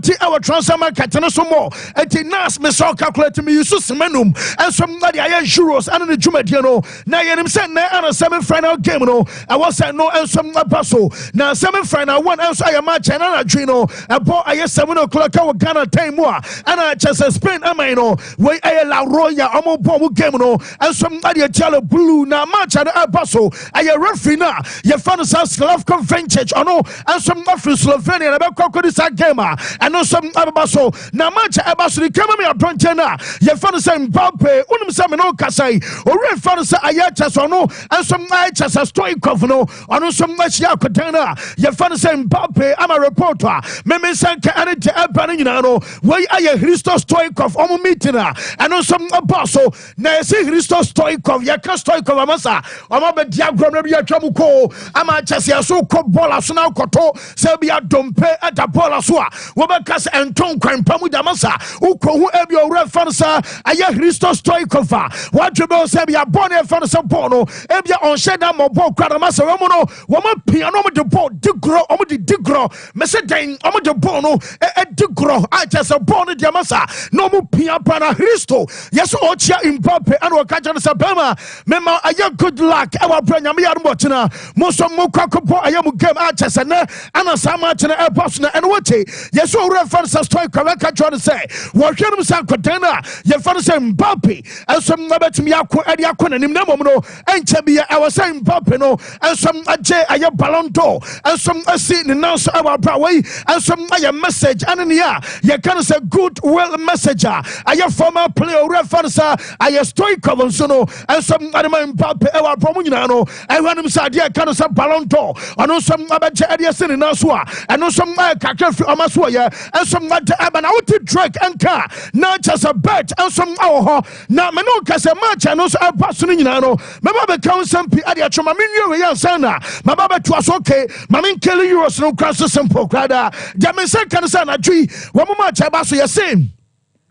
enti our transfer market no so more enti nas me so calculate me use semenum and some na dey euros and the dwumadie no na yenim say na ana semi final game no I was say no and some paso na semi final one and so I match and na dwe no ebo aye 7 o'clock our Ghana time mo and I just Spain am no we aye La Roya omo bom game no and some na dey tell blue na match and paso aye referee na ye fan Slavko Vintage ono and some from Slovenia na be kwako this game and no some abaso na match abaso the come me abronte na ye fan say Mbappe unum say me no kasai ore fan say aye chase ono and some aye chase Stoikov no ono some match ya kodana ye fan say Mbappe am a reporter me sanka ane te aba nyina no we aye Hristo Stoikov omo meeting and no some abaso na ye say Hristo Stoikov ye ka Stoikov amasa omo be diagram na bi atwa ko ama chase so ko bola so na koto se bia dompe eta bola so a wo be kase enton kwan pamu damasa ukohu ebi owura fansa aye Hristo Stoikov wa dwebe se bia bon e fansa bon no ebi on sheda mo bon kwara masa wo mo no wo mo pia no mo de bon digro o mo de digro me se den o mo de bon no e digro a chase bon de masa no mo pia para Hristo yeso o chia Mbappe and o ka jana sabema me ma aye good luck e wa branya me yar mo china mo so mo kwakopo aye mu game a chese ne ana sama china e boss na and what yeso owura fansa Stoikov ka jona say wo hwenum san kodana ye fansa Mbappe ensom na betumi akọ ade akọ nanim na mom no enche bia e was say Mbappe no ensom aje aye Ballon d'Or ensom asi ne nanso e wa bra we ensom aye message anenia ye kan say good will messenger aye former player reference aye Stoikov nso no ensom adema Mbappe e wa bra mo nyina no e hwanum say ade kan say Ballon d'Or ono som abaje ade asi ne nanso a eno som kakra fi amaso ye ensom ade aba na wuti Drake enka na just a bet ensom awo na me no kase match no so pass no nyina no me ba be kan sampi ade atwoma me nwie we yansa na ma ba be to aso okay ma me nkele euros no cross simple krada ja me se kan sa na dwi wo mo match ba so ye same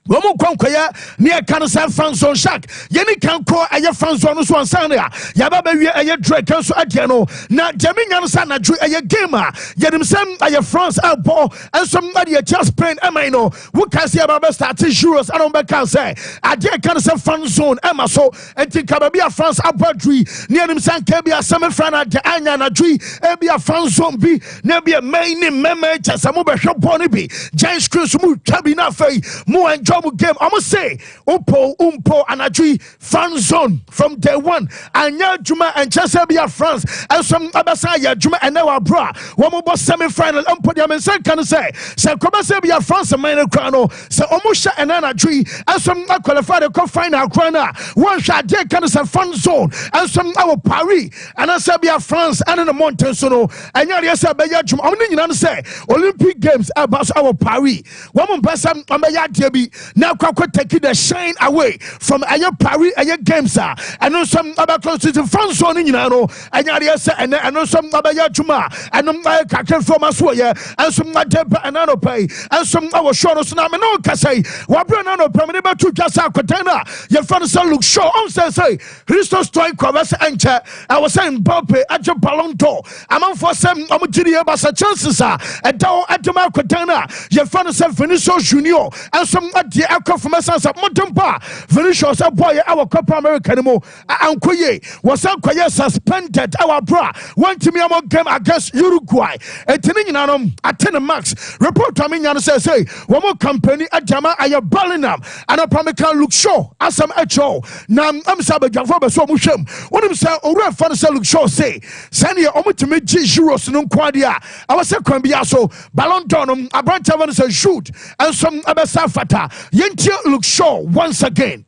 womu konkoya near Cancer Fanson Shack. Yeni can call a Fanson Swansania. Yababa, a Drake, so Adiano. Now, Jaminian Sana drew a gamer. Yet him some a France outball and somebody just playing Amino. Who can see about start euros? I don't can say. I dare Cancer Fanson, Emma so, and think Cabia France outball tree. Near him San Cabia, Summer Frana, the Anya tree, Ebia Fanson B, Nebia main meme, Samuba Shop Bonibi, Giant Chris Moo, Cabina Fay, Moo and game. I must say, umpo anajui fan zone from day one. Anya Juma and Chesabia France and some Abasaya Juma and our bra. One more semi-final. Put them in second say. So Kobasabia France and Minor Crono. So Omusha and Anajui and some qualified a final corner. One shot there can say fan zone and some our Paris and Asabia France and in the mountains. So and Yasabaya Juma only say Olympic Games about our Paris. One more person on the Yadiabi. Now Kwako take the shine away from Aya Paris Aya Games. I know some other close to the front zone in Yano, and Yariasa, and I know some Abaya Juma, and Kakan from Aswaya, and some Nadepa and Anope, and some our shoulders. Now, no Casay, Wabrano, Permanent to Jasa Kotana, your father son look show on say, Christos Stoikov enter. I was saying Mbappe at your Ballon d'Or. I'm on for some Omotidia Basa chances at Dow at the Kotana, your father son Vinicius Junior, and some the alcohol from us at Montempa, Vinicius, a boy, our Copa America, and Koye was suspended. Our bra went to me among game against Uruguay. A Teninanum at 10 max. Report to me and says, hey, one more company at Jama, I am Ballinam, and a Pamican look show, as some echo. Nam, I'm Sabbath, so Mushem. What him say, or Fanasa look show say, send your omen to me G0 no quadia. I was a Cambiaso, Ballon d'Or, a branch of a shoot, and some Abasafata. Yentia look show once again.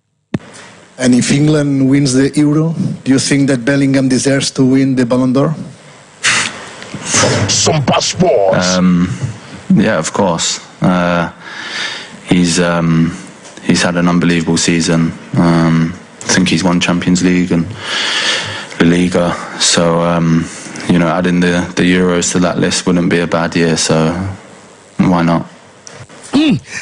And if England wins the Euro, do you think that Bellingham deserves to win the Ballon d'Or? Sompa Sports. Yeah, of course. He's had an unbelievable season. I think he's won Champions League and La Liga. So adding the Euros to that list wouldn't be a bad year. So why not?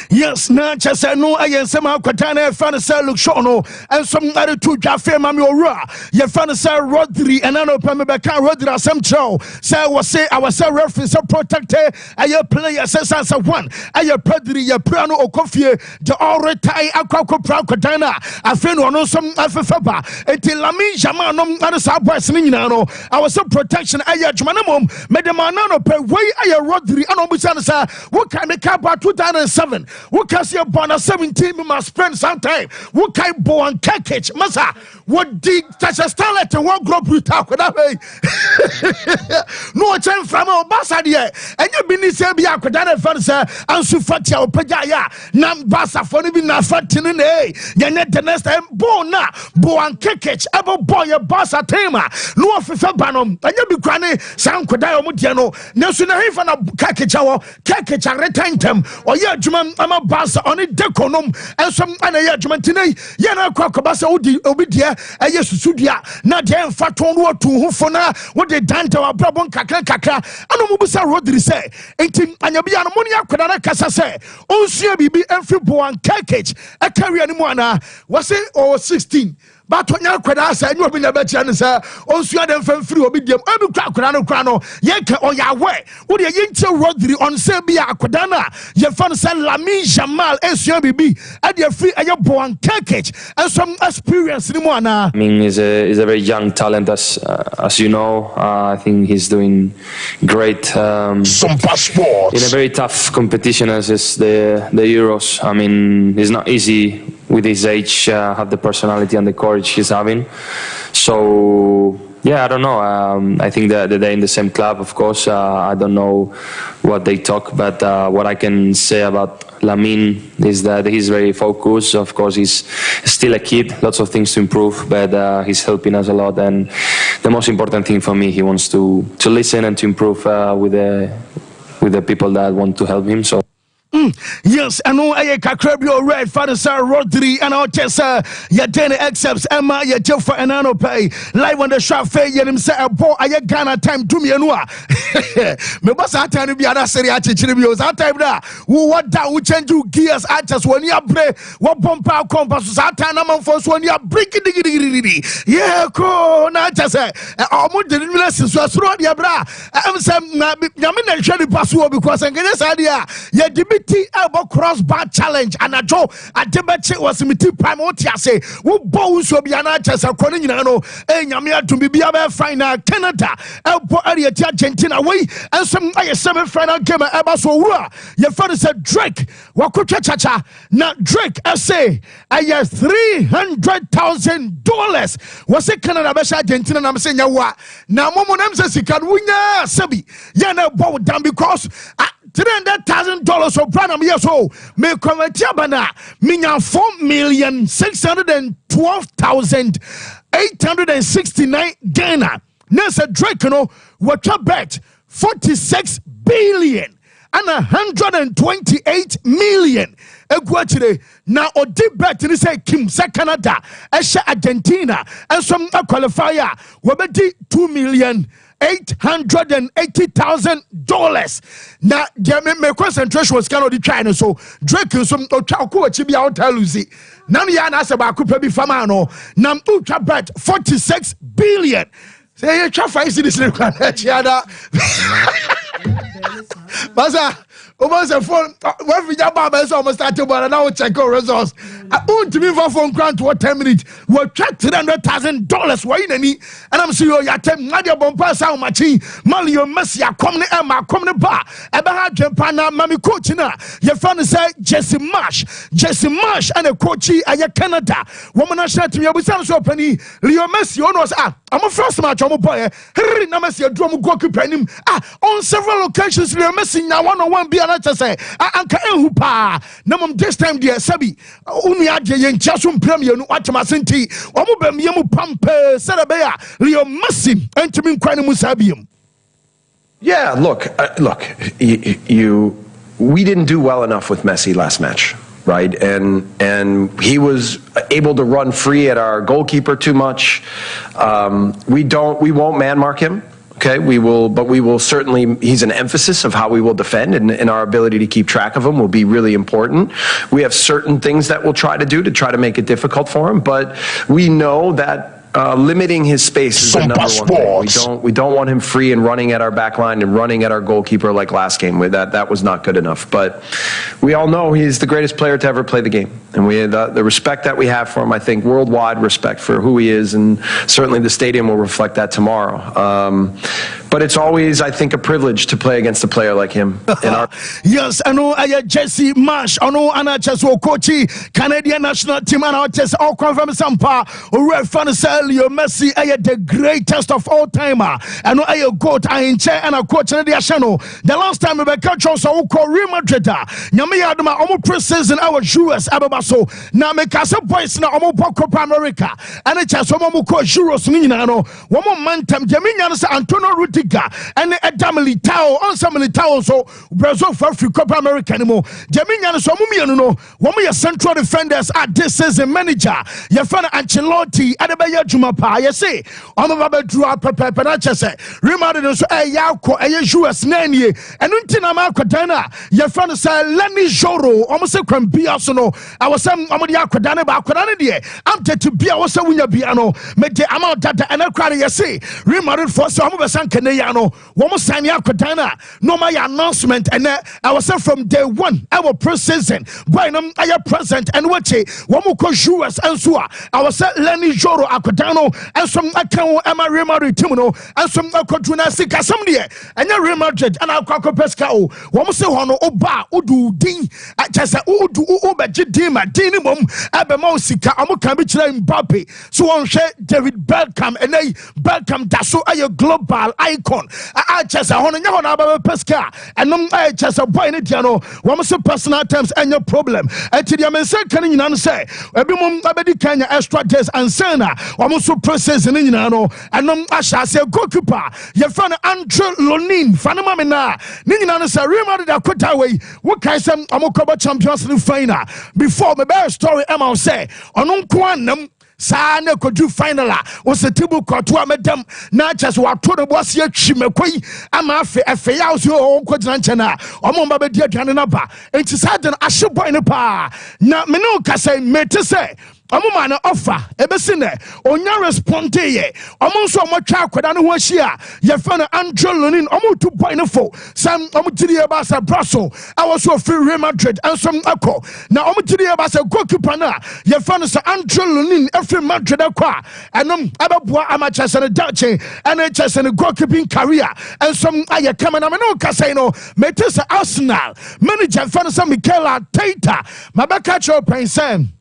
Yes, na chese no ayensema kwatana fan say look show no and some other two jafe mami ora ye fan say Rodri and ano peme beka Rodri asem chow say I was say referee say protected aye player say one aye Pedri ye prano okofie the all retire akwa pra kwatana afen no some afefaba enti Lamine Yamal no other sa boys ni nyina no I was say protection aye adwumanemom medemana no pe wey aye Rodri ano busa say what kind of car 2007 what can see about 17 must spend some time what kind bo and Kekich masa what did touch a starlet and one group with talk that way no time from Obasa there and you been say be akwadana fan say Ansu Fati opejaya nam basa for ni na fatini ne yene the next time bo na bo and Kekich ebo boy basa tema no afefa banom and you be kwane san kwadai omo dia no na so na hefa na Kekich retain them or yeah juman ama basa on it deconom and some ana ya jumantine yana kwa basa obi dia eye susudia na dem faton wo tu hu fona wo de danta wa brabon kakra ano mu busa Rodri say enti anya bia no moni akwada na kasa say onsua bibi emfi bo an Kekich e carry ani mu ana was say 16 but when you kwada say you be na betia ne say onsua dem fam free obi dem abi kwada no kra no ye ka o ya we wo de ye nche Rodri on say bia akwada na ye fan say Lamine Yamal esua bibi e de free aye bo an Kekich and some experience ni mu ana. I mean, he's a very young talent, as you know. I think he's doing great. Sompa Sports in a very tough competition as is the Euros. I mean, it's not easy with his age, have the personality and the courage he's having. So yeah, I don't know. I think that they're in the same club, of course. I don't know what they talk, but what I can say about Lamine is that he's very focused. Of course, he's still a kid, lots of things to improve, but he's helping us a lot. And the most important thing for me, he wants to listen and to improve with the people that want to help him. So. Yes, I know I Kakrabio Red Father Sir Rodri and our Tessa Yadene accepts Emma Yajofa and Ano Pay live on the shop fair him say a boy I Ghana time to me and me boss at time to be other series at Chiribios at time that who what that we change you gears at just when you break what bump out compass at time I'm for when you break it yeah cool not just say almost didn't listen so through the bra I'm saying Yamin and Shelly Pasua because I'm getting this idea yeah elbow crossbar challenge and a joe at the was imiti prime say who bows will be an artist according to Yamia to be a final Canada elbow area Argentina way and some semi-final game ever so your father said Drake wakucha chacha now Drake I say I have $300,000 was it Canada best Argentina and I'm saying ya now momo nam says he can win sabi yana bow down because $300,000 of Branham years old. Me Bana Minya 4,612,869 Ghana. Nessa Drake no what bet 46 billion and 128 million. Equature now or deep bet in say Kim sa Canada, Esha Argentina, and some qualifier wabeti $2,880,000. Now, my concentration was kind of the China, so Drake and some Otaku Chibi out Lucy. Namian as about Kupebi Famano, Nam Uta bet 46 billion. Say, you try to see this in the Baza. Almost a phone. When we jump up, I almost started, but now check our results. I want to be for phone grant to 10 minutes. We'll check $300,000. Why in any? And I'm sure you're telling Nadia Bompas how much Malio Messi, come the Emma, come the bar. Eberhard Jampana, Mammy Coachina. Your friend said Jesse Marsh, and a coachy at Canada. Woman, I said to me, I was so penny. Leo Messi, almost I'm a first match, I'm a boy. Henry Namassi, a drum go to him. On several occasions, Leo Messi now 1-on-1 be another say. Anka Ehupa. Namum this time, dear Sabi. Uni Adrian Jasum Premier, no Atamasinti. Omubem Yamu Pampe, Sarabea, Leo Messi, and to me, Quine Musabium. Yeah, look, we didn't do well enough with Messi last match. Right, and he was able to run free at our goalkeeper too much. We won't man mark him. Okay, we will certainly, he's an emphasis of how we will defend, and our ability to keep track of him will be really important. We have certain things that we'll try to do to try to make it difficult for him, but we know that limiting his space is the number one thing. We don't want him free and running at our back line and running at our goalkeeper like last game. That was not good enough. But we all know he's the greatest player to ever play the game. And we the respect that we have for him, I think worldwide respect for who he is, and certainly the stadium will reflect that tomorrow. But it's always, I think, a privilege to play against a player like him. Yes, I know. I Jesse Marsh. I know. Anna Cheso coachy Canadian national team. And I just all confirm Sompa. Red fan Leo Messi. I the greatest of all time. I know. I got I in chair and I coach in the channel. The last time we catch us, I call Real Madrid. Nyame Adama. Omo preseason our US Ababaso. Now me kasa boys na omo Copa America. And it's just omo ko Euros ni na no. Omo mantem. Jaminya se Antonio and Edda Militao, also Militao, so Brazil for Copa America anymore. Jaminian so no, one of your central defenders at this is a manager. Your friend Ancelotti, Adabaya Jumapa, you see, I'm about to drop Pepe Penachese, reminded us a Yako, a US nanny, and Untina Dana, your friend say Lenny Joro, almost a Crambiasono. I was some Amadia Dana Bacanadi. I'm to be also when you piano, make the amount that and I cry, you see, reminded for some of us. Canadiano, one sign Yakotana, no my announcement, and I was from day one, our preseason, by them I am present and watch it, one more US and so I was Lenny Joro Akotano, and some account Emma Remari Timono, and some Akotuna Sika someday, and your Real Madrid, and I'll call Pescao, one more say Hono Oba, Udu Ding, I just say Udu Uba Jidima, Dinimum, Abemosika, Amokabich Mbappe, so on share David Beckham, and they Beckham, that's so a global icon. I just a honor about Pesca and I just a boy in it, you know, one of the personal terms and your problem. And to the American can you say, Ebimum Abedi Kenya extra days and Sena, almost so process in Nino, and I shall say goalkeeper, your friend Andrew Lonin, Fanamamina, Nina say, remember that Kotaway, what kind of Amokoba Champions League final before the bear story, Emma say, on Unquanum. Sana could do final was a table courtois madam not just what to the boss yet chimekoi I'm a fails your own quadrantana or mamba dear Janaba and to sudden I should buy in a pa now Menoka say me to say Amumana offer ebesine onya responde ye omo so mo twa akwada no ho ahia ye fa na Andrew Lonin omo 2.4 sam omo tiri e ba sa Brussels I was so free Real Madrid and some akọ na omo tiri e ba sa goalkeeper na ye fa na sa Andrew Lonin every Madrid akọ enom ababua amachese ne dache and chese ne goalkeeping career and some aye come na me no ka say no metese Arsenal manager fa na sa Mikel Arteta mabaka cho pensen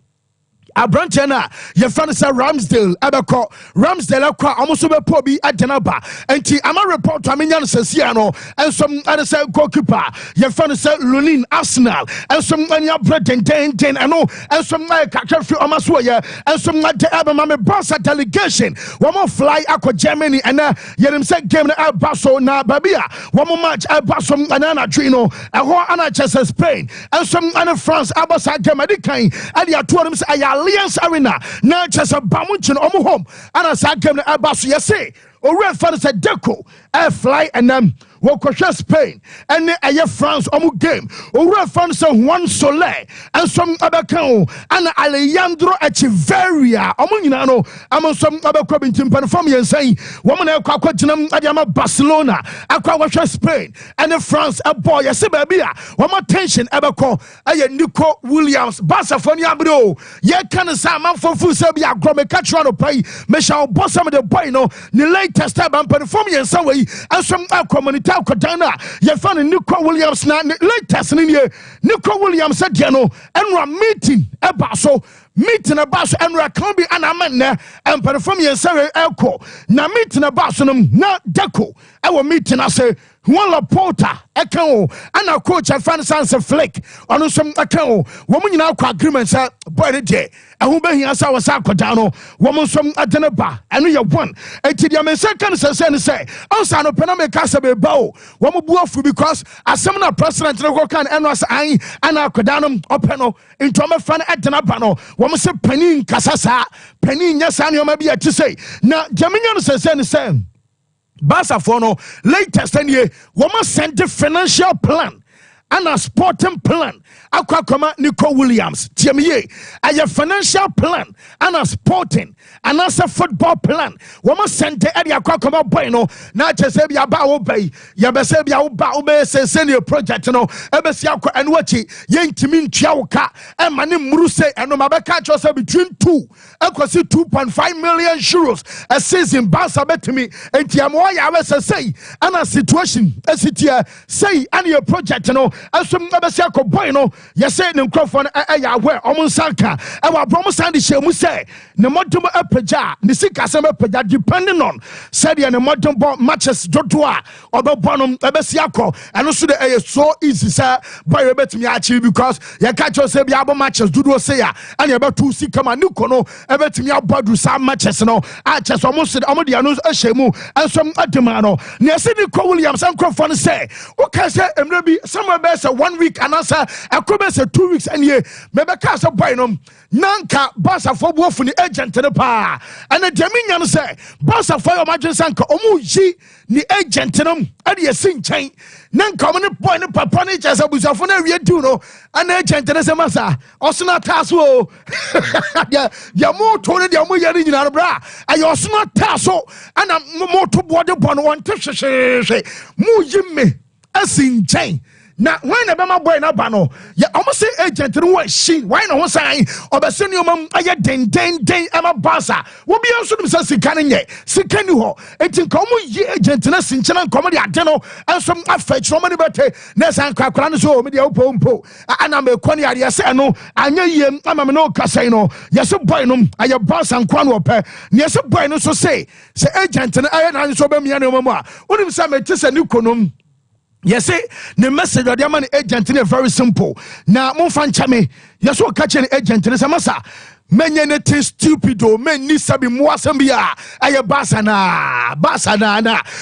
Abrantena, your friend is Ramsdale, Abaco, Ramsdale, almost a pobi at Janaba, and T. Ama report to Aminian Sessiano, and some other goalkeeper, your friend is Lunin Arsenal, and some Anya Breton, and no, and some like Catherine Amaswaya, and some like the Abamame Bossa delegation, one more fly aqua Germany, and Yerim said game at Basso na Babia, one more match at Basso and Anna Trino, and one Anna Chester Spain, and some Anna France, Abasa Gamadicain, and the Atoms Alliance Arena, not just a Bamuchin Omo home, and as I came to Abasu, you say, or red fans said Deco, air fly, and them. Wokosha Spain and the France omu game or reference one Soleil and some other count and Alejandro Echeverria omunano among some other club team perform and saying woman Quaquatinum Adama Barcelona Aquawasha Spain and the France a boy a Sibabia one more tension Abaco a Nico Williams Basafonia bro yet can a salmon for Fusabia Gromecatron pay Michelle Bossam the boy no the latest time and perform in some way and some community Kodana, you found a Nico Williams now latest in here. Nico Williams said, you know, and we're meeting about so meeting about and we're coming and I'm in there and perform your Sarah Elko. Now meeting about some not deco. Our meeting, I say, one la porta, echo, and our coach and fan sans a flick on some account. Woman in our agreements are by the day. And who be here as our Sakotano, woman from Adenaba, and we are one. And to the second say, also no Panama Casabe bow, woman bluff because as some president Rokan and was I and our Codanum openo into a fan at Denabano, woman said Penin Casasa, Penin, yes, and you may be to say. Now, Jaminian says, Barca for no latest and ye woman sent the financial plan and a sporting plan. Aquacoma Nico Williams, TME, a financial plan and a sporting and as a football plan. Woman sent the area Aquacoma Bueno, not just a Bao Bay, Yabasabia Bao Bay, senior project, no, Ebesiako and Wachi, Yantimin Chauka, and Manim Muruse, and Mabaka Josa between 2.5 million euros a season. Barca bet to me, and Tiamoya was a say, and a situation, as it say, and your project, no, as some Ebesiako Bueno. Yes, say no microphone where Omunsanka our Bromosan Shemu say no modum peja Nisika Sama peja depending on said the modern matches Jotua or the bonum Ebesiako and also the so easy sir by bet me achieve because you catch us abo matches do say and you about to see come new kono ebet me about some matches no I just almost said Amodianos Shemu and some Ademano near Sidney Williams and microphone say okay say maybe somewhere best 1 week and answer a 2 weeks and ye mebeka so boy no nanka Barca for wolf ni agent ne pa and the Dominion say Barca for your majensanka omu yi ni agent no e de sin chen nanka mo ne boy ne papa ne chese abusafo na wie du no and agent ne se masa osuna taso ya mo to ne de mo ye ni nyina bra ayo osuna taso ana mo to bode bon won te hwehwe mu yi me asin chen. Now, when a Bama boy na bano, ya almost say agent in what she, why no one sign, or the senior mum, I get den, Emma Barca, will be also themselves in Canning, Sikanu, it's in common ye agent in a Sinchana comedy at Deno, and some affect so many better, Nessan Cracranaso, Media Pompo, and I'm a Quania, yes, I know, I know ye, I'm a no casino, yes, a boynum, I have Barca and Quano pair, yes, a boy so say agent and I and so be me and Mama, what if some it is a new conum. Yes, the message of the money agent is very simple. Now, Monfan Chame, yes, what catching agent is a massa. Many anything stupid or men need to be more sambia. Aya Basana,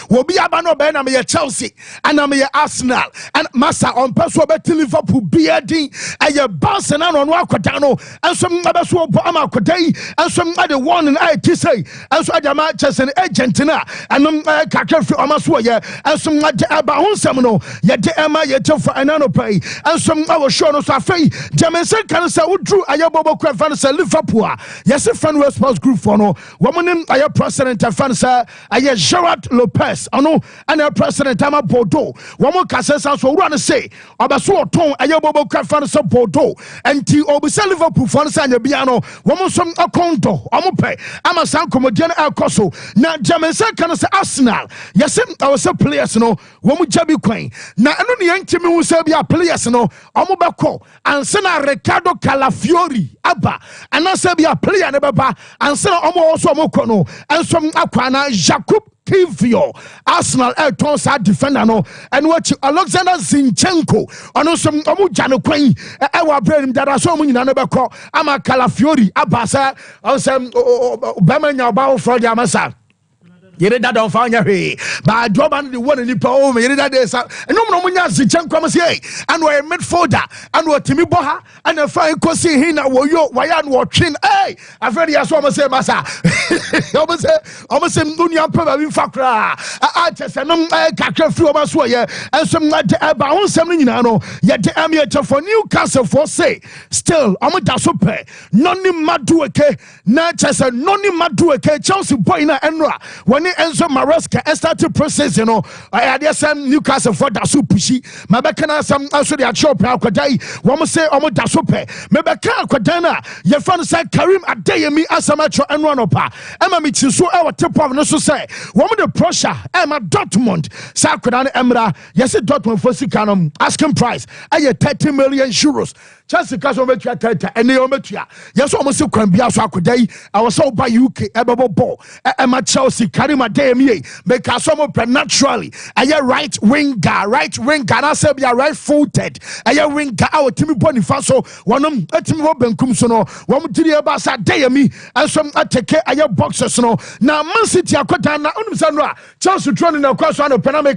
will be a bano ben. I'm a Chelsea and I'm a Arsenal and Massa on Paso Betty Liverpool bearding. Aya Basana on Wakatano and some other swap Bama Koday and some other one and I to say and so other matches and Argentina and Kakafi Amaswaya and some other Abahun Semino, yet Emma yet for an pay and some our Shono Safi, Jamaican Canasa would drew Ayabobo Crafans and yes, a friend response group for no woman. I am president of Fansa. I am Gerard Lopez. I know, and I am president of Bordeaux. Woman Cassas also run to say, Abaso Tom, I am Bobo Cafansa Bordeaux, and T. Obisa Liverpool Fansa and the piano. Woman some Akonto, Amope, I'm a San Comedian Alcoso. Now, Jamaica can say Arsenal. Yes, I was a player, no, woman Jabby Queen. Now, I know the young team who say be a player, no, Amobako, and Sena Ricardo Calafiori, Abba, and I say be a player never ba and say also mokono and some akwana Jacob Kivio Arsenal Elton sa defender no and what Alexander Zinchenko ono some omujano kwen e wa brain that so mu nyina never call ama Calafiori abasa on some bemanya ba for the amasa. Yere that don't find your way, but job and the one in the poem. Yere that is a no munya Zichan come say, and we're a midfielder, and we're Timmy Boha, and a fine Kosi Hina, where you, Wayan watching. Hey, I've already asked what I say, Massa. Almost a Dunya probably Fakra. I just a number catcher through my sway, and some like about 7 yet the amateur for Newcastle for say, still, I'm a Dasope, Noni Madueke, not just a Noni Madueke, Chelsea Boyna Enra. When Enzo Maresca started process, you know, I had some Newcastle for Dasu Pushi, Mabakana, some also the shop, Alquadai, one say, Omo Dasope, Mabaka, Quadana, your friend said Karim Adeyemi as a metro and run up. Emma Mitsu, our tip of no say, one with the pressure, Emma Dortmund, Sakran Emra, yes, Dortmund for Sikanum, asking price, I 30 million euros. Chelsea Casometria Teta and Neometria. Yes, almost so can be as I could day. I was so by UK, Ebabo Ball, Emma Chelsea, Karima Demi, make us some naturally. I right winger, and I say be a right footed. I winger, our Timmy Bonifaso, one of Timmy Benkumsono, one to the Abasa Demi, and some attack I boxers. No, now Man City, Akotana, Unsandra, Chelsea running across on the Panama,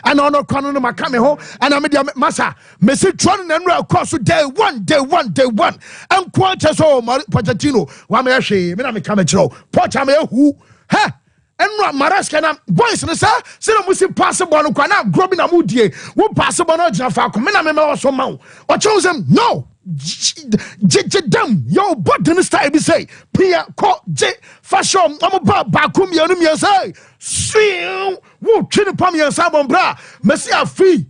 and on a corner of Macamiho, and I'm a Massa, Messi Tron and so day one, and quite as all Pochettino, one may say, Minami Camero, Pochame who, ha, enra Maraska na boys no sa se no musi possible no kwa na grobi na mudie wo possible no gina fa ko me na me so ma o chose them no dem yo body no style be say pia ko je fashion am ba kum ye no me say see wo twini pam ye sa bon bra mesi afi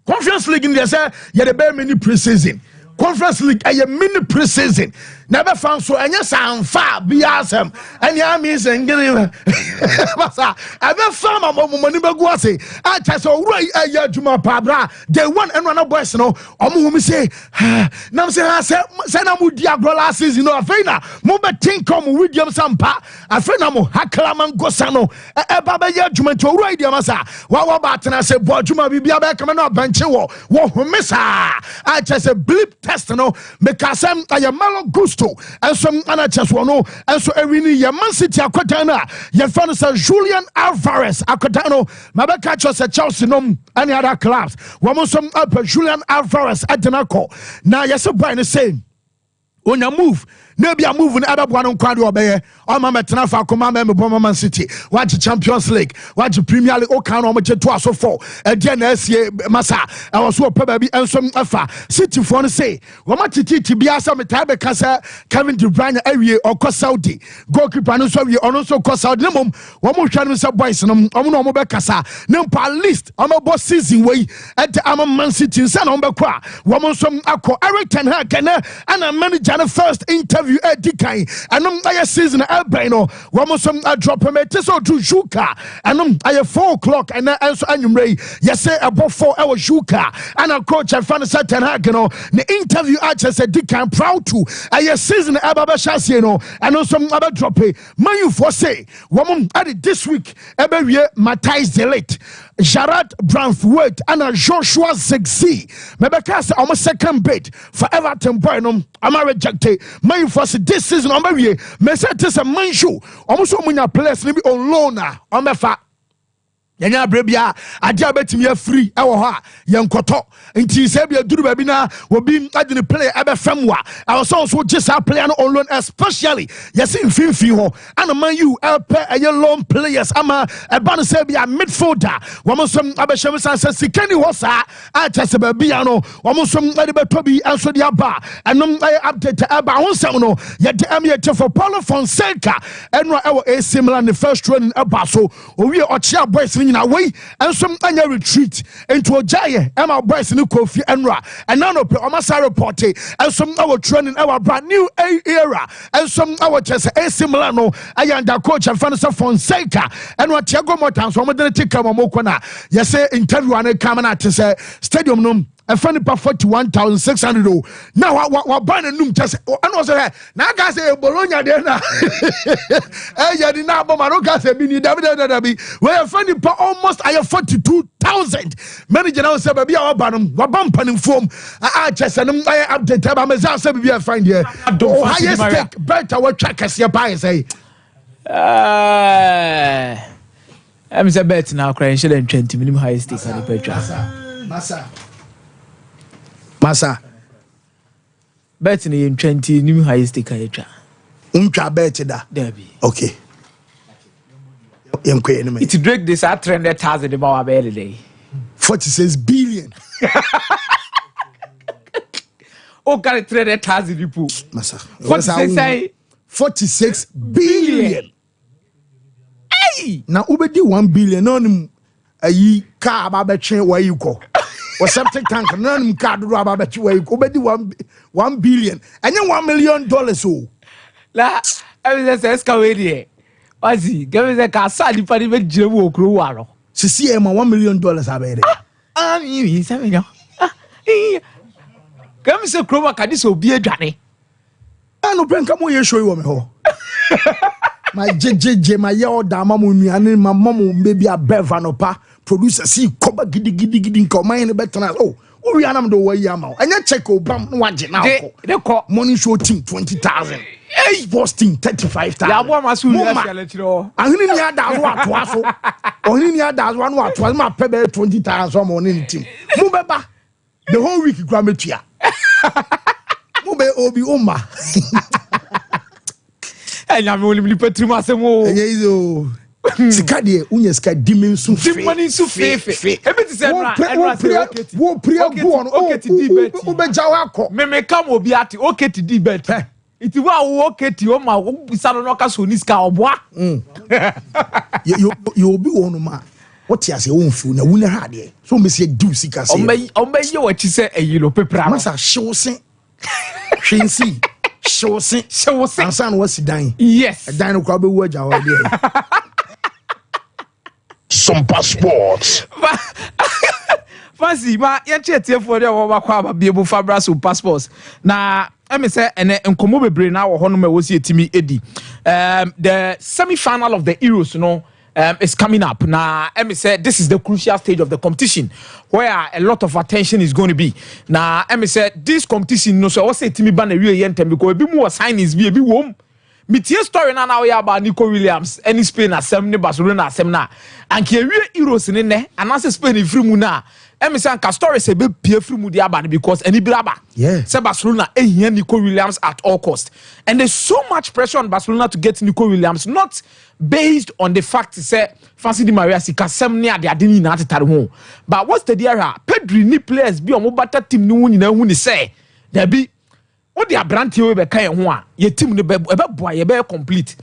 Conference League in there say ye the bare mini pre-season Conference League a mini pre-season never found so and yes I'm far be asem and ya means and masa ever found my money be say I just so right a year juma pabra they one and one boys no omo say na say na mu diagro last season no afena mo be think come with them Sompa afena mo hakla man go sano e baba year juma to right dia masa wa ba tena say bo juma bibia be come na bench wo homesa I just a blip test no because I am malo gusto and some anachas no and so every year Man City akotana your fan say Julian Alvarez akotano mabeka cho say Chelsea no any other clubs woman some up Julian Alvarez adenako na yes boy no say on your move maybe a move in other one on quad obey or mama tenafa come Man City watch Champions League watch Premier League o kan o meche to aso for again SC masa I was so baby and some afa City for say wo ma titi bia sa metabe kasa Kevin De Bruyne awie or Saudi goalkeeper no so we ono so Saudi mom wo mo hwa no say boys no omo be kasa nem pa list omo boss season we at Man City say no be kwa wo mo so akọ Eric Ten Hag and manager the first interview edikai anom aye season elbeno womo some drop me so to Juka anom aye 4 o'clock and also anwumrei yes about 4 hours Juka and coach and fan Ten Hag no the interview actually said edikai proud to aye season ababa chassis no and also about drop man you for say womo at this week ebe wie Matthijs de Ligt Gerard Brandtwaite and Joshua Zexi mebeka say almost second bid for Everton boy no am rejected man for this season on baby me say this a man show almost munya players ni be on loan on mefa yanya brebia adia betimi ya free e wo ha yenkoto nti se bia duru baby na obi adini play ebe famwa I was also just a player on loan especially yes in finfi ho and man you help a loan players ama e ban se bia midfielder wo mo som abehwem sanse sikani ho sa a chese baby no wo mo som ade betobi anso dia ba enom update aba ho sem no ye de amiete for Paulo Fonseca enro e wo AC Milan the first training aba so owie ochia boys na way and some anya retreat into a giant Emma boys in Kofi Enra and now no Omasa report and some our training our brand new era and some our chess AC Milano ayanda coach and Fanasa Fonseca and what Thiago Motta so mo take come mokona yes say interview and come na to say stadium no a funny pa 41,600 oh now what ban num just and also na ga say Bologna there na eh ya di na bomaro ga say bi ni dabi we a funny pa almost I have 42,000 manager now say baby our banum wa ban panim form just an update about me say be find here highest stake better what trackers here buy say I'm say bet now crying shall 20 minimum highest stake at the petra Masa bet ni 20 new highest stake ayetwa untwa bet da Derby okay yemko enemy it Drake this at 300,000 about a day 46 billion oh carry 300,000 people Masa 46 billion hey na ubedi 1 billion no ayi car ba betwe wa yiko or septic tank none card rubber bet you obedi 1 billion and then $1 million oh la I say escalate here wazi give me the car sadi pa ni be jire wo okro waro sisi e ma $1 million abere mi se me no come say kroma ka dis obi adwane no penka mo ye show you me ho my jjj my ye order ma mo nuane ma mo baby abeva no pa producer see koba gidi nko man ne betana oh we anam do wa yama anya check obam no waje na ko money show team 20,000 hey boss team 35,000 ya bo ma su ya le tiro ahini ni ada zo atoa so ohini ni ada zo no atoa ma pebe 20,000 mo ne team mu beba the whole week gra metua mu be obi oma enya me oli petri masemo enye izo Sika de unya sika dimensu fe. Dimensu fe. Ebe ti say na wo priya go on oketi di bet. Ubeja wakọ. Me come obi ati oketi di bet. Iti wa wo oketi o ma wo bisa no ka so ni sika oboa. You obi wonu ma. What you say won fu na wuna ha de. So me say do sika say. Ombe ye wachi say eyilo pepra. Masa hwewse. Hwensi. Hwewse. Ansa no wasi dan. Yes. Dan no kwa be wu aja wa de. Sompa Sports. Fancy ma ya chetie for there wo bakwa ba biebu Fabra Sompa Sports. Na me say ene nkomo bebre na wo hono ma wo si etimi edi. The semi-final of the Euros is coming up. Now, let me say this is the crucial stage of the competition where a lot of attention is going to be. Now, let me say this competition, no, so I say to me, ban a real yentem because a bit more signings be a bit warm. Meteor story now we about Nico Williams, any Spain assembly, Barcelona assembly, and Kyrie Euros in there, and answer Spain in free muna. Emerson Castor is a bit peer free mudiaba because any blabber. Yeah. Say Barcelona here Nico Williams at all cost. And there's so much pressure on Barcelona to get Nico Williams, not based on the fact say Fancy Di Maria Sika Semnia they are doing at home. But what's the deal? Pedri ni players be on better team no one in the say there be what they are brand you be kind one. Your team the boy you be complete.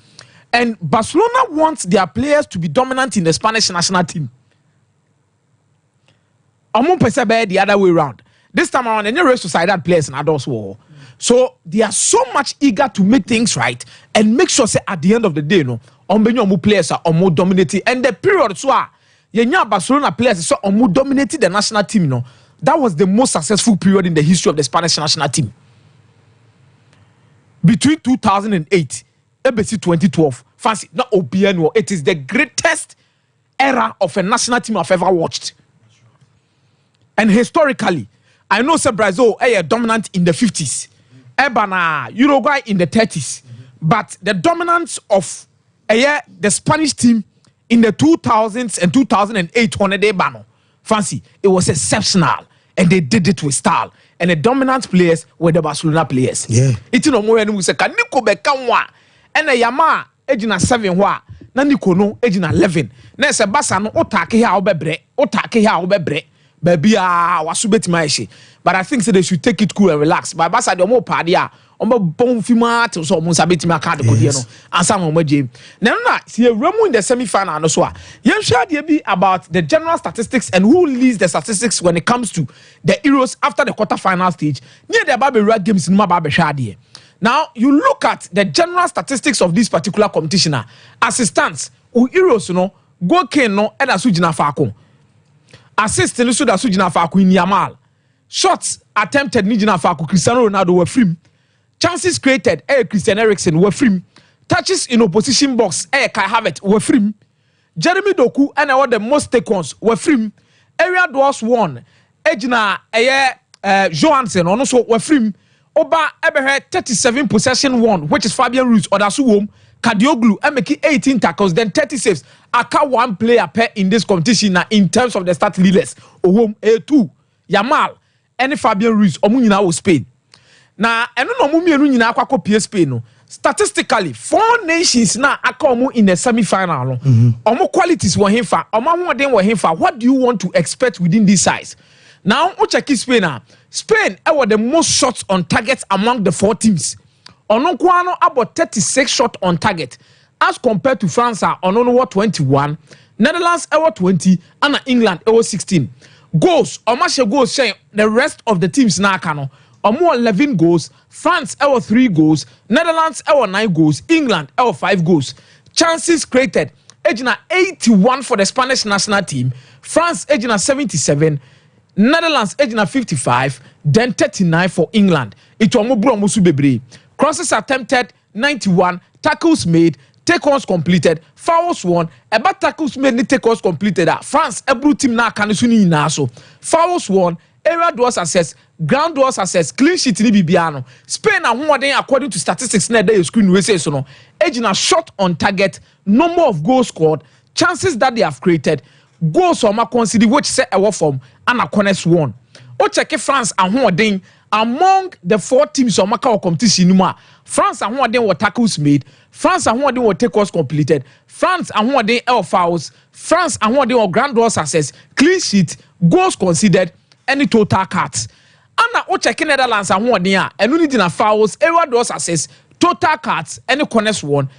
And Barcelona wants their players to be dominant in the Spanish national team. The other way around. This time around, any race to side that players and adults war. So they are so much eager to make things right and make sure say at the end of the day, players are more dominating. And the period so Barcelona players so more dominated the national team. That was the most successful period in the history of the Spanish national team. Between 2008 and 2012, fancy not OBN, it is the greatest era of a national team I've ever watched. And historically, I know say Brazil are dominant in the 50s, Ebana, Uruguay in the 30s, but the dominance of the Spanish team in the 2000s and 2008 on a day bano, fancy, it was exceptional, and they did it with style. And the dominant players were the Barcelona players. Yeah, it's no more than we say. Can Nico Bekanwa and a Yama ejina 7 wa na Nico no ejina 11. Na se Barca no otake here obebre. Baby, but I think so they should take it cool and relax. But Basa the more party, bon fima to so Munsabit Macado, and some of my game. Now, see a Remo in the semi final, and so you shall be about the general statistics and who leads the statistics when it comes to the Euros after the quarter-final stage. Near the Baby Rag games in Mababe Shadi. Now, you look at the general statistics of this particular competition as it stands, Euros, go Ken no, and Asujina Fako. Assist in Suda Sujina Faku in Yamal. Shots attempted Nijina Faku, Cristiano Ronaldo were free. Chances created, Christian Eriksen were free. Touches in opposition box, Kai Havertz were free. Jeremy Doku and all the most take-ons were free. Area Dwarfs won. Ejina Johansson also were free. Oba Eberhe 37 possession won, which is Fabian Ruiz or Dasuwom. Kadioglu make 18 tackles, then 30 saves. Aka one player per in this competition in terms of the start leaders. Ohom A2, Yamal, and Fabian Ruiz, Omunina was Spain. Now, and no Mumianu Nina Aqua Spain. Statistically, 4 nations now are in the semi-final. Omo qualities were him for, Omo then were him for. What do you want to expect within this size? Now, Ochaki Spain. Spain were the most shots on target among the 4 teams. Onokwano about 36 shots on target as compared to France on 21, Netherlands 20 and England 16. Goals goals share the rest of the teams now kano. 11 goals, France 3 goals, Netherlands 9 goals, England 5 goals. Chances created 81 for the Spanish national team, France 77, Netherlands 55, then 39 for England. It was bebre. Crosses attempted 91, tackles made, take-ons completed, fouls won, about tackles made, ni take-ons completed. France, every team na kanisuni inaso. Fouls won, area doors assess, ground doors assess, clean sheet ni bibiano. Spain and who according to statistics na day screen we say so no. Ejina shot on target, number of goals scored, chances that they have created, goals or ma consider which set a form and a corners won. O check France and who among the 4 teams on Macau competition, France and who were tackles made, France ahoɔden wɔ takeovers completed, France ahoɔden L fouls, France ahoɔden wɔ grand draw success, clean sheet, goals conceded, any total cuts. Anna o check Netherlands ahoɔden a ɛno ni gyina fouls, area draw success, total cuts, any corners won.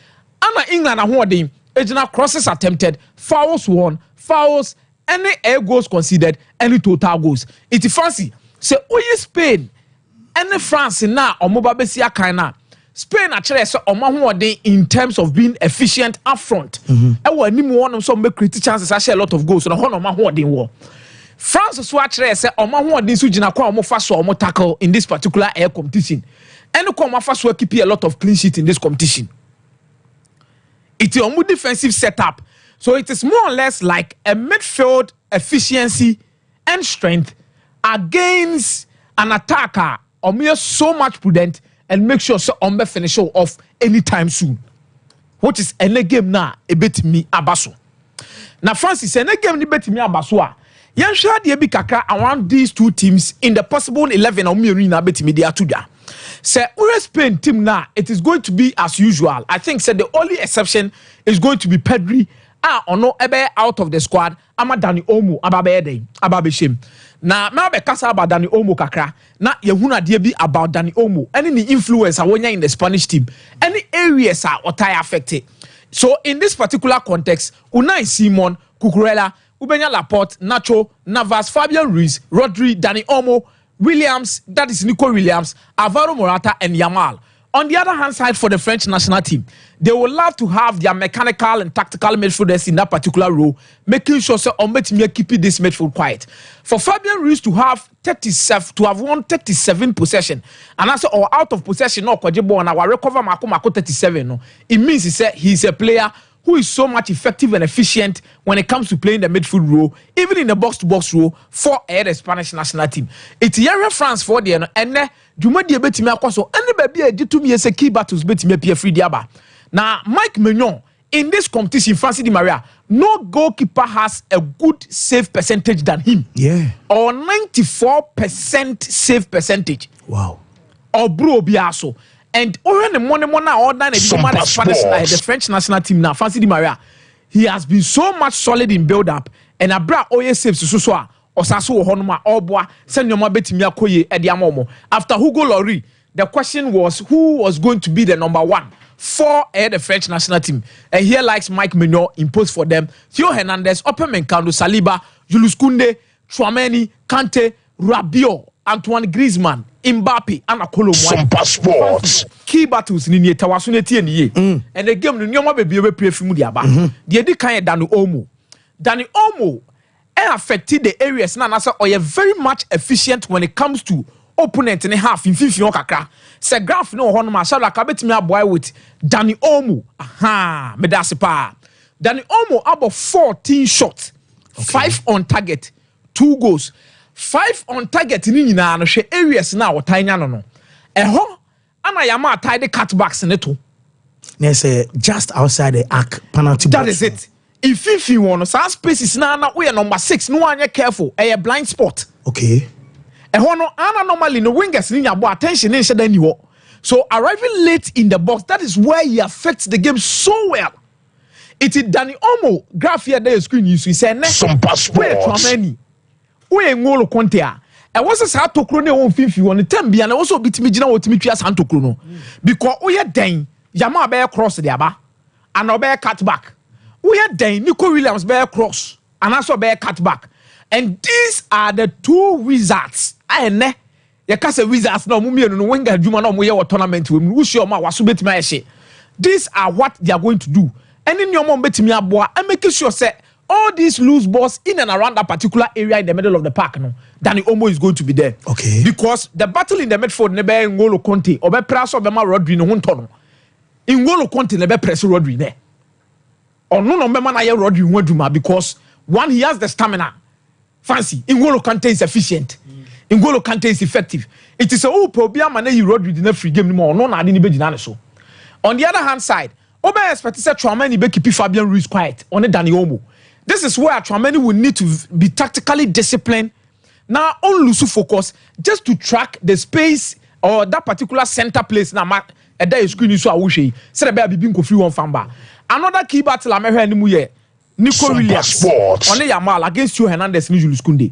Anna England ahoɔden egyina crosses attempted, fouls won, fouls, any air goals conceded, any total goals. It's fancy. Say oye Spain, any France na omoba besi akan na. Spain actually say omo in terms of being efficient up front. E wo anim won so make create chances share a lot of goals. So no omo hoden wo. France so actually say omo hoden so gina kwa omo fa so omo tackle in this particular air competition. Any kwa omo fa so keep a lot of clean sheet in this competition. It's a more defensive setup. So it is more or less like a midfield efficiency and strength against an attacker or so much prudent and make sure so on finish off anytime soon. What is any game now a bit me abaso. Now Francis any game ni bit me abaso. Yan share the kakra around these two teams in the possible 11 or me na bit me dia tuda. Say Spain team now it is going to be as usual. I think said the only exception is going to be Pedri. Ono ebe out of the squad ama Dani Olmo ababe dey ababe shame. Na me be kasa about Dani Olmo kakra na yehunu ade bi about Dani Olmo any the influence wonya in the Spanish team any areas are otai affected. So in this particular context Unai Simon, Cucurella, Ubenya Laporte, Nacho, Navas, Fabian Ruiz, Rodri, Dani Olmo, Williams, that is Nico Williams, Alvaro Morata and Yamal. On the other hand side, for the French national team, they would love to have their mechanical and tactical midfielders in that particular role, making sure so keeping this midfield quiet. For Fabian Ruiz to have 37, to have won 37 possession, and also or out of possession, no Kojebo and our recover Mako 37. No, it means he's a player who is so much effective and efficient when it comes to playing the midfield role, even in the box-to-box role for the Spanish national team. It's here France for the and Juma di betimi akoso any baby e ditumi ese key battles betimi apia free diaba. Now Mike Mignon in this competition, Francis Di Maria, no goalkeeper has a good save percentage than him. Yeah. Or 94% save percentage. Wow. Or bro biaso. And when the money order the French national team now, Francis Di Maria, he has been so much solid in build-up and abra oye saves so Osaso Honoma Obwa send your betimi akoye ediamomo. After Hugo Lloris, the question was who was going to be the number one for the French national team. And here likes Mike Mignon imposed for them. Theo Hernandez, Opemencano, Saliba, Julius Koundé, Tchouameni, Kante, Rabiot, Antoine Griezmann, Mbappe, and Akolo Sompa Sports. Key battles in the Tawasuneti and ye. And the game, the Nyoma baby, we play from Mudiaba. The Edikaya Dani Olmo. Dani Olmo affected the areas now or you're very much efficient when it comes to opponent in a half in 50 kakra. Say graph no honma shall like a boy with Dani Olmo. Aha, medasipa. Dani Olmo about 14 shots, 5 on target, 2 goals. 5 on target in no she areas now or tiny no. Eho ana yama tie the cutbacks in it too. There's just outside the arc penalty box. That is it. In 51, some spaces now we are number 6. No one careful. A blind spot. Okay. And normally no wingers in your attention in shade. So arriving late in the box, that is where he affects the game so well. It is Dani Olmo graph here there screen you see say Sompa Sports. We ngolo kontea. And what's this hard to crone on 51 the time and also bit me jina what me twa santo krono. Because we are den Yama bear cross the aba and obey cut back. We are then Nico Williams bear cross and also bear cut back. And these are the 2 wizards. I you can say wizards no mummy no winga juma no moye tournament we sure ma waso betimi ahye. These are what they are going to do. And in your mom betimi aboa and make sure say all these loose balls in and around that particular area in the middle of the park no Dani Olmo is going to be there. Okay. Because the battle in the midfield ne be N'Golo Conte or be press or be ma Rodri no hunto no. N'Golo Conte ne be press Rodri ne. Or no member na ye Rodri waduma because one he has the stamina. Fancy N'Golo Kante is efficient. N'Golo Kante is effective. It is a problem man you Rodri in free game no no na ade ni be gina so. On the other hand side, Obe expect say Tchouameni be keep Fabian Ruiz quiet on Dani Olmo. This is where Tchouameni will need to be tactically disciplined. Now on lose focus just to track the space or that particular center place now eda e screen so awuhwe se de be bibi nkofi won famba another key battle amehwe animu ye Nico Williams on Yamal against Theo Hernandez and Julius Kounde.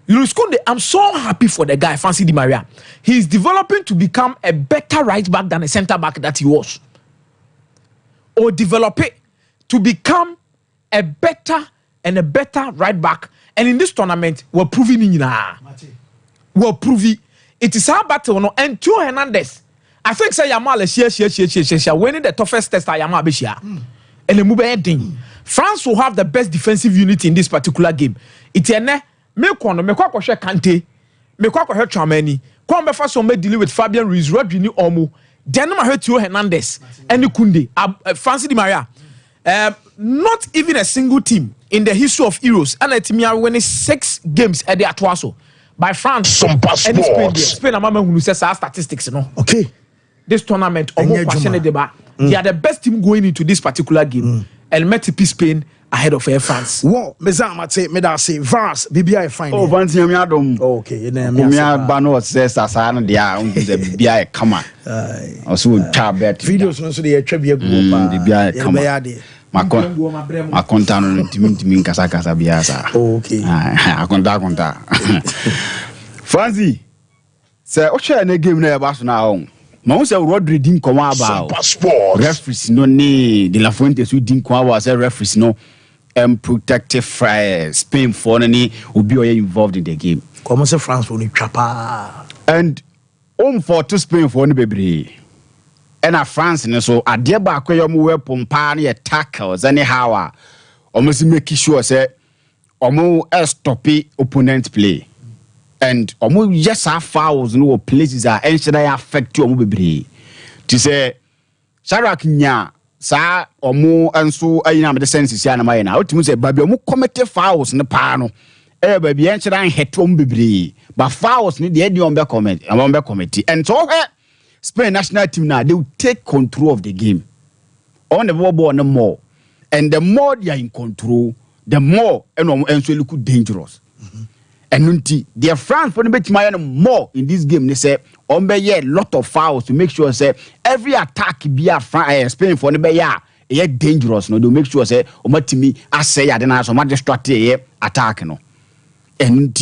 Julius Kounde, I'm so happy for the guy, Fancy Di Maria. He's developing to become a better right back than a centre back that he was. Or develop it to become a better right back. And in this tournament, we're proving it. We're proving it is our battle. No? And Theo Hernandez, I think say Yamal is winning the toughest test at Yamal this year. And the move ending. France will have the best defensive unit in this particular game. It's a me kwa share Kante, me kwa share Tchouaméni, kwa mbefa so me deal with Fabian Ruiz, Rodri ni Omo, then ma hurt Theo Hernandez, and Kounde, Fancy Di Maria. Not even a single team in the history of Euros, and a team are winning 6 games at the Atuaso by France. Sompa and Spain, I'm who says our statistics, no. Okay. This tournament, almost passionate deba. They are the best team going into this particular game. And met Spain ahead of Air France. Well, Mezama say, me say, Vance, BBI fine. Oh, Vance, you are okay, me Bano says, Asana, the BBI come on. Also, tablet videos, no, so they attribute group. The BBI come on. My content to me, Casacasa Biasa. Okay. I contact. Fancy, say, what shall I give me a bass now? Most of Rodri didn't come about referees no need De La Fuente who didn't come about say referees no protective Spain for any will be involved in the game. Come say France for the chapa and for to Spain for any baby. And a France and so a dear back where you wear pompani tackles anyhow almost make sure say more stop opponent play. And almost just our fouls no places are and should I affect you baby to say Sharak nya sa omo and so I am the sense ya na my now to say baby omo commit fouls in the pano baby and should I hit baby but fouls need the on be committee and so Spain national team now they will take control of the game on the ball no more and the more they are in control the more and so look dangerous. And their France for the bet more in this game. They say a lot of fouls to make sure say every attack be a Spain for the bay dangerous. No, they make sure say me I say I don't so much distracted attack no. And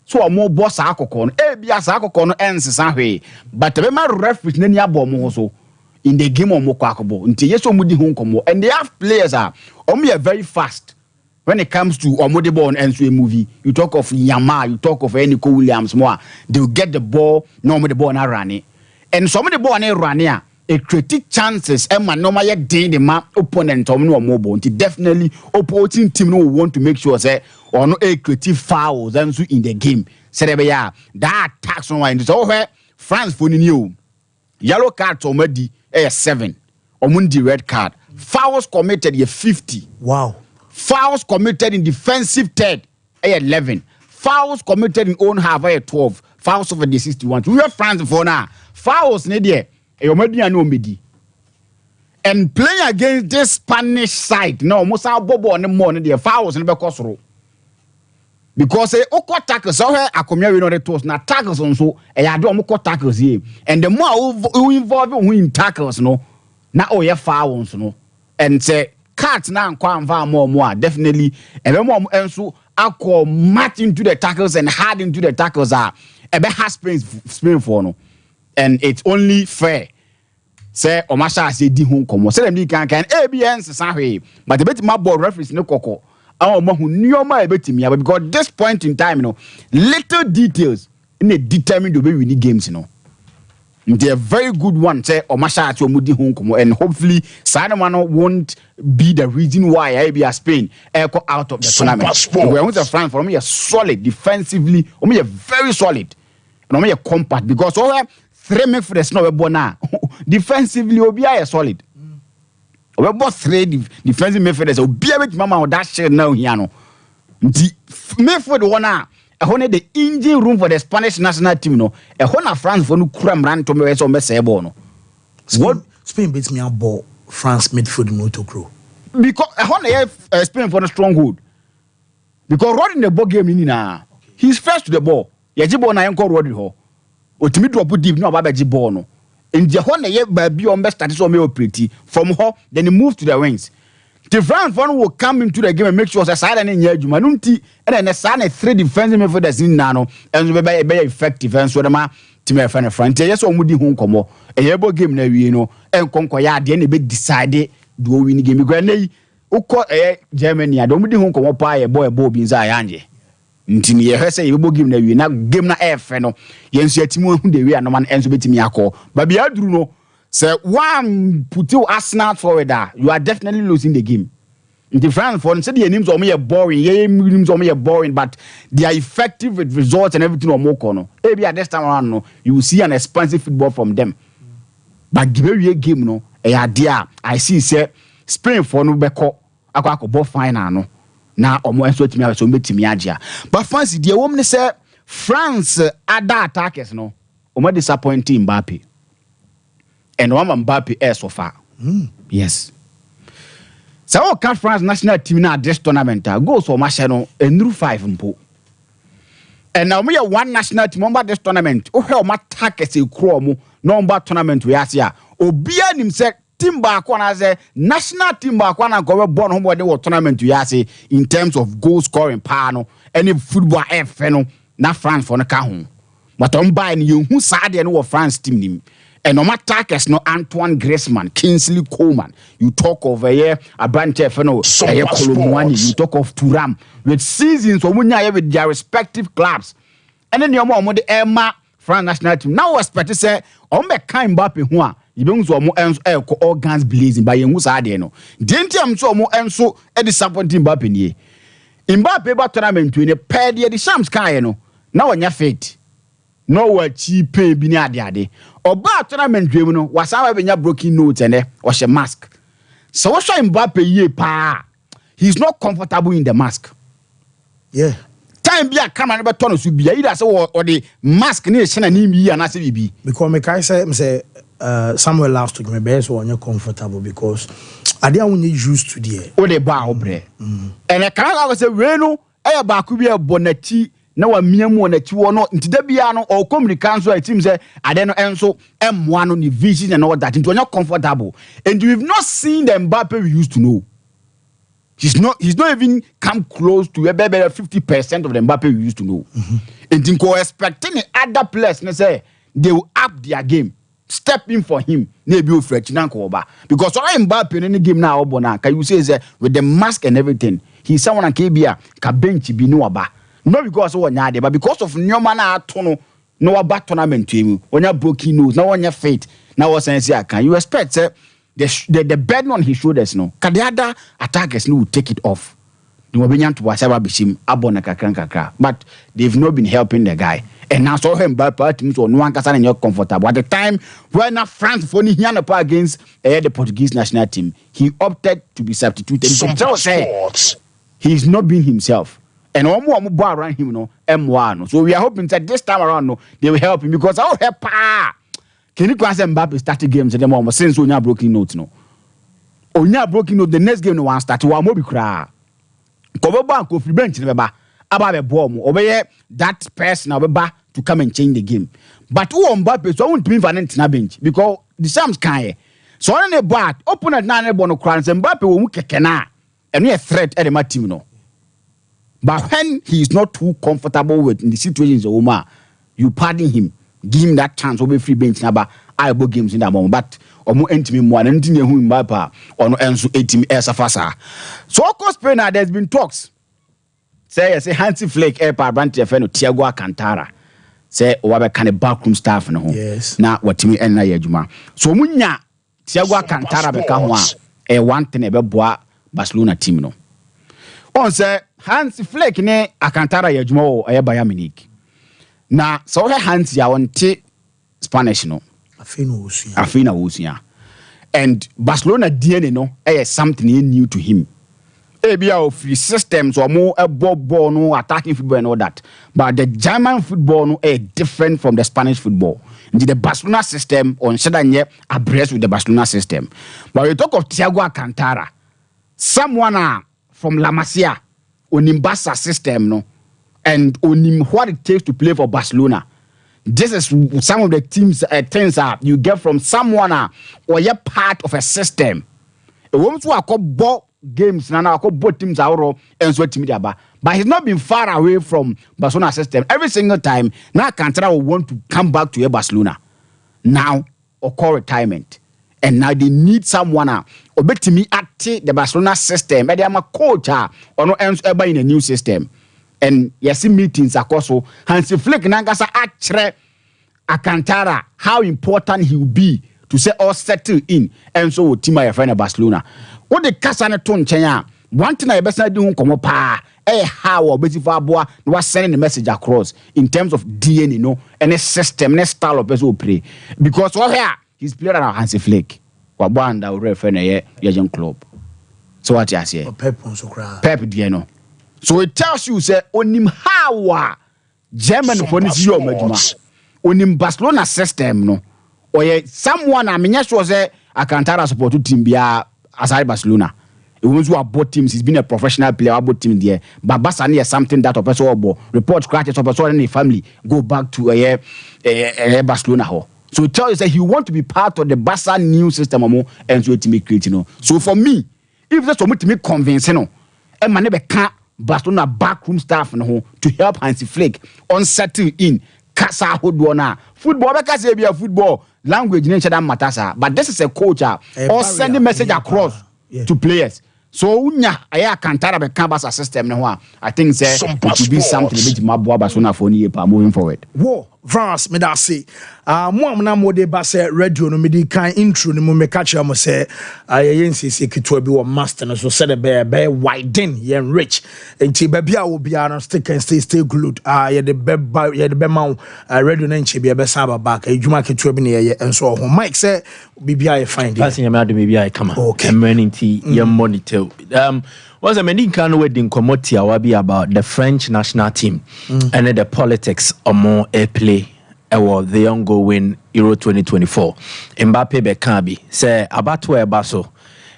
so a more boss alcohol be as alcohol ends way. But the man referees nany abom so in the game of Mokwako until yes mudi home and they have players are very fast. When it comes to Omodebo and a movie, you talk of Yama, you talk of Nico Williams more, they'll get the ball, normally the ball and run it. And some of the ball and run here, a critic chances, and man, no matter the map opponent or no mobile, definitely opposing team will want to make sure say or no a creative fouls and so in the game. Say that tax on wine is over. France for you. Yellow card to Medi 7. Omundi red card. Fouls committed 50. Wow. Fouls committed in defensive third, 11. Fouls committed in own half, 12. Fouls over the 61. We have France for now. Fouls, Nadia, and playing against this Spanish side, no, most our bobo on the morning, the fouls in the Cosro. Because a oko tackles, so I come here in the toast, not tackles on so, and I don't more tackles here. And the more we involve in tackles, no, now oh, yeah, fouls, no, and say, cards now and more definitely and more and so I call match into the tackles and hard into the tackles are a bit has Spain for no and it's only fair say Omasha say di home come say them can ABNs say but the bit my ball referees no koko who knew my betimi because this point in time little details in a determined to be winning games They're a very good one. Say Omasha at your Mudi home, and hopefully Sadamano won't be the reason why I be a Spain echo out of the tournament. We want a France for me a solid defensively, a very solid, and a compact because all 3 men for the snow bona defensively will be a solid. We both 3 defensive midfielders will be a bit mama or that shit now here no. The midfield one the engine room for the Spanish national team no France for no cram ran to me so mess no Spain beats me on ball France midfield no to grow because Spain for the stronghold because running the ball game he's first to the ball yaji ball na enko Rodri ho otimi drop deep no abaji ball no in the one ye baby on best status or me pretty from her, then he moved to the wings. The France one will come into the game and make sure that side and in Manunti and then the side 3 defensive midfielders in Nano and be effective and so the man to me friend front. Yes, or Moody home come a yebo game na you know and conquer ya the end be decided do win game granny uko Germany I don't Moody home come up a boy Bob in Zayanje. Ntini ye hwese yebo game na wi na game na efe no yensu atimu hu de wi anoma enso betimi akọ ba bia duru no say one put you Arsenal forward you are definitely losing the game. The France for say the names are boring names are boring but they are effective with results and everything or more no maybe at this time around no you will see an expensive football from them but give a game no there I see say Spain for no beko akọ final no na omo enso timi aso metimi agea but fancy the woman say France other attackers no omo disappointing Mbappe and one Mbappe so far yes so all can France national team na this tournament goals for match no enru 5 mpo and now we one national team on this tournament o he o attackers e kro mo number tournament we ase a obia nim say team back one as a national team back one and go born home the tournament we say in terms of goal scoring power no any football F no na France for no ka ho but on buy you who sad no France team nim and no attackers no Antoine Griezmann Kingsley Coman you talk of here a branch F no you talk of Thuram with seasons with their respective clubs and then your mom the Emma France national team now expect to say on be kind Mbappe ho a you don't so enso all guns blazing by you sa de no denti am so mo enso e disappointing Mbappe nie Mbappe ba tournament we ne pay de shams kan no na onya fit no wa cheap bi ni ade oba tournament we no wasa be nya broken note ene o she mask so what show Mbappe ye pa he's not comfortable in the mask yeah time bia camera be turn so bia either say or the mask ni shena ni mi ya na say bibi because me kai say somewhere last week, my best one you're comfortable because I didn't want you used to the o de ba obre and I can't say we no e ba ku bi e bonati na wa miamu na ti wo no ntida bia no o communicate so team say ade no enso m1 no ni vision and all that into you're comfortable and we've not seen the Mbappe we used to know. He's not even come close to 50% of the Mbappe we used to know. And think expecting other players say they will up their game. Step in for him, maybe because all Mbappe in any game now, can you say with the mask and everything, he's someone and KBA can bench be no aba. Not because of one but because of no man no about tournament to him. When you're broken news, no one your fate. Now what sense can you expect the burden on his shoulders no? Can the other attackers no will take it off? They will be to whatever bishim abona kakra, but they've not been helping the guy. And now saw him by party so no one can you're comfortable. At the time when France for against the Portuguese national team, he opted to be substituted. He's not being himself. And one more around him, no M1. So we are hoping that this time around no, they will help him because our help can you pass Mbappe started games at the moment since we are broken notes no. Onya broken note the next game no one start one more be cry. Cover bank of bench never about a bomb obey that person to come and change the game. But who Mbappe so won't be for bench because the Sams can so on a bat open at 9 bono crowns and Mbappe will kekena and we a threat at the team no. But when he is not too comfortable with in the situations of Omar, you pardon him, give him that chance over free bench number I book games in that moment. But omo entimi mo and entimi who Mbappe or no enso 18 fasa. So of course there's been talks. Say Hansi Flick pa branch no Thiago Alcantara. Say owabe kan backroom staff no ho. Yes. Na watimi enna ye adwuma. So munya Thiago Alcantara be ka ho a one thing e be boa Barcelona team no. On say Hansi Flick ne Alcantara ye adwuma o e Bayern Munich. Na so Hansi ya wonte Spanish no. Afina Osia. And Barcelona DNA no something new to him. Ebia of free systems or more a ball no attacking football and all that. But the German football no different from the Spanish football. The Barcelona system on Shadanye abreast with the Barcelona system. But we talk of Thiago Alcantara, someone from La Masia, Onimbasa system no, and onim what it takes to play for Barcelona. This is some of the teams things you get from someone or you're part of a system. A woman who are called games now both teams are and so team but he's not been far away from Barcelona system every single time. Now Cantara will want to come back to Barcelona now or call retirement, and now they need someone or bet me at the Barcelona system. But they are a coach or no ends ever in a new system. And yes, meetings are also Hansi Flick Nangasa actually Alcantara how important he will be to say all settle in and so team my friend Barcelona. What the Casana Ton Chenya one thing I best do come pa how basically was sending the message across in terms of DNA, you know, and a system, and a style of person play because what here he's playing around Hansi Flick. Wabanda will refer a young club. So what you say? Pep Dieno. So it tells you say onim how German for this year majuma onim Barcelona system no or someone I mean sure say Alcantara support to team bia aside Barcelona. He wants to both teams. He's been a professional player both team there. But Barcelona is something that also report crashes of person in family go back to a Barcelona hall. So it tells you that he want to be part of the Barca new system and so to make create, you know. So for me, if there's something to me convincing, and man never can't Barcelona backroom staff to help Hansi Flick on settle in Casa Hodwana. Football, because they be a football language nature that matters. But this is a coach or sending message across to players. So I can't tell about Cabasa system now. I think it will be something a bit more Barcelona for moving forward. Whoa, France, me that say. Mwamna mode base radio no me di kan intro no me catch am say ayensi sekitwa bi wo master no so said be widen yen rich. Enti ba bia wo bia no stick and stay glued. Ye the be ma radio na nche bia be saba back. Adwuma ketwa bi na ye enso ho. Mike say bibia ye find. Pass nya me ado me bia come. Okay. Emergency ye monitor. Was a many kind wedding commodity about the French national team and the politics or more play the ongoing Euro 2024. Mbappe Bekabi say about where Baso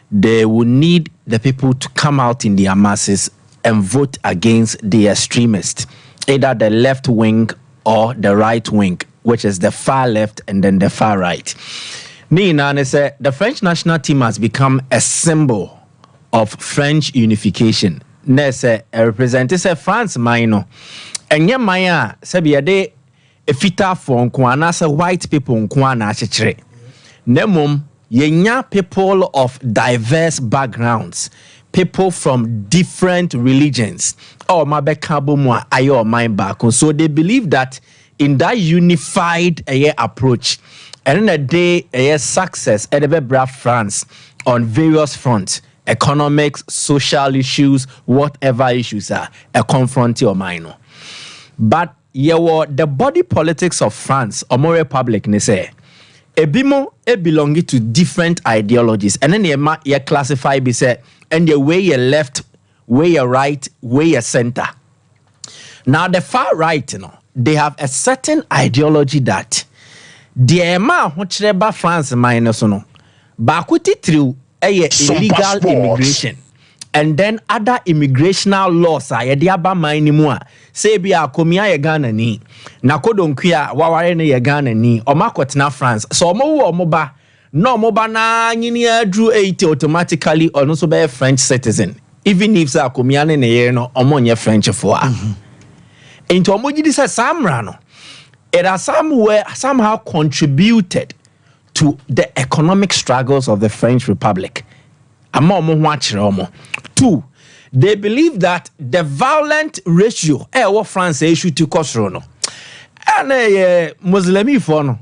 they will need the people to come out in their masses and vote against the extremists, either the left wing or the right wing, which is the far left and then the far right. Nina say the French national team has become a symbol of French unification. Nese representative France minor. And ye maya sabiade efita for nkwana sa white people nkwana achechire. Nemum yenya people of diverse backgrounds, people from different religions. Oh mabekabo mo ayo mind back. So they believe that in that unified approach, and in a day success edebe France on various fronts. Economics, social issues, whatever issues are, confront your mind. But the body politics of France, or more republic, ne say, ebimo belonging to different ideologies, and then you classify be say, and the way you left, way you right, way you center. Now the far right, they have a certain ideology that the ema which France minus bakuti through illegal immigration and then other immigrational laws yediaba manimua say bia komia ye Ghana ni nakodonkua waware ne ye Ghana ni omakotena France so omoba na nyini adru 80 automatically or no so be French citizen even if sa komia ne ye no omonye French for into omogidi say samra no it has somehow contributed to the economic struggles of the French Republic. Two, they believe that the violent ratio what France issue to Kosrono and Muslim for no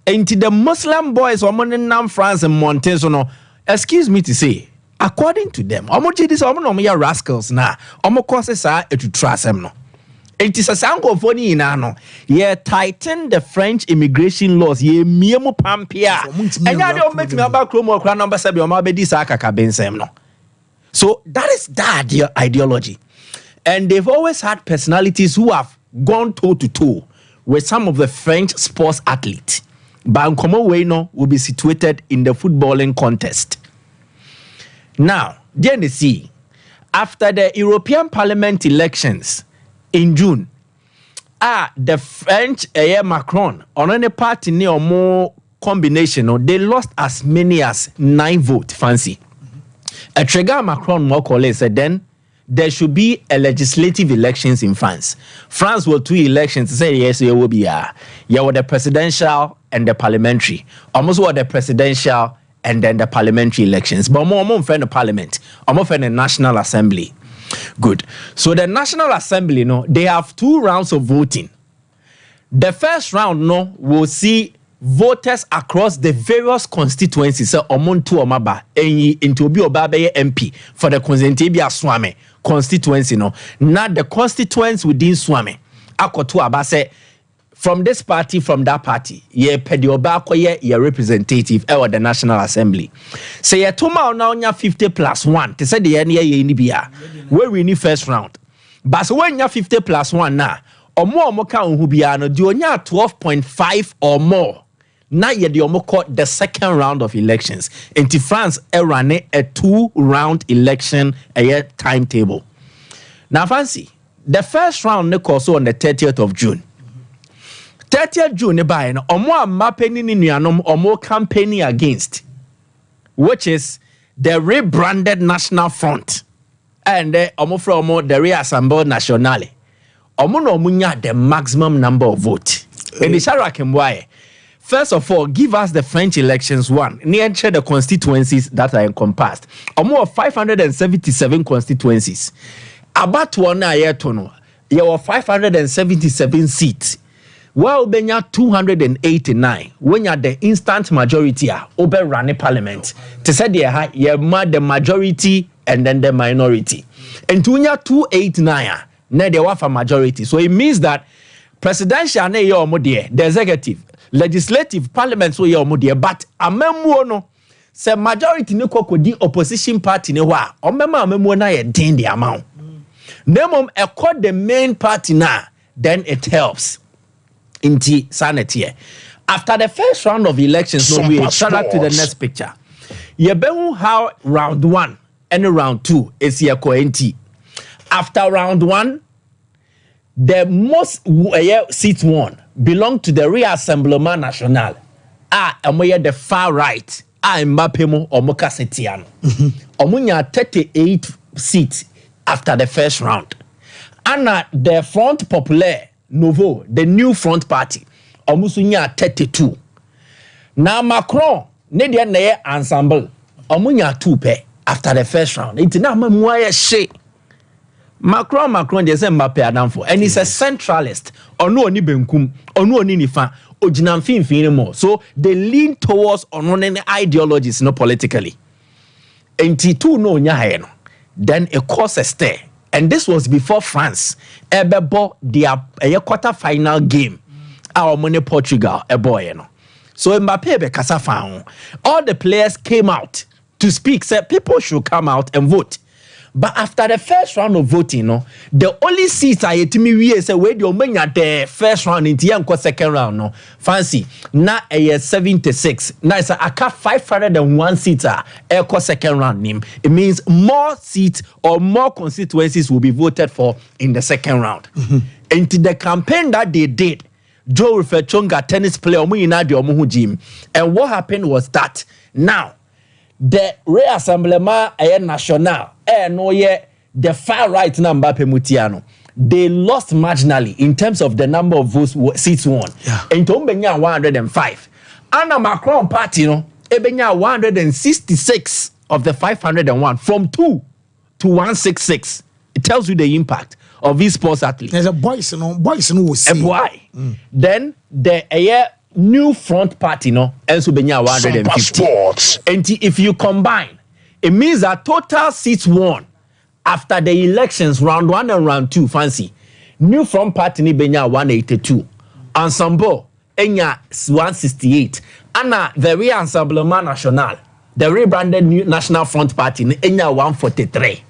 into the Muslim boys in France and Montezono, excuse me to say, according to them, this rascals now, causes are to trust them no. It is a sango funny inano. Ye tighten the French immigration laws. Ye miemu pampia. And ya don't make me about chromo crown number 7 or mabedi saka kabensem no. So that is that ideology. And they've always had personalities who have gone toe to toe with some of the French sports athletes. Bankomo Weno will be situated in the footballing contest. Now, DNC, after the European Parliament elections, in June, the French Macron on any party near more combination, no, they lost as many as 9 votes. Fancy. A trigger Macron more said then there should be a legislative elections in France. France will 2 elections. Say yes, there will be the presidential and the parliamentary. Almost what the presidential and then the parliamentary elections. But more friend the parliament. More friend the National Assembly. Good. So the National Assembly, they have 2 rounds of voting. The first round, will see voters across the various constituencies. So omuntu omaba into obi obabe MP for the Constantibia Swame constituency. Not the constituents within Swame. Akotu abase from this party, from that party. Ye pedioba ye representative or the National Assembly. Say ye tuma now 50+1. They said the ye inibia. Where we need first round. But so when you 50+1 now, or more ka unhubiano, do you 12.5 or more? Now ye the called the second round of elections. Into France, ran a 2-round election a year timetable. Now fancy, the first round also on the 30th of June. 30th June by no omo mapping in nuanom omo campaigning against, which is the rebranded National Front and omo from the Reassemblée Nationale. Omo no munya the maximum number of votes. And the Sharakim why. First of all, give us the French elections one. Near the constituencies that are encompassed. Omo 577 constituencies. About 1 year tono. There were 577 seats. Well, benya 289 when you're the instant majority over running parliament. To say you're the majority and then the minority. And to 289 now they want for majority. So it means that presidential the executive, legislative, parliament so but amemo say majority no kokodi opposition party ne wa amemo na ye den the amount. Nemom accord the main party now, then it helps. Inti sanity. After the first round of elections, we shout out to the next picture. Yebeu how round 1 and round 2 is your coenti. After round 1, the most seats won belong to the Reassemblement National. Amoye the far right. Mbapemo Omoka Setiano. Omunya 38 seats after the first round. And the Front Populaire Nouveau, the new front party, omusunya 32. Now Macron, ne ensemble, omunya 2 pe after the first round. It's now memoir she. Macron, there's a Mbappe Adamfo, and he's a centralist. Onu oni benkum, onu oni nifa, ojinam fin more. So they lean towards on any ideologies, no politically. And T2 no nya no. Then a course stir. And this was before France ever bought their quarter-final game. Our money Portugal, a boy, So Mbappe be kasa found. All the players came out to speak, said people should come out and vote. But after the first round of voting, the only seats I to me we say where the many the first round into the second round, fancy now a 76. Now it's a 501 seats second round name. It means more seats or more constituencies will be voted for in the second round. And to the campaign that they did, Joe Chonga, tennis player, gym. And what happened was that now the Reassemblement National the far right number Mutiano, they lost marginally in terms of the number of votes seats won. And Tombenya 105. Anna Macron party ebenya 166 of the 501 from 2 to 166. It tells you the impact of these sports athletes. There's a boys will see. Why? Then the new front party and so benya 150. And if you combine, it means that total seats won after the elections, round 1 and round 2, fancy. New front party ni benya 182. Ensemble, enya 168. And the Reassemblement National, the rebranded new National Front Party, enya 143.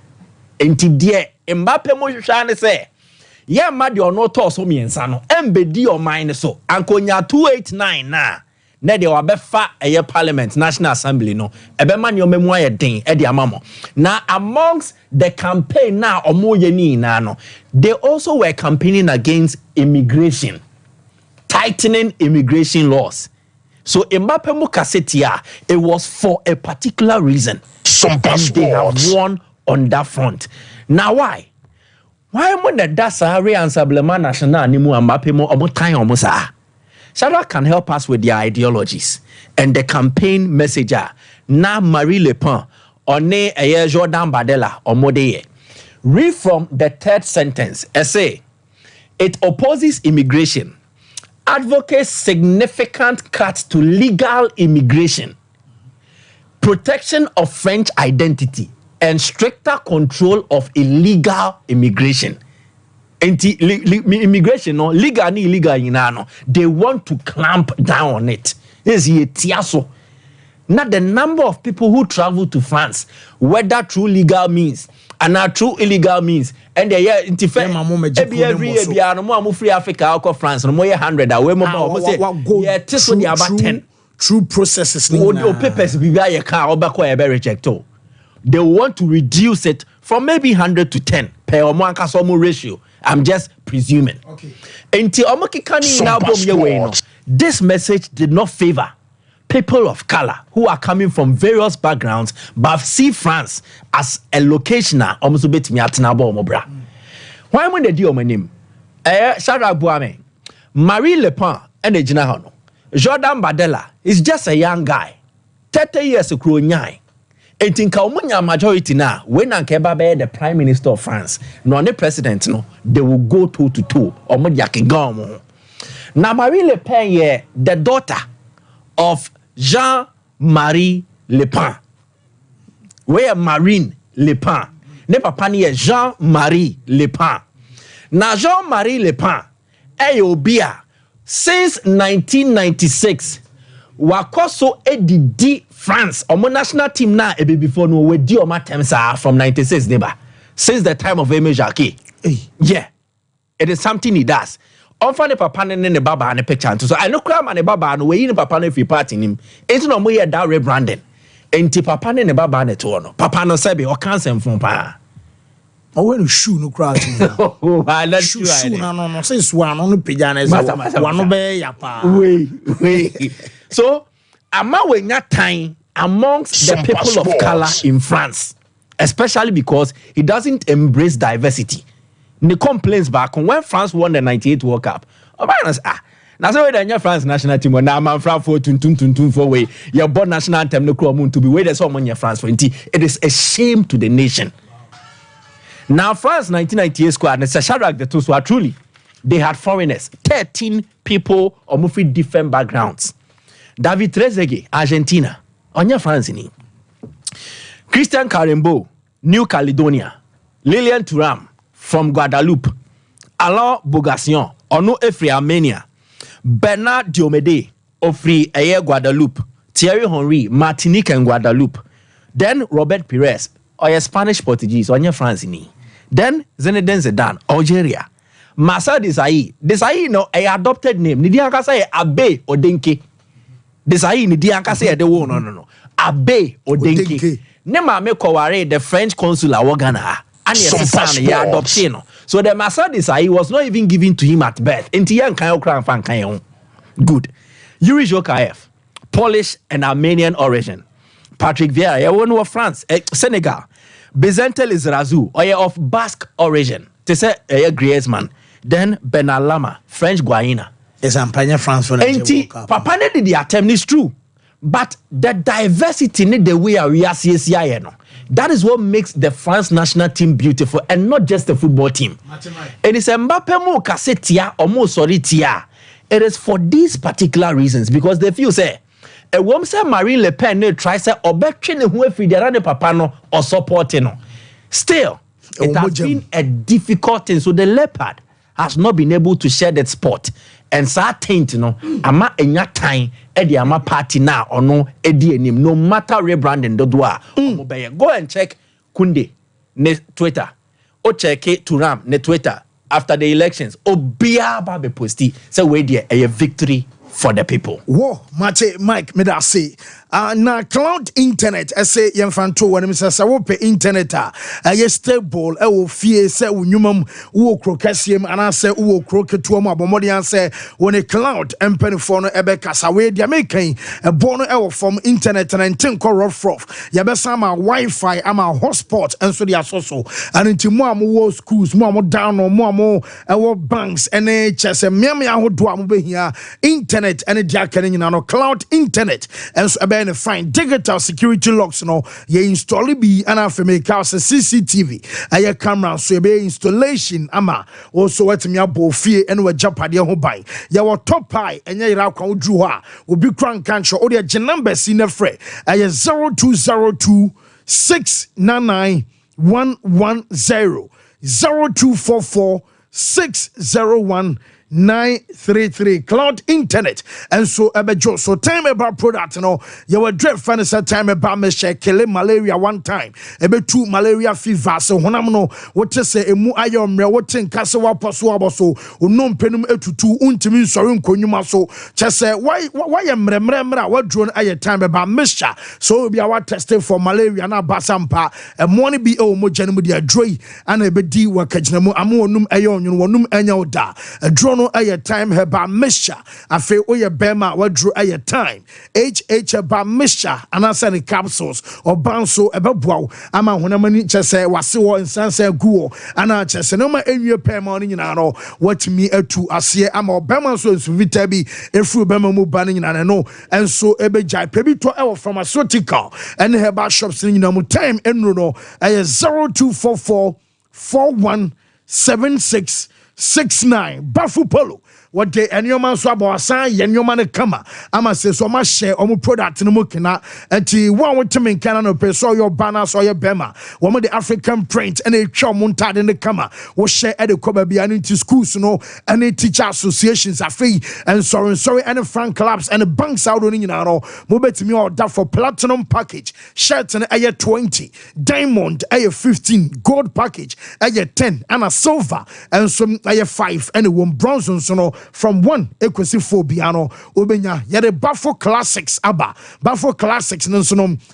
And today, Mbappe mo shane say, yeah, madi or no toss o miensa no, embedi or mine so, ankonya 289 na. na de wabefa eye parliament national assembly no ebema ne omemu aye den e de amamo na amongst the campaign na omoye ni na no they also were campaigning against immigration, tightening immigration laws. So Mbappe mu kasetia, it was for a particular reason. And they have won on that front. Now why when the Dasari and Sablema National Nimu Mbappe mo omo time omo sa Shadrach can help us with their ideologies and the campaign message. Na Marie Le Pen or ne Jordan Bardella or Modeye. Read from the third sentence. Say it opposes immigration, advocates significant cuts to legal immigration, protection of French identity, and stricter control of illegal immigration. Immigration, no, legal and illegal, they want to clamp down on it. This is tiaso. Now the number of people who travel to France, whether through legal means and not through illegal means, and they are every year, no more free Africa, or France, no more 100. Away more, yeah, this one about 10. True processes. Papers be a car or back where reject. They want to reduce it from maybe 100 to 10 per one casomo ratio. I'm just presuming. Okay. This message did not favor people of color who are coming from various backgrounds but see France as a locationer. Why when they do my name? Shadrach Boame, Marie Le Pen, and the General Jordan Bardella is just a young guy, 30 years ago. And think how majority now when Ankeba the Prime Minister of France, no the president, no, they will go toe to toe or Modiaki. Now Marie Le Pen, the daughter of Jean-Marie Le Pen. Where Marine Le Pen. Ne papa ni Jean-Marie Le Pen. Now Jean-Marie Le Pen, Obia, since 1996, wakoso edidi France. Omo national team na ebe before no we di oma temsa from 96 neighbor. Since the time of Aimé Jacquet. Yeah. It is something he does. Often the papa ne baba and picture. So I know crime and baba no we in papa no fi party him. It's no more that rebranding. Enti papa ne baba ne to no. Papa no say be o cancel from pa. O when shoe no cry to. Oh, that's true. Shoe no since one on pija na one no be ya pa. Wait. So ama we nya time amongst the people of color in France, especially because he doesn't embrace diversity. The complaints back when France won the 98 World Cup. Now so when France national team when I'm from for tun for way your born national anthem no crow to be where there's someone in France 20. It is a shame to the nation. Now France 1998 squad and Shadrach the two so truly they had foreigners, 13 people of different backgrounds. David Trezeguet, Argentina, Onya France ni. Christian Karembo, New Caledonia. Lilian Thuram from Guadeloupe. Alain Bogassion, Ono Efri Armenia. Bernard Diomede, Ofri Eye Guadeloupe. Thierry Henry, Martinique and Guadeloupe. Then Robert Pires, Oya Spanish Portuguese, Onya France ni. Then Zinedine Zidane, Algeria. Massa Desailly. Desailly no a adopted name. Nidi anka say Abe Odenke. Desailly nidi anka say de wo no. Abe Odenke. Ne ma me koware the French consul a Ghana. And yes he adopted no. So the Massa Desailly was not even given to him at birth. Enti yan kan okran fan kan. Good. Yuri Jokaev, Polish and Armenian origin. Patrick Vieira, one of France, Senegal. Bezente Lizarazu, of Basque origin. They say Griezmann. Then Benalama, French Guiana. There's a France for the Papa ne did the attempt is true. But the diversity in the way we are CSI. That is what makes the France national team beautiful and not just the football team. And it's Mbappe mo kasetia or mo soritia. It is for these particular reasons because the few say a woman say Marine Le Pen ne try say obetwe who fidera papa no or supporting no. Still, it has been a difficult thing. So the leopard has not been able to share that spot. And certain, ama enya time edi ama party now or no edi enim. No matter rebranding the doa. Go and check Kunde ne Twitter. Or check Thuram ne Twitter after the elections. Obia ba be posti say we there a victory for the people. Whoa, Mike, me da say. Na cloud internet, I say yemfanto when me say wope internet stable wo fie say unyumam wo krokasiem ana say wo kroketuo mu abomode an say when a cloud empenifo no ebe kasa we dia mekan ebo no wo from internet na ntin ko rough ya be sama Wi-Fi ama hotspot enso dia soso and nti mo wo schools mo down no mo wo banks ene chese miam ya hodo am behia internet ene dia kan nyina no cloud internet enso ebe and find digital security locks no ye install be and after make house CCTV aye camera so be installation ama also wetimi abo fie and we japade ho ban ye wo top high enye ira kwa odru ho a obi kran kancho o de je number si na frɛ aye 0202 699 110 0244 601 933 cloud internet and so ebejo so time about product no you were dread fancy time about me share kill malaria one time ebe two malaria fever so honam no what say emu ayomre what in kase wa poso aboso onum penum etutu untimi nsori nkonyuma so chese why emremremra what drone aye time about mixture so be our testing for malaria na basampa e money be o mo janemu dia droi ana ebedi wa kaginamu amo onum ayonwun wonum anya oda drone no aye time heba mixture afi oye bema wadru aye time heba mixture anasa ni capsules or banso ebeboa ama honamani chese wase wo nsansa guo ana chese no ma enwie pema no nyina no watimi atu ase ama obema so nsuvita bi efru bema mu ba no nyina no enso ebejai pebi to ewo pharmaceutical and heba shops nyina mu time enro no aye 0244 417669 Bafu Polo. What day and your man swab or sign your man kama. Ama says so much share on product in the mukina until one with to make canon of so your banners or your bema. One with the African print and a chomuntad in the kama was share at the cover behind into schools, and the teacher associations are free and sorry and the fan clubs and the banks out on move to me or that for platinum package shirts and a 20 diamond a 15 gold package a 10 and a silver and some a 5 and a 1 bronze so from 1 equals 4 biano obenya yede Buffalo classics aba Buffalo classics no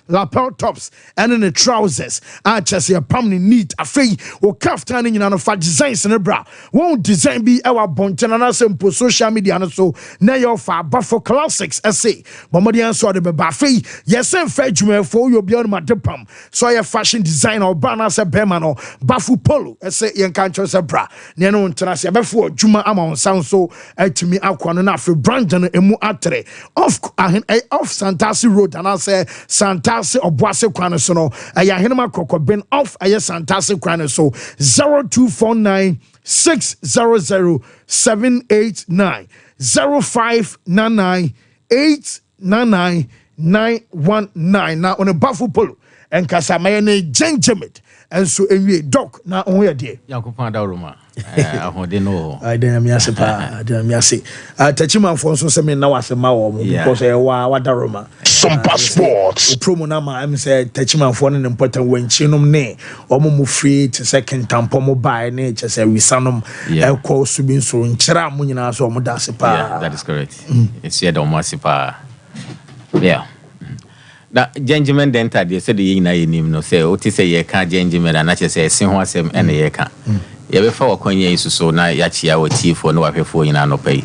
lapel tops and in the trousers chese ya pamni neat afei o kaftan nyina no fa designs ne bra won design bi ewa bonten na sempo social media no so na yo fa Buffalo classics say bomodian so de ba afei yesen fa dwumafo yo bia no madepam so ya fashion design or bana se bema no Buffalo polo say yen kan cho se bra ne no ntena se befo dwuma ama on sound so etimi akwa no na afei brandon emu atre off Santasi road and I say Santasi Obuase kwan so no aya henema kokobin off aya Santasi kwan so 0249 600 789 0599 899 919 na on a Buffalo Polo and kasamayane Genjamet and so anyway doc na on here there Yakupon Daruma ahode no I dey me ase pa dey me ase tachiman for so se me na wasema wo because wa daroma Sompa Sports promo na ma am say tachiman for no important wenchinom ne omo mu free to second tampo mo buy ne che say we sanom e call so bin so nchira mo nyina so omo da ase pa. Yeah, that is correct. It's here do mo ase pa. Yeah. Na gentleman dental they said the na yenim no say o ti say ye ka gentleman na che say sin ho asem ene ye ka ye be fa wakonye isuso na ya chia wo tifo no wahwefo nyina no pay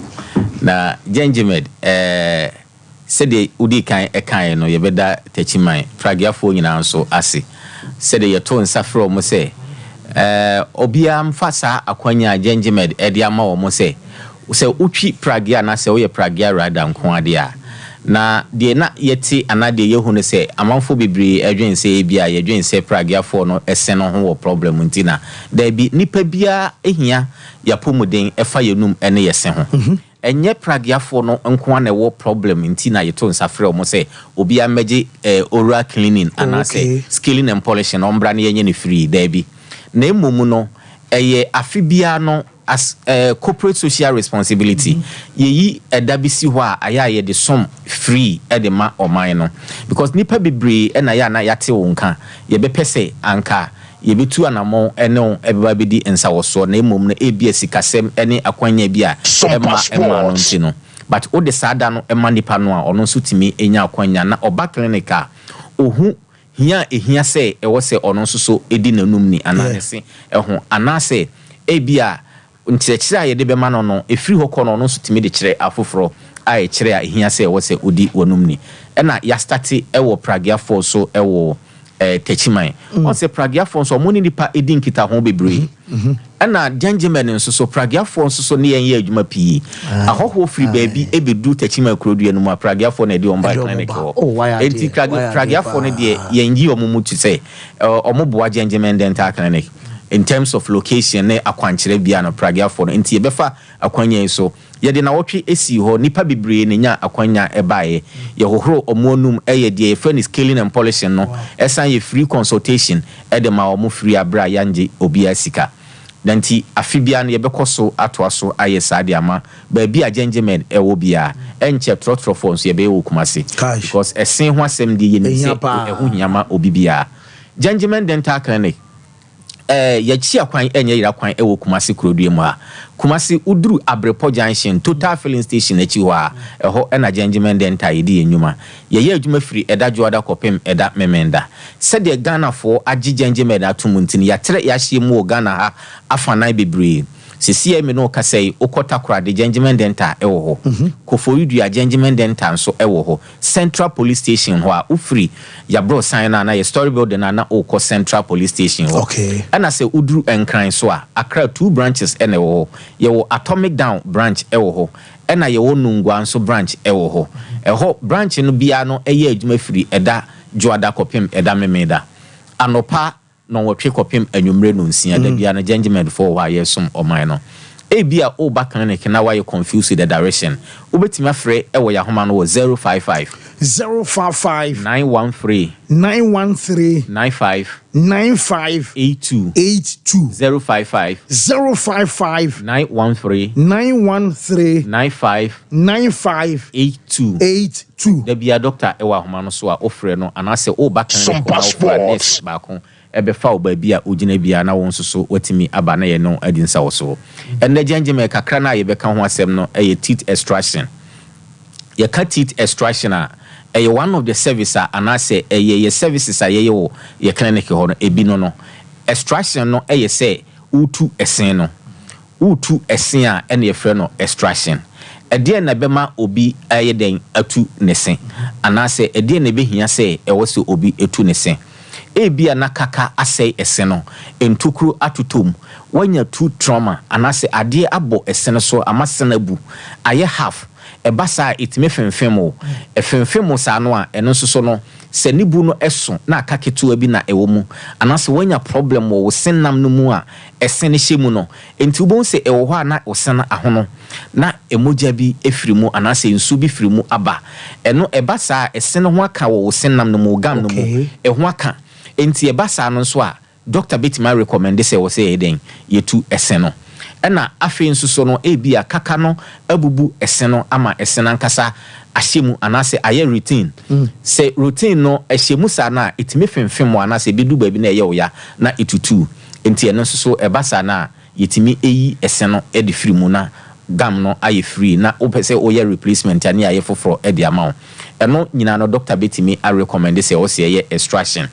na gentleman said the udi kan e kan no ye be da tachiman fragiafo nyina so ase said ye to nsafro mo say obia mfasa akwanya gentleman e dia ma wo mo say utwi pragia na say wo ye pragia rada nko ade a na de na yeti anade yehu ne se amanfo bebre adwen se bia ye dwen se pragiafo no ese no ho wo problem ntina da bi nipa bia ehia yapomuden efa yenum ene yese ho enye pragiafo no nko na wo problem ntina yeto nsafre o mo se obi amege oral cleaning anase scaling and polishing ombra na yenye ne free da bi na emom no eye afibia no as corporate social responsibility yeyi edabisi ho a aya ye de som free e de ma oman no because nipa bebre e na ya na yate wonka ye be pese anka ye betu anamo ene ebeba bedi ensa woso na emom no ebia sikasem ene akwanya bia ema no ntino but o de sada no ema nipa no a ono so timi enya akwanya na oba clinic a ohu hia se ewo se ono so edi nanum ni ananese eho anase ebia ntiachire a yede bema no efiri hɔ no so timi de kire afoforo a kire a hia se ewo se odi wonum ni na ya start ewo pragiafo so ewo techiman on se pragiafo so mo ni nipa edi nkita ho bebre na gentlemen nso so pragiafo nso so ne yen adwuma pii ahoho firi baabi ebedu techiman kurodua no mu pragiafo na de on by clinic ho enti pragiafo ne de yen yi omumu to say omoboa gentlemen dental clinic in terms of location ne akwankyere bia no pragiafo no enti yebefa akwanya so yede na wotwe esi ho nipa bebre ne nya akwanya ebae ye hohoro omonum eye de friend scaling and polishing no esan ye free consultation e de ma omo free abra yanje obi asika nanti afibia no yebekoso atoaso aye sade ama ba bi agyengemen e wo bia enche trotrofo nso yebe wo kumase because esen ho asem de ye ni se ehu nyama obi bia gentlemen dental clinic yachi akwan enye yira kwan ewo Kumasi kurodue mu a Kumasi uduru Abrepo Junction Total Filling Station echi ho a eho na gentlemen dental yedi enwuma ye adwuma firi eda joada kopem eda memenda sede Ghana fo agi gentlemen atomuntini ya tere ya hye mu Ghana ha afanan bebre sisi me no kasai okota kura de gentlemen dental ewo ho Koforidua gentlemen dental so ewo ho Central Police Station ho a ufri ya bro sign na ye story building na okọ Central Police Station ho ana se uduru enkran so a Accra 2 branches ene wo ye wo Atomic Down branch ewo ho ena ye wo Nungwa so branch ewo ho eho branch no bia no eye adwuma firi eda joada kopem eda memeda anopa no wotwe kopem anwumre no nsia da bia na gentlemen for wa yesom oman no ebia o bakan ne kena wa ye confuse the direction obetimi afre ewo ya homa no 055 913 95 82 055 913 95 82 da bia doctor ewa homa no so a ofre no anase o bakan ne ba kon ebefa obabia ogina bia na won soso watimi aba na ye no adinsa wo so enne gentlemen kakra na ye beka ho asem no eye teeth extraction ye ka teeth extraction a eye one of the service a anase eye services a ye wo ye clinic ho no ebi no extraction no eye se utu esen no utu esen a ene ye frɛ no extraction ede na bema obi eye den atu nesen anase ede na behia se ewo se obi etu nesen ebia nakaka asai ese no entukuru atutom wanya two trauma anase ade abo ese no so amasena bu aye half ebasa itime femfemo efemfemo sa no a eno so no se nibu no eso na akaketu abi na ewo mu anase wanya problem wo senam no mu a ese ne hyemu no enti ubon se ewo ho na osena ahono na emoja bi efiri mu anase nsu bi firi mu aba eno ebasa ese no ho aka wo senam no mu gam no mu eho aka enti ebasa no so a doctor betima recommend say wo say eden yetu ese no ena afi nsuso no ebia kaka no abubu ese no ama ese na nkasa ahyemu anase aye routine say routine no ahyemu sa na etime femfem anase bedu ba bi na eye oya na etutu enti eno nsuso ebasa na yetimi eyi ese no e de free mu na gam no aye free na opese oya replacement ani aye foforo e de amount eno nyina no doctor betimi a recommend say o say ye extraction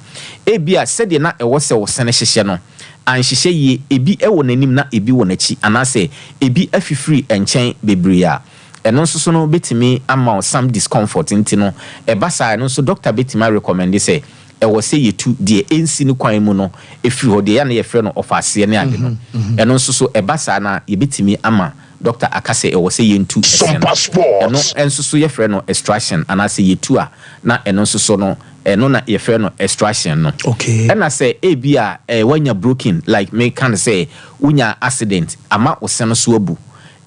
ebia sede na ewo se wo sene hyehye no anhyehye ye ebi ewo nanim na ebi wo nachi anase ebi afifiri enchen bebria eno nso no betimi ama some discomfort ntino ebasa eno nso doctor betimi recommend say ewo say yetu de ensi ni kwan mu no efiri ho de ya na ye frɛ no ofase ne ade no eno nso ebasa na ye betimi ama Doctor Akase ewo se yentu Sompa Sports eno enso so ye frɛ no extraction anase yetu a na eno nso no eno na ye frɛ no extraction no ena se ebia wanya broken like me can say unya accident ama oseno so abu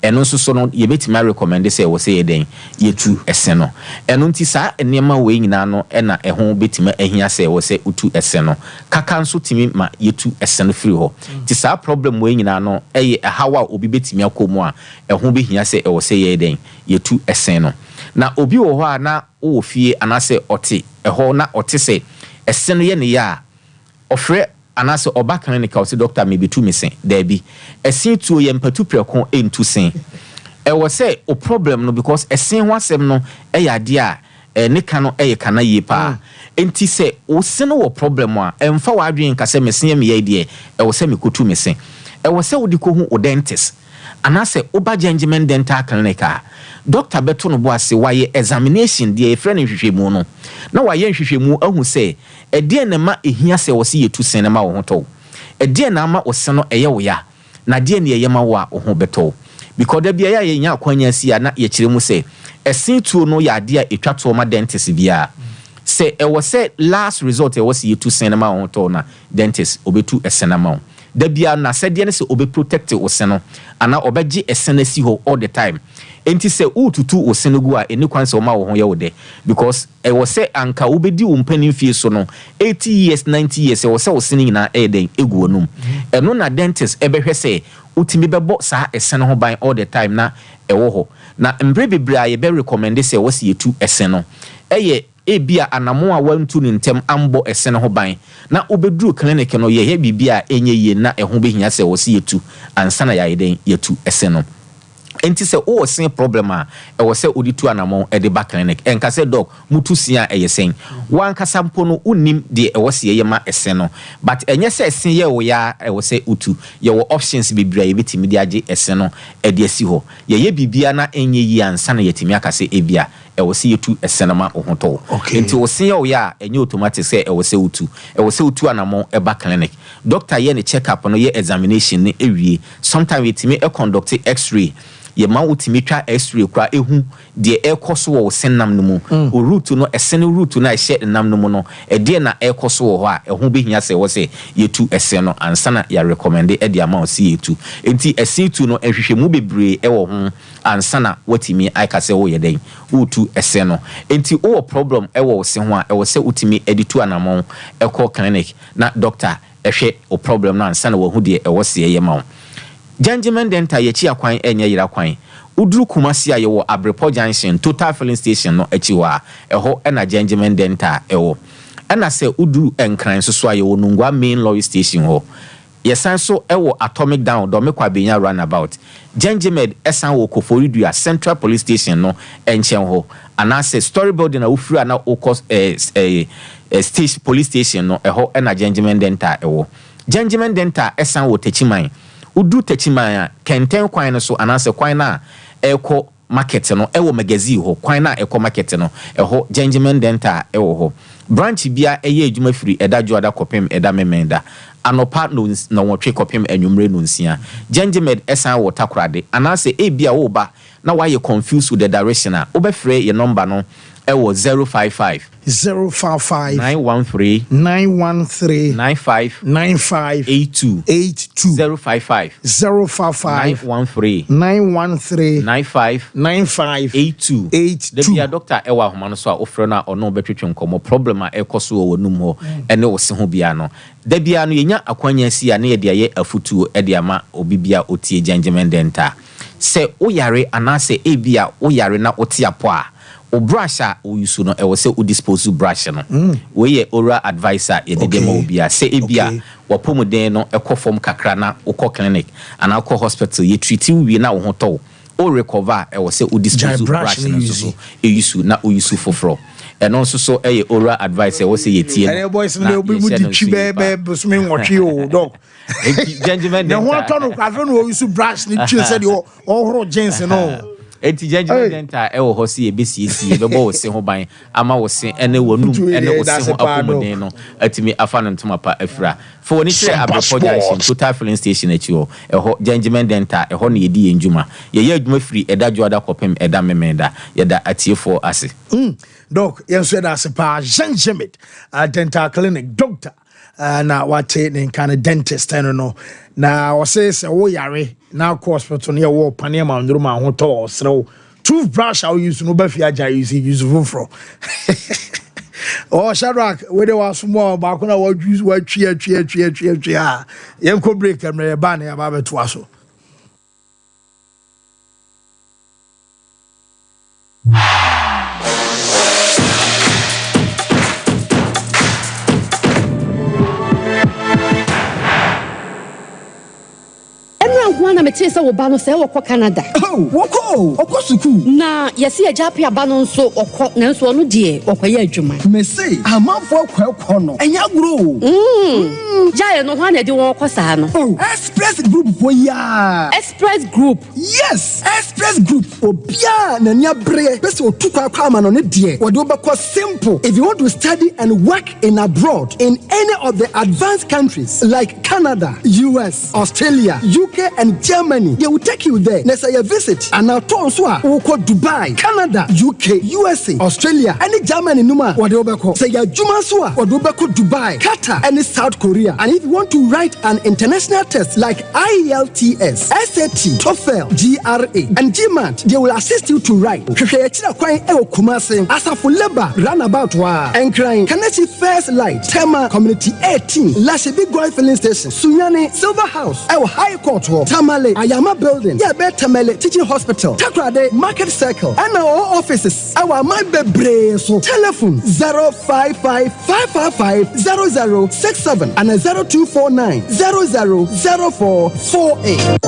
eno nso no ye betima recommend say wo se yeden yetu ese no eno nti sa enema we nyina no ena eho betima ahia say wo se utu ese no kaka nso timi ma yetu ese no free ho ti sa problem we nyina no eye hawa obi betimi akomu a eho behia say wo se yeden yetu ese no na obi wo ho a na wo fie anase ote eho na ote say ese no ye ne ya ofre anase oba clinical se doctor me betu me sen there bi ese tuo ye mpatu preko entu sen was say o problem no because esen ho asem no e ya de a ne ka no e kana ye pa enti say o se no wo problem a emfa wa adwen ka se mesen me ye de e wo se me kotu mesen e wo se wo di ko hu o dentist anase oba gentleman dental clinic a doctor beto no bo ase waye examination de e friend hwehwemu no na waye hwehwemu ahu se e de na ma ehia se wo se yetu sen na ma wo hoto e de na ma wo se no eye wo ya na de na eye ma wo a wo ho beto because da bia ya ye nya akwanya si ya na ye kire mu se esen tuo no ya de a etwa to ma dentist bia se e wo se last result e wo se yetu sen na ma wo hoto na dentist obetu esen na ma wo da bia na sede ne se obe protect wo se no ana obegye esen na si ho all the time enti se ututu wo se no gu a eni kwan se o ma wo ho ye wo de because e wo se anka obedi wo mpanin fie so no 80 years 90 years e wo se wo se ni na e den egu onum eno na dentist e behwe se utimi bebo saa esen ho ban all the time na e wo ho na mbre bebra ye be recommend se wo se yetu esen no eye ebia anamo a wantu ni ntem ambo esen ho ban na obeduru clinic no ye bibia enye ye na eho behia se wo se yetu ansa na ya yeden yetu esen no enti se o sen problem a e wo se oditu anamo e de ba clinic enka se doc mutu sia e yesen wan kasa mpo no unim de e wo se ye ma esen no but enye se esen ye wo ya e wo se utu ye wo options bibira ye betimi de age esen no e de asi ho ye bibia na enye yi ansa na yetimi aka se ebia e wo se yetu esen ma o hoto enti wo se ye wo ya enye automatic se e wo se utu anamo e ba clinic doctor ye ne check up no ye examination ne ewie sometimes yetimi e conduct x-ray ye ma wotimi twa x-ray kwa ehu de ekoso wo senam no mu o root no esen root na ehye nam no mu no e de na ekoso wo ho a ehu behia se wo se yetu esen no ansana ya recommend e de ama o se yetu enti esen tu no ehwehwemu bebre e wo ho ansana wotimi aika se wo ye den utu esen no enti o problem e wo se ho a e wo se utimi editu anamon e ko clinic na doctor ehwe o problem no ansana wo hu de e wo se ye ma wo gentleman dental ye chi akwan enye yira kwan uduru kumasi aye wo Abrepo Junction Total Filling Station no achi wa eho na gentleman dental ewo na se uduru enkran so aye wo Nungwa main lorry station ho yesan so ewo Atomic Down do mekwa benya runabout gentleman esan wo Koforidua Central Police Station no enchen ho ana se story building na ufura na okos station police station no eho na gentleman dental ewo gentleman dental esan wo Techiman udu Techiman a kenten kwan no so anase kwan na eko market no ewo magazine ho kwan na eko market no eho gentleman dental ewo ho branch bia eye adwuma firi eda joada kopem eda memenda anopa no wotwe kopem anwumre no nsia gentleman esan wo takorade anase ebia wo ba na why you confused with the direction a obefre your number no ewo 055 913 95 82 055 913 95 82 the bia doctor ewa homa no so a ofre na ono betwetwe nkomo problem a ekoso wo num ho ene wo se ho bia no da bia no yenya akwanya si a na ye de aye afutuo e de ama obibia otie gentleman dental se oyare anase ebia oyare na otiapo a o brush a o use no e wo se o dispose brush no we ye oral advisor ye de ma obia se ebia wo pomuden no ekofom kakra na ukọ clinic ana ukọ hospital ye treat wi na wo hoto o recover e wo se o dispose brush no so e use na o use foforo and also so e oral advisor wo se ye tie no boys no be mu di twi so me nwotwe o dog gentleman na ho to no kwa no o use brush ni twi se de o horo jeans no enti gentleman dental ewo ho se ebesiesi bebo wo se ho ban ama wo se ene wonum ene wo se ho akomoden no atimi afa no ntoma pa afira fo woni kire Abrepo Junction Total Filling Station achi ho eho gentleman dental eho na yedi enjuma ye adwuma firi eda joada kopem eda memenda yeda atiefo ase doc yenso da se pa gentleman dental clinic doctor na wate ne kind of dentist no na wose se wo yare na hospital ne wo pane ma nduru ma ho to srew toothbrush how use no ba fi aja use foforo oh Shadrack we dey was small ba ko na wa use wa twi a yen ko break camera ba na ya ba beto aso me tell say wo ba no say wo kɔ Canada. Oh, woko, suku. Na yesi agya pe aba no nso okɔ na nso no de okɔyɛ adwuma. Me say, amanfo kɔ no. Enya gro. Jaye no ho na de won kɔ saa no. Oh, Express Group boya. Express Group. Yes, Express Group. Obia na nya bre. Pese otukwa kwa ma no ne de. Wo de obekɔ simple. If you want to study and work in abroad in any of the advanced countries like Canada, US, Australia, UK and Germany, they will take you there. Next you visit and now turn so go Dubai, Canada, UK, USA, Australia, and Germany numa what they obeko. Say ya juma so what they obeko Dubai, Qatar and South Korea. And if you want to write an international test like IELTS, SAT, TOEFL, GRE and GMAT, they will assist you to write. Kumasi Asafo Labor roundabout wa and crying Kanachi First Light Tema Community 18 Lashibi Goy Filling Station Sunyani Silver House Our High Court Tamale Ayama Building Yabe Tamale Teaching Hospital Takrade Market Circle and our offices our my bebre so telephone 055550067 and 0249 000448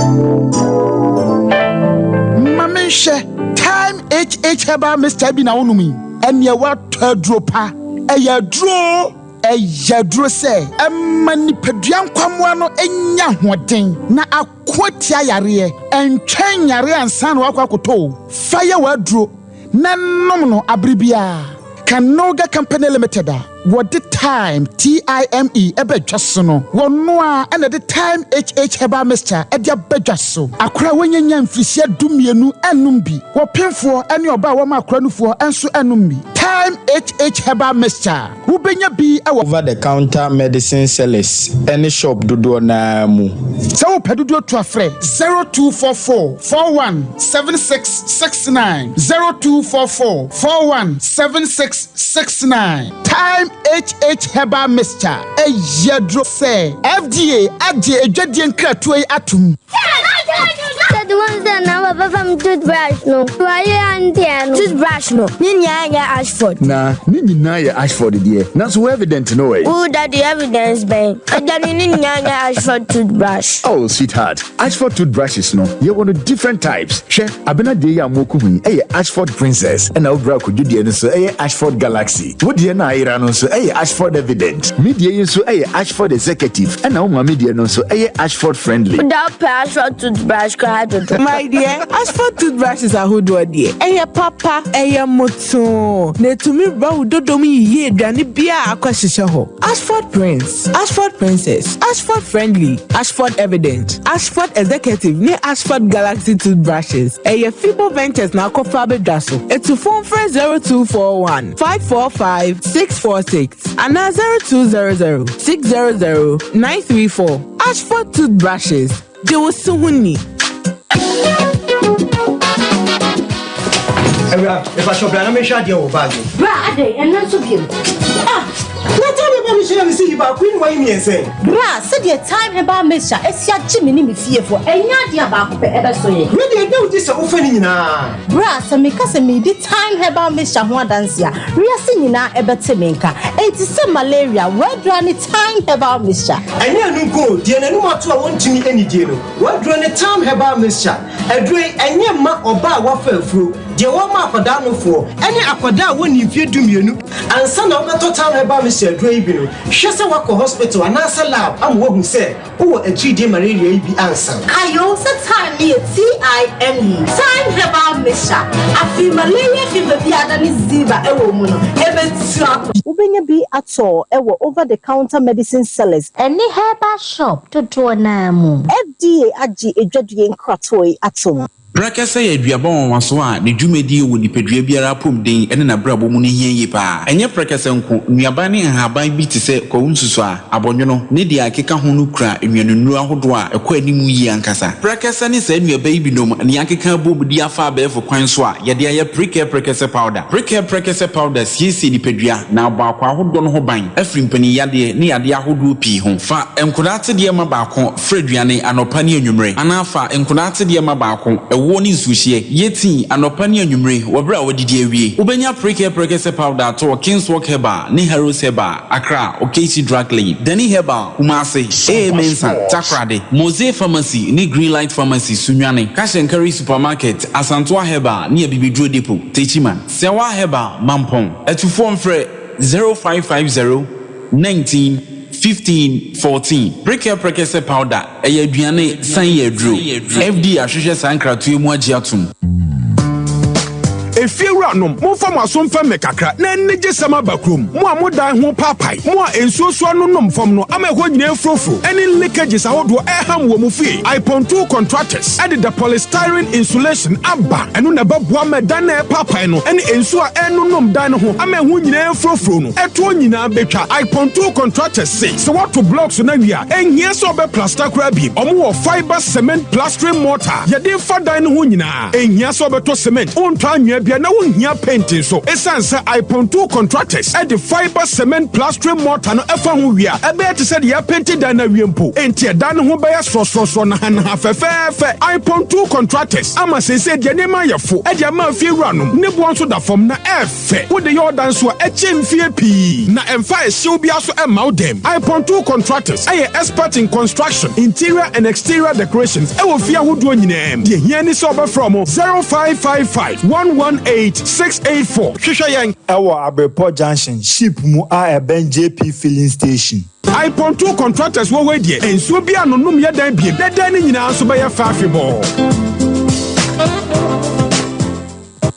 Mamisha time HH heba Mr. Bina unumi and ya wat dropa a ya draw a ya draw say a manipaduan kwamwano enya hoden na akwatia yare and train yare and san wakwakoto fire wadro na nomno abribia Kanoga Company Limited what the time TIME ebe dwasono wonno and the time HH heba Mr. Edia bedwaso akra wonyanya mfisia dumienu enum bi wo pemfo ene oba wo makra nufo enso enum bi time HH heba Mr. Who benya bi over the counter medicine sellers any shop dodo na mu so wo pedodo to afre 0244 417669 0244 417669 time HH heba Mr. Eyadro say FDA adje edwadie nkratoe atum the ones that now from toothbrush no why and toothbrush no ninya Ashford na ninya Ashford dear na so evident no way who that the evidence ben ninya Ashford toothbrush oh sweetheart Ashford toothbrushes no you want different types she abena de ya moku hu Ashford Princess and now bra ko dudie no so Ashford Galaxy wo de na ira no so Ashford Evident media so Ashford Executive and now media no so Ashford Friendly without Ashford toothbrush my dear Ashford toothbrushes are who do dear papa moto ne to me bra dodomi ye dwane bia akwahyehe ho Ashford Prince Ashford Princess Ashford Friendly Ashford Evident Ashford Executive ne Ashford Galaxy toothbrushes Fibo Ventures na kofa bedaso etu phone 0241 545 646 and 0200 600 934 Ashford toothbrushes they will soon need. If I shop, I'm sure you'll bag it. Brad, and not so good. What time about me see about Queen Wayne say? Brad, said your time about Mister, it's your Jimmy fearful, and not your back ever so. Really, know this offending now. Brad, so make us a the time about Mr. Huadancia, we are singing now about Temenka, and it's some malaria, where do any time about Mister? I never go, dear, no more to want to meet any deal. What do any time about Mister? A drink and your ma or bar waffle through. The one map for down for any aquada when you fear do you and son of the time about Mr. Drabino. She's a walk hospital and answer lab. I'm what who said, oh, a 3D malaria be answer. I also time me TIME. Time about Misha. I feel malaria fever be than is Ziva, a woman. Even slap. Ubenya be at all, over the counter medicine sellers. Any herbal shop to Namu. FDA Aji a judging cratoi at home. Brakasa ye duabon waso a ne dwumadi wo nipadua biara pom den ene na brabo mu ne hienyi pa enye brakasa nko nuaba ne haban bi te se kwunsusu a abonwono ne dia akeka ho no kura enwanunu ahodo a ekwa animu yi ankasa brakasa ne sa nuaba yi binom ne akeka bobudi afa abefo kwan so a ye de ya brakasa powder siesi nipadua na baako ahodo no ho ban afri mpani yade ne yade ahodo pi ho fa enkodate de ma baako fraduane anopa ne anwumre anafa enkodate de ma baako ɛwo ne nsuhye yeti anopa ne anwumre wobra wodidi awie wobenya preke se powder to Kingswalk Herbal ne Heroes Herbal Accra Okesi Drug Lane Danny Herbal Kumase Mensa Takrade Mose Pharmacy ne Greenlight Pharmacy Sunwane Cash and Carry Supermarket Asantoa Herbal ne Bibidro Depot Techiman Sewa Herbal Mampong Etufo mfre 0550 19 15 14 preke se powder aduane san yedro FD ahwehwe sankratoe mu agiatum Efiewura nom mo fa maso mfa mekakra na enije sama bakrom mo amodan ho papai mo ensuoso no nom fam no ama ho nyina frofro any leakages ahodo eham wo mu fie iPon2 contractors added the polystyrene insulation aba eno na babua medan na papai no ene ensu a eno nom dan ho ama ho nyina frofro no eto nyina betwa iPon2 contractors say what to blocks na wia enhia so be plaster kra bi omo wo fiber cement plastering mortar ye dey fa dan ho nyina enhia so be to cement ontwa anwia bia na wonhia painting so esanse iPon2 contractors at the fiber cement plastering mortar no efa ho wia ebe te se ya painting dan na wiempo enti dan ho be ya so na ha fefefe iPon2 contractors ama sese de ne ma yefo e de ma fie wuranom ne bo nso da fom na efe wo de your dan so e chemfie pi na emfa ehyew bia so e ma dem iPon2 contractors are expert in construction interior and exterior decorations e wo fie ahodo nyinem de hia ni so be from 0555 118684 hwehweyen ewo Abrepo Junction ship mu a eben JP filling station iPon2 contractors wo we die enso bia no nom ye dan biem dan ni nyina so be ye fafibo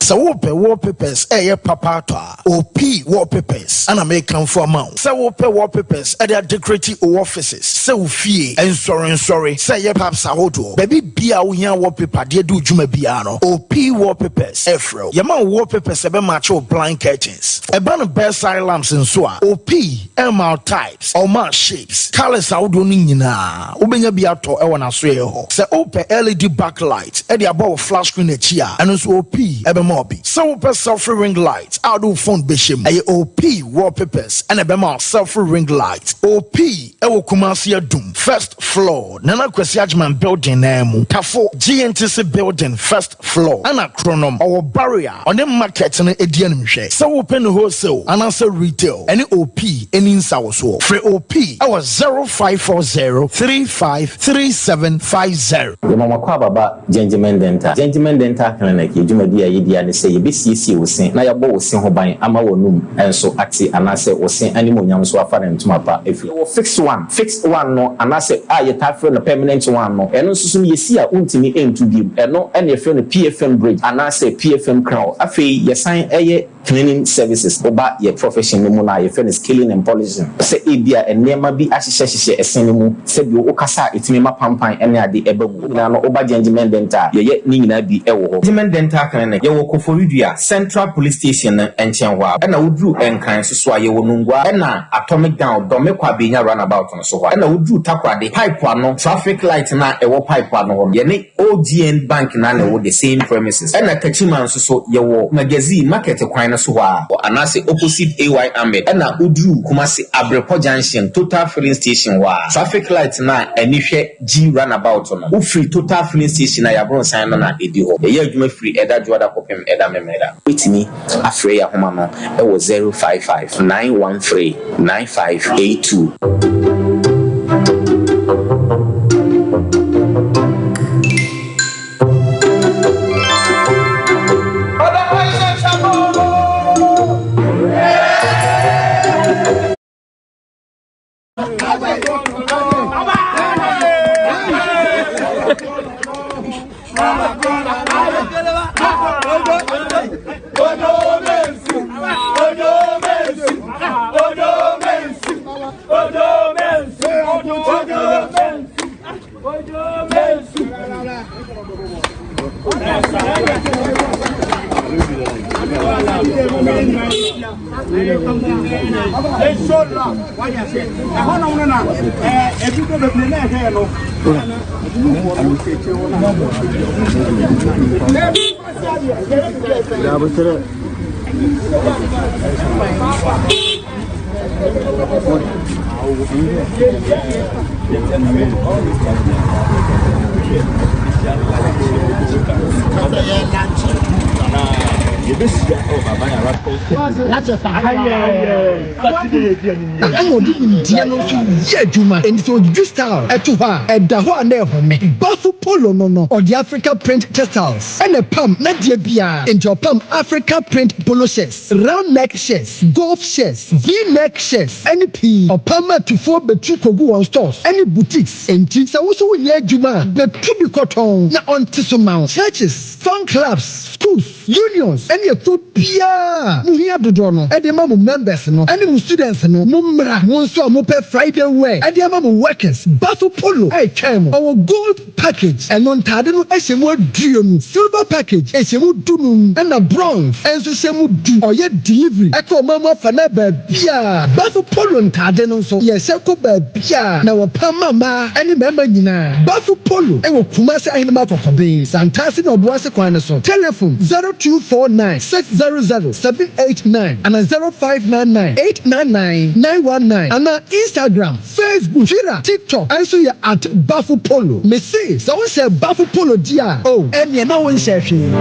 So wallpapers papa OP wallpapers and American for amount. So wallpapers at their decorative offices. So fee and sorry. Say ye paps ahodo. Baby bia unya wallpaper de do jume biano. OP wallpapers Efro. Yama wallpapers ebe macho blind curtains. Eba bedside lamps and so OP MR types or mar shapes. Colors ahodo ni nyina. Ubenya bia to e wana so ye ho. Say OP LED backlight e de above flash screen e chia. And so OP ebe so selfie ring lights out of phone bishim OP wallpapers and a bema selfie ring lights OP ewo Kumasi Doom first floor Nana Kwesi Ajman building name Tafo GNTC building first floor and a chronom or barrier on the market and edian share so open wholesale and answer retail any OP any so free OP our 0540 353750 the mama kwa baba gentleman dental clinic yedumadi ne say yebesiesie wo sen na yabo wo sen ho ban ama wonum enso ate anase wo sen animonyam so afa ntuma pa efi wo fixed one no anase ye tafre no permanent one no eno susu yesi a untimi entu bi eno ene efre no PFM bridge anase PFM crown afi yesan eye cleaning services oba ye profession no mu na ye friend scaling and polishing se ebia enema bi ahyehyehye esen mu se bi wo kasa etimi mapampan ene ade ebamu na no oba gentleman dental ye ni nyina bi ewo ho gentleman dental clinic ye wo Koforidua Central Police Station enchen wa na wudru enkan so a ye wo nungwa na atomic down domekwa benya runabout no so na wudru takwade pipe ano traffic light na ewo pipe ano ye ne OGN bank na wo the same premises na kachiman so ye wo magazine market kwan so wa anase opposite AY Ahmed na wudru Kumasi Abrepo Junction Total Filling Station wa traffic light na anihwe G runabout no wo free Total Filling Station na ya bron sign na edi ho ye adwuma free eda joda kopem eda memeda witini afre ya homa no e wo 055 913 9582 Bafu Polo no or the Africa Print Textiles and a pump na dia bia into a pump Africa Print polo shirts, round neck shirts, golf shirts, V-neck shirts, any P or pama to 4 betri kogu on stores, any boutiques, and tis also in your juma, the tubi cotton, na on tisomount, churches, fan clubs, schools, unions, any a food pia, Muhia do dono, and the mamu members no, and students no, mumra, monso mope Friday way, and the mamu workers, Bafu Polo, I came, our gold package, and on Tadano, SMO Dream, silver package, SMO Dunum, and a bronze, and so SMO Do, or yet delivery, Echo Mama Fanaba, Bia, Bafu Polo and Tadano, so yes, Echo Bia, now a Pamama, any member Nina, Bafu Polo, and will Kumasa and Mapa for beans, and Tassin or Boasa Quanaso, telephone 0249 600 789 and 0599 899 919, and Instagram, Facebook, Twitter, TikTok, and so you're at Bafu Polo. Me say, someone said Bafu Polo dia. Oh, and you know one session.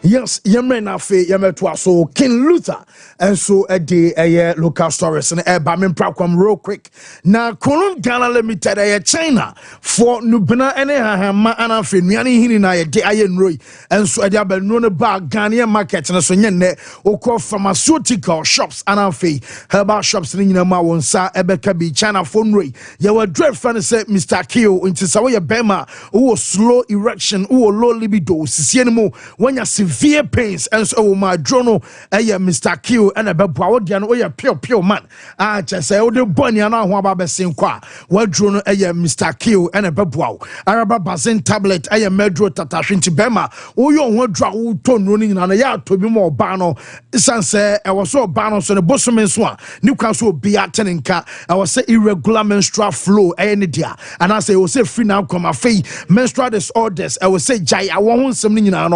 Yes, Yemena Fe Yemetwa so King Luther and so a day a local stories and a bamin program real quick. Now Kolon Ghana Limited a China for Nubina and a ma and a fin yani hini a day ayen roy and so a diabel no bag Ghanaian market and a sonyene oko pharmaceutical shops and a fee herbal shops in ma won sa ebekabi China phone roy. You were dread fan say Mr. Kio into Sawaya Bema who slow erection who low libido sisienimo when you severe pains and so my journal Mr. Q and a babwadian or pure man. I just say, oh, the bunny and I want to be qua. What journal Mr. Q and a babwow. Araba Bazin tablet, I am Medro Tatashin Tibema. Oh, you want draw tone running on a yard to be more bano. Sanse, I was so banos on the bosom and swan. Newcastle be at Teninka. I was say irregular menstrual flow, any dear. And I say, oh, say free now come a fee. Menstrual disorders. I will say, Jai, I want something in I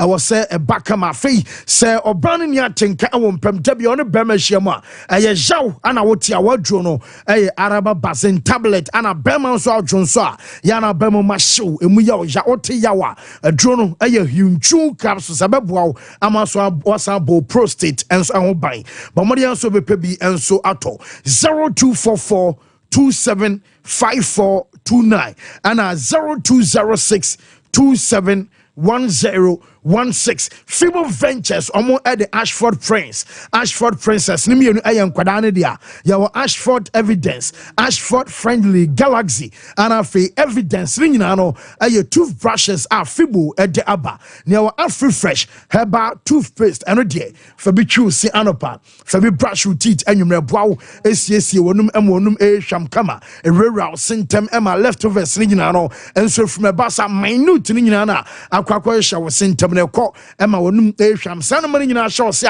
was say a back my fee, say or burning ya tinka won't pem debi on a bemeshama. A yaw and I would tia wadrono, a Araba Bazin tablet and a Beman so Jonsa, Yana Bemo Mashu, and we yaw Yaoti Yawa, a drono, a Hunchu capsules, a babwow, Amaso Wasabo prostate, and so on by. But Marian so be pebi and so ato 0244 275429 and a 0206 271016. Fibo Ventures omo at the Ashford Princess nimi enu ayen kwadane dia yawo Ashford Evidence, Ashford Friendly Galaxy and afi evidence ni nyina no aye toothbrushes are Fibo at the aba yawo Afri Fresh herbal toothpaste eno de fabi chew si anopa fabi brush your teeth enwumre boawo esiesie wonum emonum ehwam kama erewra sentem ema leftovers ni nyina no enso from basa minute ni nyina na akwakwa hya wo sentem ko ema wonum ehwam sanoma nyina hye ose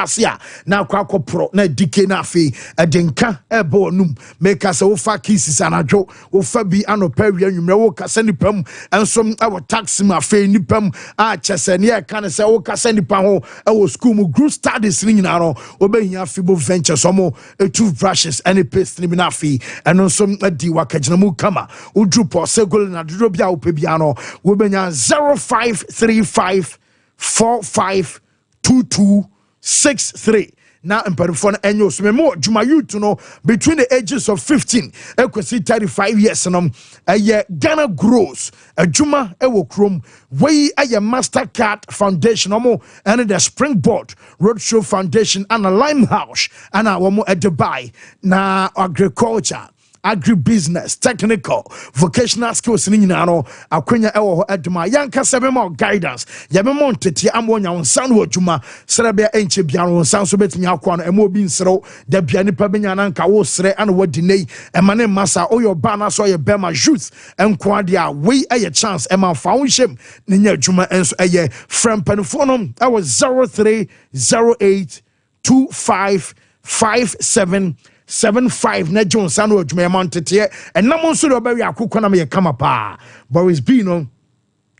na akwakwa pro na dike na afi edenka ebo onum make us wo fa kisses anadwo wo fa bi anopa wi anwumre wo kasa nipam enso awo taxi ma afi nipam a chese ne e kan se wo kasa nipa ho awo school mu group studies ni nyina no obehia Fibo Ventures omo toothbrushes any paste ni bi na afi eno so adi wakagina mu kama udrupo segol na dodo bia wo pe bia no wo benya 0535 452263. Now in Perifon and you so more Juma you to know between the ages of 15 equasi 35 years and a year Ghana grows a Juma ewo chrome way a Mastercard Foundation and the Springboard Roadshow Foundation and a Limehouse and a womo at Dubai na agriculture, agribusiness, technical, vocational skills ni nyina no akwenya ewo ho aduma yanka sebe more guidance yabe mo ntete amonya wonsan wo aduma serebia enche bia no wonsan so betimi akwa no emo bi nsero da bia nipa benya na nka wo sere ana wadi nei emane masa oyo ba na so ye bema youth enko dia we eye chance ema fa won hjem ne nya aduma enso eye frem panfo no I was 030825 5775 na John Sano Jumia Montete and Namon Sudo Berry Akukona me kama pa Boris Bino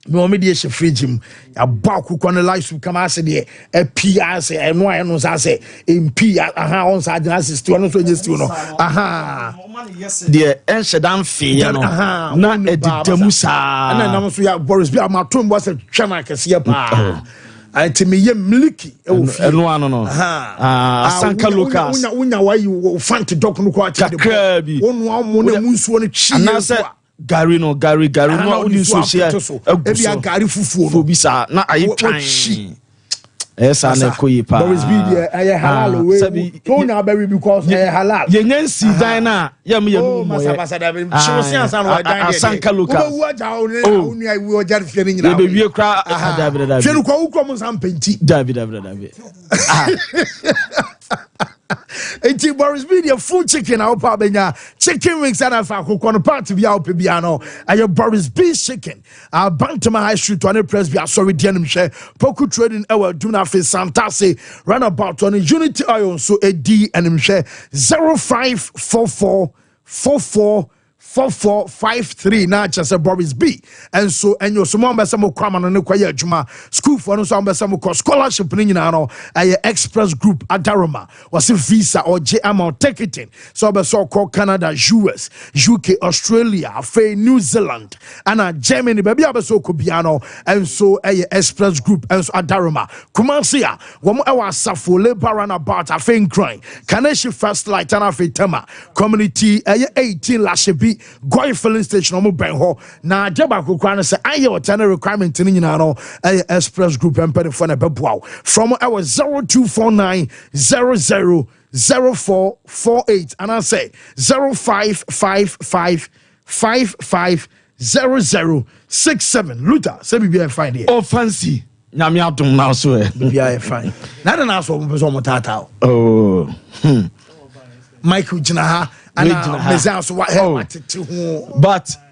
no mediation fridge him a baku kwana life come as a PS and why no say in P on side assist to no so just no the Enshadam fee na editamusa and then I'm so Boris Bia my tomb was a chama kasia pa ati me ye miliki e wo fi no asanka local unya why you fanti doc no kwa ti de wonu amu na munsuo no chi Gary no odi so share ebia Gary fufuo no bisa na ayi twan esa na koyi pa Boris B there aye halal we to na berry because halal ye nyansi dan na ye me masa da be so se ansa no dan de asanka local wo ja oni ai wo ja fie ni nyina be wie kra David fie no kwa wo krom sam penti David Eti Boris B the full chicken out pa benya chicken wings and afa kokon no part bi out bia no aye Boris B chicken Bantama High Street on press bi sorry dia nim hwe Poku trading ewa duna fe Santase runabout on Unity Iron so edi enim hwe 0544444453 na chase Boris B and so enyo so mo mbesa mo kwama no ne kwaye adwuma school for no so mbesa mo ko scholarship ni nyina no aye express group adaroma was visa or J amount ticketing so mbesa ko Canada US UK Australia fe New Zealand and Germany baby abesa ko bia no and so aye express group and so adaroma Kumasi a wo mo ewa safo labor runabout afen crying Kaneshi first light and afe tema community aye 18 lashebi Goy filling station omo ben ho na jeba kokwa no say aye otana requirement ni nyina no express group empede for na beboa from our 0249000448 and I say 0555550067 Luther say be fine here oh fancy nyame adom na so be fine na na so mo so mo tata oh Michael Jinaha and so what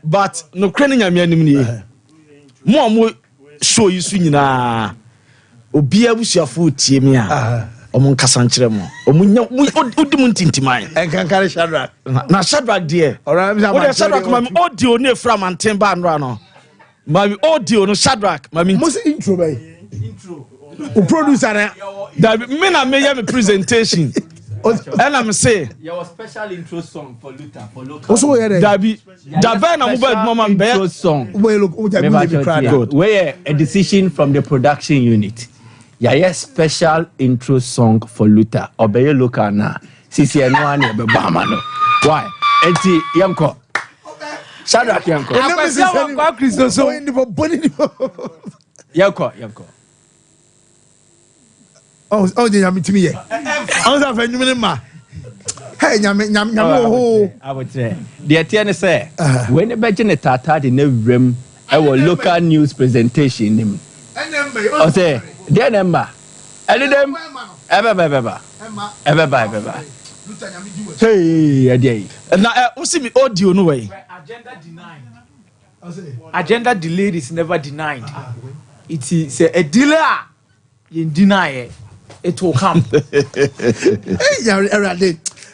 but no crane nyame anim ni mo show you so nyina obi abusuafo tie me a omo nkasa nkire mo omunya odi mu ntintiman enkankare Shadrack na Shadrack de o Shadrack ma audio no efra manten ba no ma audio no Shadrack ma most intro by intro o producer na me na me me presentation and I'm say your special intro song for Luther for local also here Dabi na mobile mama intro song where a decision from the production unit yes special intro song for Luther obey local na sisi eno ane be bama no why enti yanko Shadrack yanko akwa Kristo so yanko oh the nyame timi ye on sa fa nyumene ma hey nyame ho I would say the atiane say when be gene tata de na wrem e wo local news presentation nim o say the number and them eba hey adey na o see me audio no way agenda delayed is never denied it is a delay you deny it will come.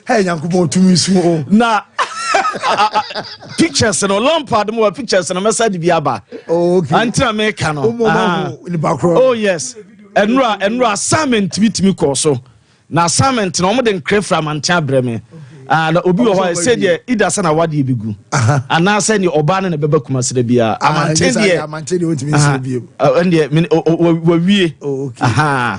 Hey, Yankubo to me so na pictures no Lampard mo pictures no message biaba okay antina me ka no in the background oh yes enra assignment bitimi ko so na assignment no mo den crefra mantia breme and obi wo ho say de ida sana wade begu ana say ni oba na beba kuma sere bia amante de otimi sere bia and we wie okay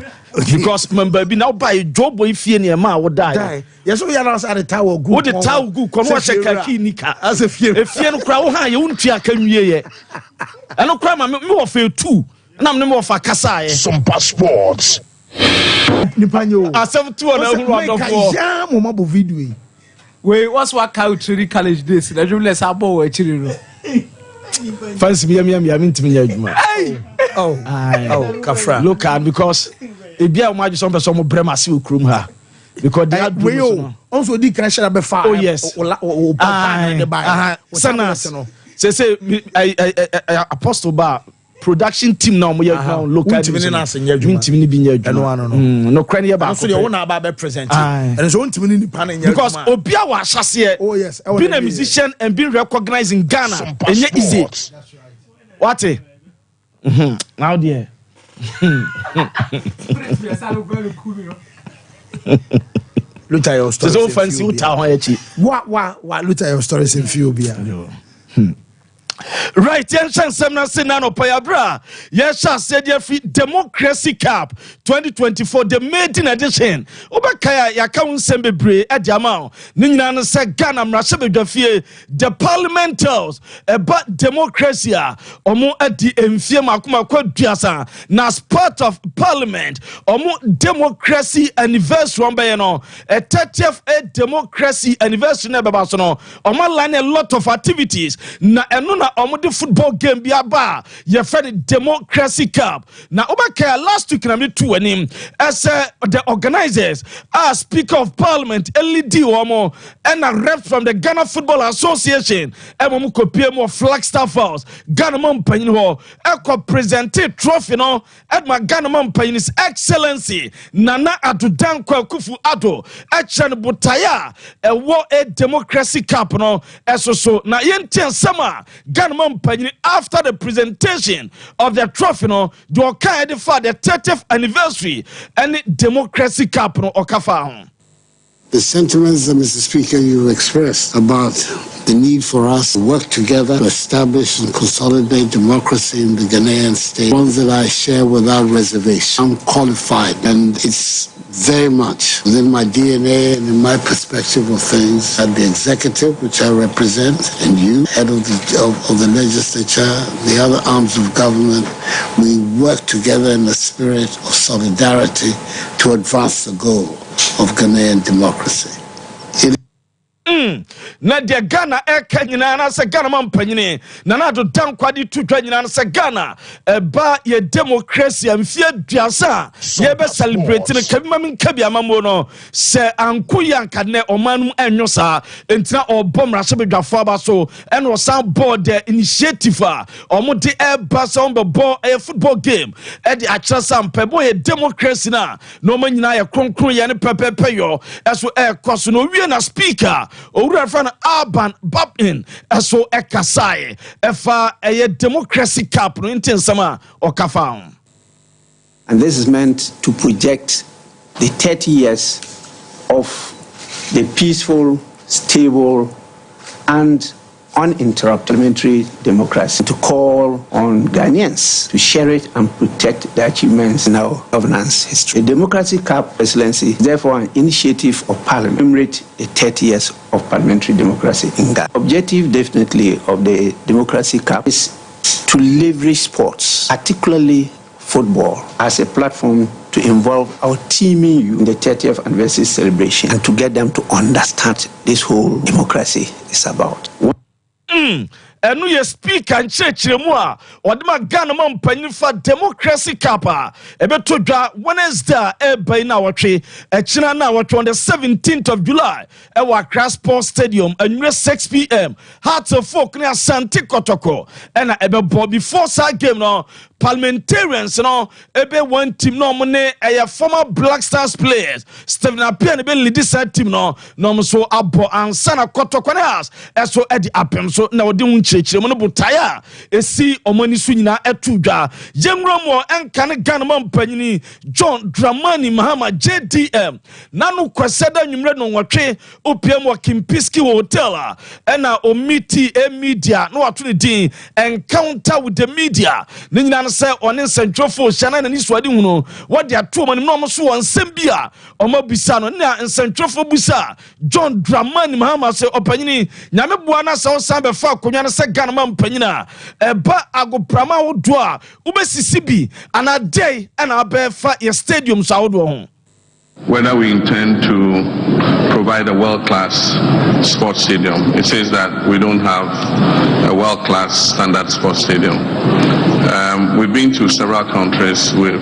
because member bi now buy job boy fie ne ma wo die yes we are at the tower good wo the tower good kono wa check nika as a fie no kra wo ha ye wontu akanwie ye eno kra ma me wo fe 2 na me wo fa kasa ye Sompa Sports nipanyo asem 2 na hu ro do ya mo mabo video we what's what country college days na jumle sabo we chiri no fancy me ntimi nya adwuma oh kafra look at because e bia o ma ju so person mo brema se okrum ha because they had we also di kan share be fa oh yes o papa na de buy say apostle ba production team now we are local team na asenya dwuma team ni bi nya dwuma no kra ne ba so de wona ba present and so team ni pa na nya because obia wa ahase oh yes being a musician and being recognized in Ghana enye easy what now there Luther your stories so fancy uta ho echi wa Luther your stories in few bia right, yes, said Democracy Cup 2024, the maiden edition. Obakaya Yakun Sembebre at Yamao, Nina said Ghana Rashabafie, the parliamentals about democracy, or more at the Mfiama Kuma Quadiasa, as part of parliament, or more democracy anniversary, a 30th democracy anniversary, Babasono, or more line a lot of activities. Na the football game be aba ye friend Democracy Cup na obaka last week na me two anim as the organizers are Speaker of Parliament LED omo and a rep from the Ghana Football Association emo ko pie mo Flagstaff House Ghana man panyin ho e ko presented trophy no at my Ghana man panyin His Excellency Nana Addo Dankwa Akufo Addo e chan botaya e wo a Democracy Cup no so na yenti sama Ghana man after the presentation of the trophy no the Okade for the 30th anniversary and Democracy Cup no Okafa. The sentiments that, Mr. Speaker, you expressed about the need for us to work together to establish and consolidate democracy in the Ghanaian state, ones that I share without reservation. I'm qualified, and it's very much within my DNA and in my perspective of things at the executive, which I represent, and you, head of the legislature, the other arms of government, we work together in a spirit of solidarity to advance the goal of Ghanaian democracy. Na de Ghana nyina na se Ghana man panyine na na do dankwa di tutwa nyina na se Ghana ba ye democracy amfie duasa ye be celebrate ne kabima min kabia mambo no se ankoya nkane omanum enwo sa entina obom rashe bedwafo aba so en wo san board initiative a omo de e ba so on be ball a football game e de akira sam pebo ye democracy na no ma nyina ye kronkron ye ne pepepe yo eso e koso no wie na speaker owura fa na Urban Babin so ekasai efa a Democracy Cup no intensama okafa. And this is meant to project the 30 years of the peaceful, stable and uninterrupted parliamentary democracy, to call on Ghanaians to share it and protect the achievements in our governance history. The Democracy Cup, Excellency, is therefore an initiative of Parliament to commemorate the 30 years of parliamentary democracy in Ghana. Objective, definitely, of the Democracy Cup is to leverage sports, particularly football, as a platform to involve our teaming youth in the 30th anniversary celebration and to get them to understand this whole democracy is about. Enu ye speaker nchechire mu a odema Ghana man panyin fa Democracy Cup ebe to dwa Wednesday ebe na wotwe echina na wotwe on the 17th of July e wa Accra Sports Stadium anwure 6 p.m. Hearts of Folk ne Asante Kotoko na ebe bo before that game no parliamentarians no ebe one team no mo ne former Black Stars players Stephen Appiah ne be lead this team no so abo ansana Kotoko ne house eso e di apem so na odi chirechire mo no botaya esi omani so nyina etudwa yemromo enkane Ghana man panyini John Dramani Mahama JDM nanu kweseda nwumre no nwotwe opiem wa Kimpiski Hotel na omiti media no wato ne din encounter with the media ne nyina no se one nsentwofo shana na niswade hunu wode ato omani no so won sembia omabisa no na nsentwofo busa John Dramani Mahama se opanyini nyame bua na se osan be fa akonya no se Ghana man panyina eba agoprama wodo a ubesisi bi ana day na abefa your stadium so wodo ho. Whether we intend to provide a world-class sports stadium. It says that we don't have a world-class standard sports stadium. We've been to several countries. We've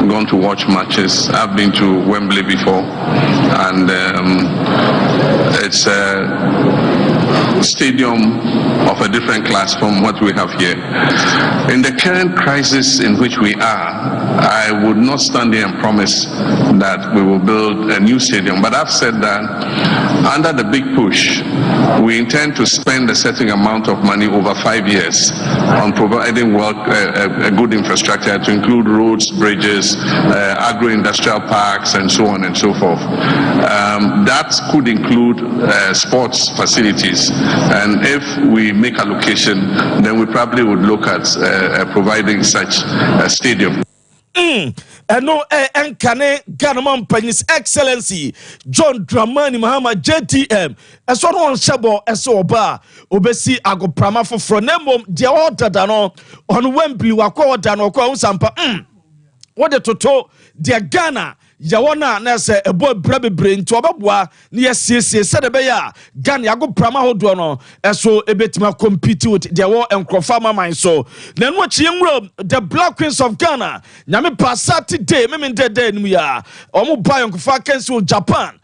gone to watch matches. I've been to Wembley before, and it's a stadium of a different class from what we have here. In the current crisis in which we are, I would not stand here and promise that we will build a new stadium, but I've said that under the big push, we intend to spend a certain amount of money over 5 years on providing a good infrastructure to include roads, bridges, agro-industrial parks, and so on and so forth. That could include sports facilities, and if we make allocation, then we probably would look at providing such a stadium. No, Nkane Ghana His Excellency John Dramani Mahama JTM. As one on Shabo, as Oba, Obesi Agoprama for Fronemom, the order dano on Wembley, Wako Dano, Sompa. What the Toto, dear Ghana. Yawana na se ebo brabe brain to ababwa na yesiesie se de beya Ghana yago prama hodo no eso ebetima compete with the war enkrofa mama so na no chi nwura the Black Queens of Ghana nyame pasa today me de nmu ya omo buy enkrofa cancel Japan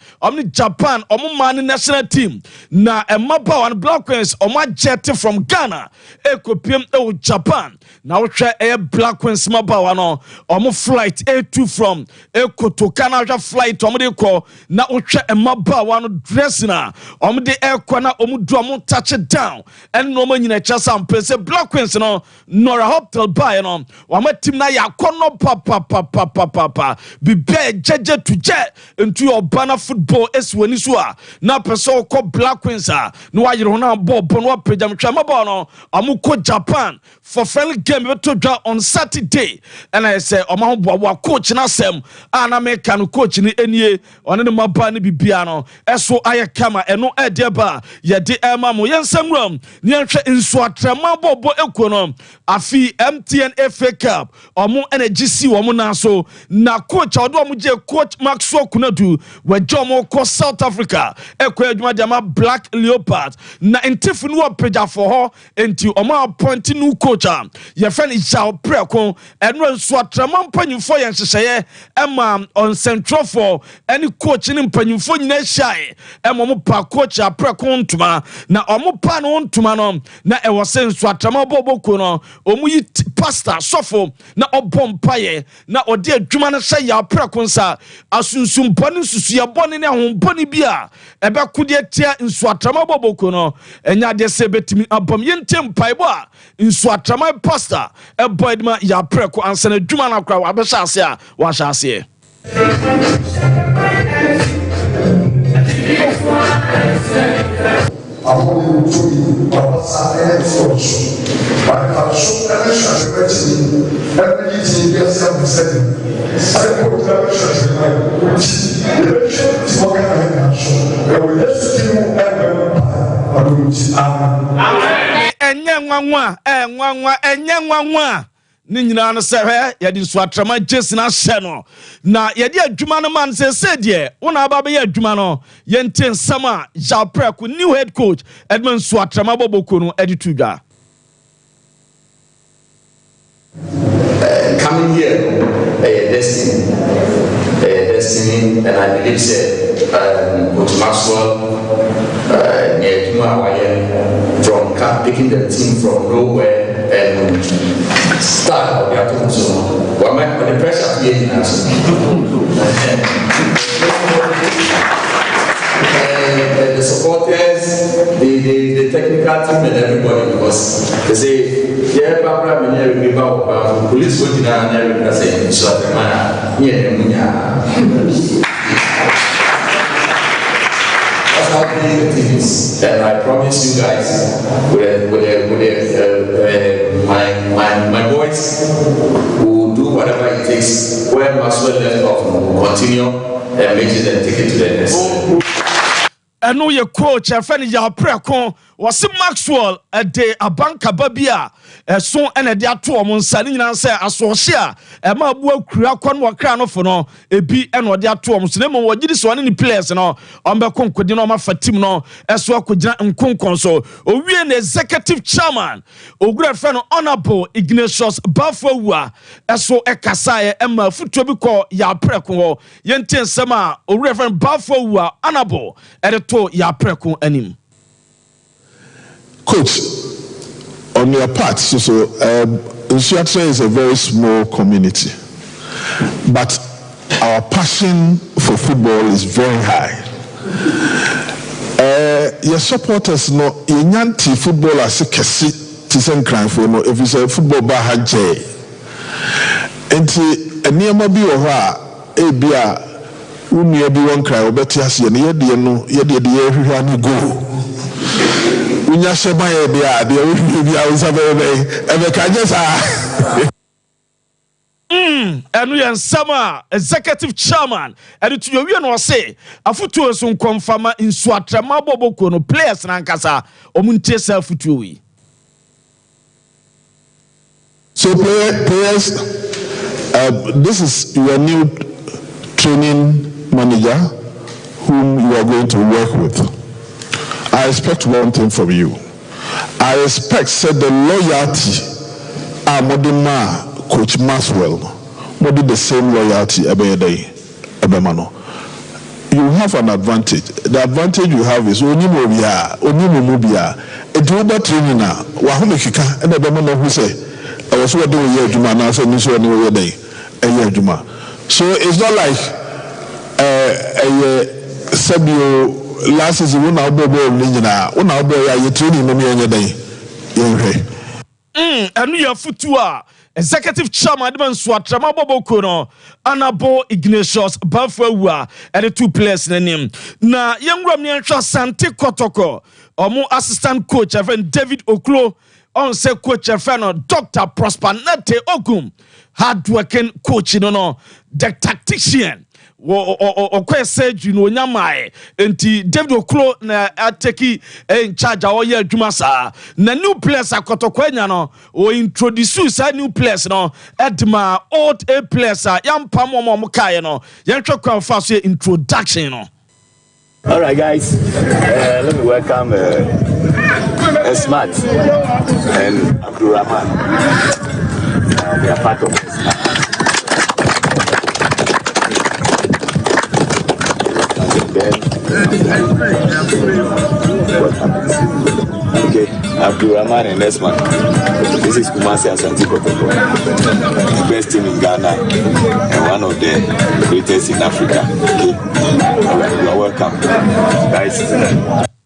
Japan omo man national team na emaba one Black Queens omo jet from Ghana ekopiem e Japan na wo hwe Black Queens maba no omo flight A2 from Ekoto Canada flight omde ko na ohwe emaba wano dressing na omde ekwa na omudu omo touch it down and no ma nyina cha sample se Black Queens no Nora Hotel buy no wama team na yakono papa bibe jeje to je into your banner football eswani so a na person ko Black Queens a no wayire ho na ball no pejam twa maba no amuko Japan for friendly game to draw on Saturday and I say omo bo coach na sem ana me kan coach ni enie one ne maba ne bibia no eso aye kama eno edeba ye de ema mo yensamram ne nhwe nso atrama bobo ekono afi MTN FA Cup omo energy si wo mo na so na coach odo omo je coach Maxwell Kunadu we jomo ko South Africa ekwa adwuma de ma Black Leopard na entifu no peja for ho enti omo appoint new coach ye friend Jao Preko eno nso atrama mpanyimfo ye nhyehyeye ema on central for any coach ni mpanyimfo nyina hyae ema mo pa coach Preko ntuma na omo pa no ntuma no na e wo senso atrama boboko no omu yi pastor sofo na obompaye na ode adwuma no hye ya Preko nsa asunsumpone susu ya bone ne ahompone bia ebe kode tia nso atrama boboko no enya de se betimi abom yentem paibo a nso atrama pastor e boydma ya Preko ansa na adwuma na kwa wabehya ase a wa hya ase ni nyina no se hwe ye di so atrama jesi na hye no na ye di adwuma no man se de wona aba be ye adwuma no ye nten sama Jao Preko new head coach Edmund so atrama boboko no editu dwa coming here destiny and I believe with Maxwell from picking the team from nowhere and start we have to so what the pressure being us and the supporters the technical team and everybody because they say yeah Barbara me remember police go dinner and everybody say so man that's how big the team is and I promise you guys my boys will do whatever it takes where Maxwell left off will continue and make it and take it to the next level. And know your coach, a friend Jao Preko was Maxwell a day a banka babia so and a dia to on Sunny and say associate a mabu crack one crown for no a be and what dia to Muslim what did this one in the players and all on the Concordinoma for team no as well could and Concon or we an executive chairman or great friend honorable Ignatius Bafwa as so a Kasaya and my foot to be called Jao Preko Yenten Sama or Reverend Bafwa honorable at a to Jao Preko and him. Coach, on your part, so Nsuatse is a very small community, but our passion for football is very high. Your supporters no yanti football as a kesi tisen crime for no if it's a football bahaje. Enti eniyama bi wo ha ebia unu bi won cry obeti ase ne yede no yede de yehwehwa ni go. Unya sheba ye bia de yehwehwa bia usabebe ebe kanyesa. Enu yen sama executive chairman and to you no say afutu so nkomfama nsuatrema boboko no players na nkasa omuntie sa afutu wi. So players, this is your new training manager whom you are going to work with. I expect one thing from you. I expect said the loyalty Modima Coach Maxwell what did the same loyalty every day. You have an advantage. The advantage you have is only mobia. It will be training now. Wahumekika and the Bemano who say I was what doing here Juma now so miss one day a year Juma. So it's not like Sabio last is one out boy one out boy you training me any day. And we are futua. Executive Chairman Swatrama Boboko no Anabo Ignatius Bafwa and the two players name. Na young Ramian Sante Kotoko or more assistant coach even David Oklo on say coach Dr. Prosper Nete Ogum hard working coach no the tactician or say you know nyamae enti David Oklo na ateki in charge of your Jumasa na new players akotokwenya no o introduce sa new players no edma old a players yam pamomo mukaye no yentwa kwa first introduction no. All right guys, let me welcome Smart and Abdurrahman. They are part of this. Okay, Abdurrahman and Esman. This is Kumasi Asante Kotoko, the best team in Ghana and one of the greatest in Africa. Okay, all right, you are welcome, guys.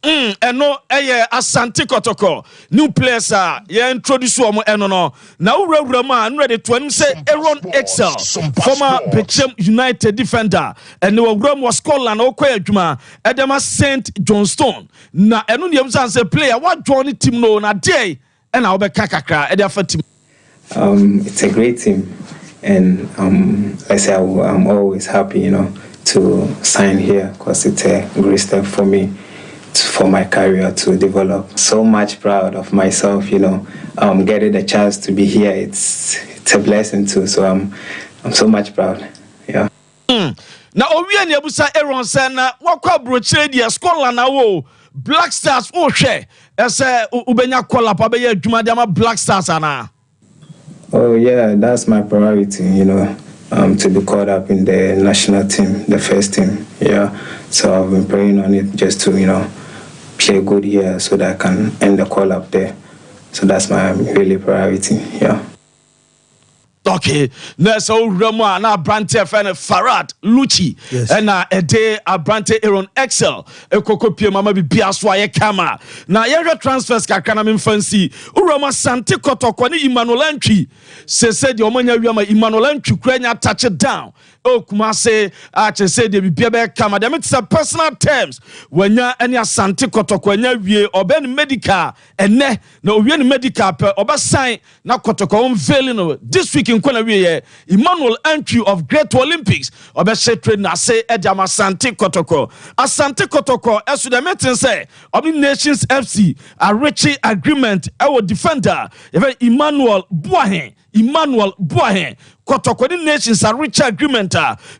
And no, Asante Kotoko, new players you introduce one no. Now Rama ready to say Aaron Excel, former Bechem United defender, and the Ram was Scotland Okoye Juma, Edema St. Johnstone. Na enu yemza say player what join team no na day and I'll be kakakra team. It's a great team, and I say I'm always happy, to sign here because it's a great step for me. For my career to develop. So much proud of myself, getting the chance to be here. It's a blessing too. So I'm so much proud. Yeah. Now Owian Yabusa Aaron Sana wakwa broche dia Scotland na wo Black Stars o hwe ese ubenya kola pa be adwuma dia ma Black Stars ana. Oh yeah, that's my priority, to be caught up in the national team, the first team. Yeah. So I've been praying on it just to, play good here so that I can end the call up there. So that's my really priority. Yeah. Okay, next Rama na Brante fan Farad Luchi and a day a Brante Aaron Excel a Kokopia Mama Biaswa Kama. Na yere transfers kakana min fancy Rama Sante Kotokwani Emmanuel Entry said your money Emmanuel Entry Krenya touch it down. Oh Kumase said they be Kama. Them it's a personal terms when ya any Sante Kotokwanya we or ben medical and ne no we medical per oba sign na Kotoko unveiling this week in Emmanuel Entry of Great Olympics obese trade na say Edama Asante Kotoko Asante Kotoko esu the meeting say Obi Nations FC a reaching agreement our defender even Emmanuel Boahen Kotoko nations are rich agreement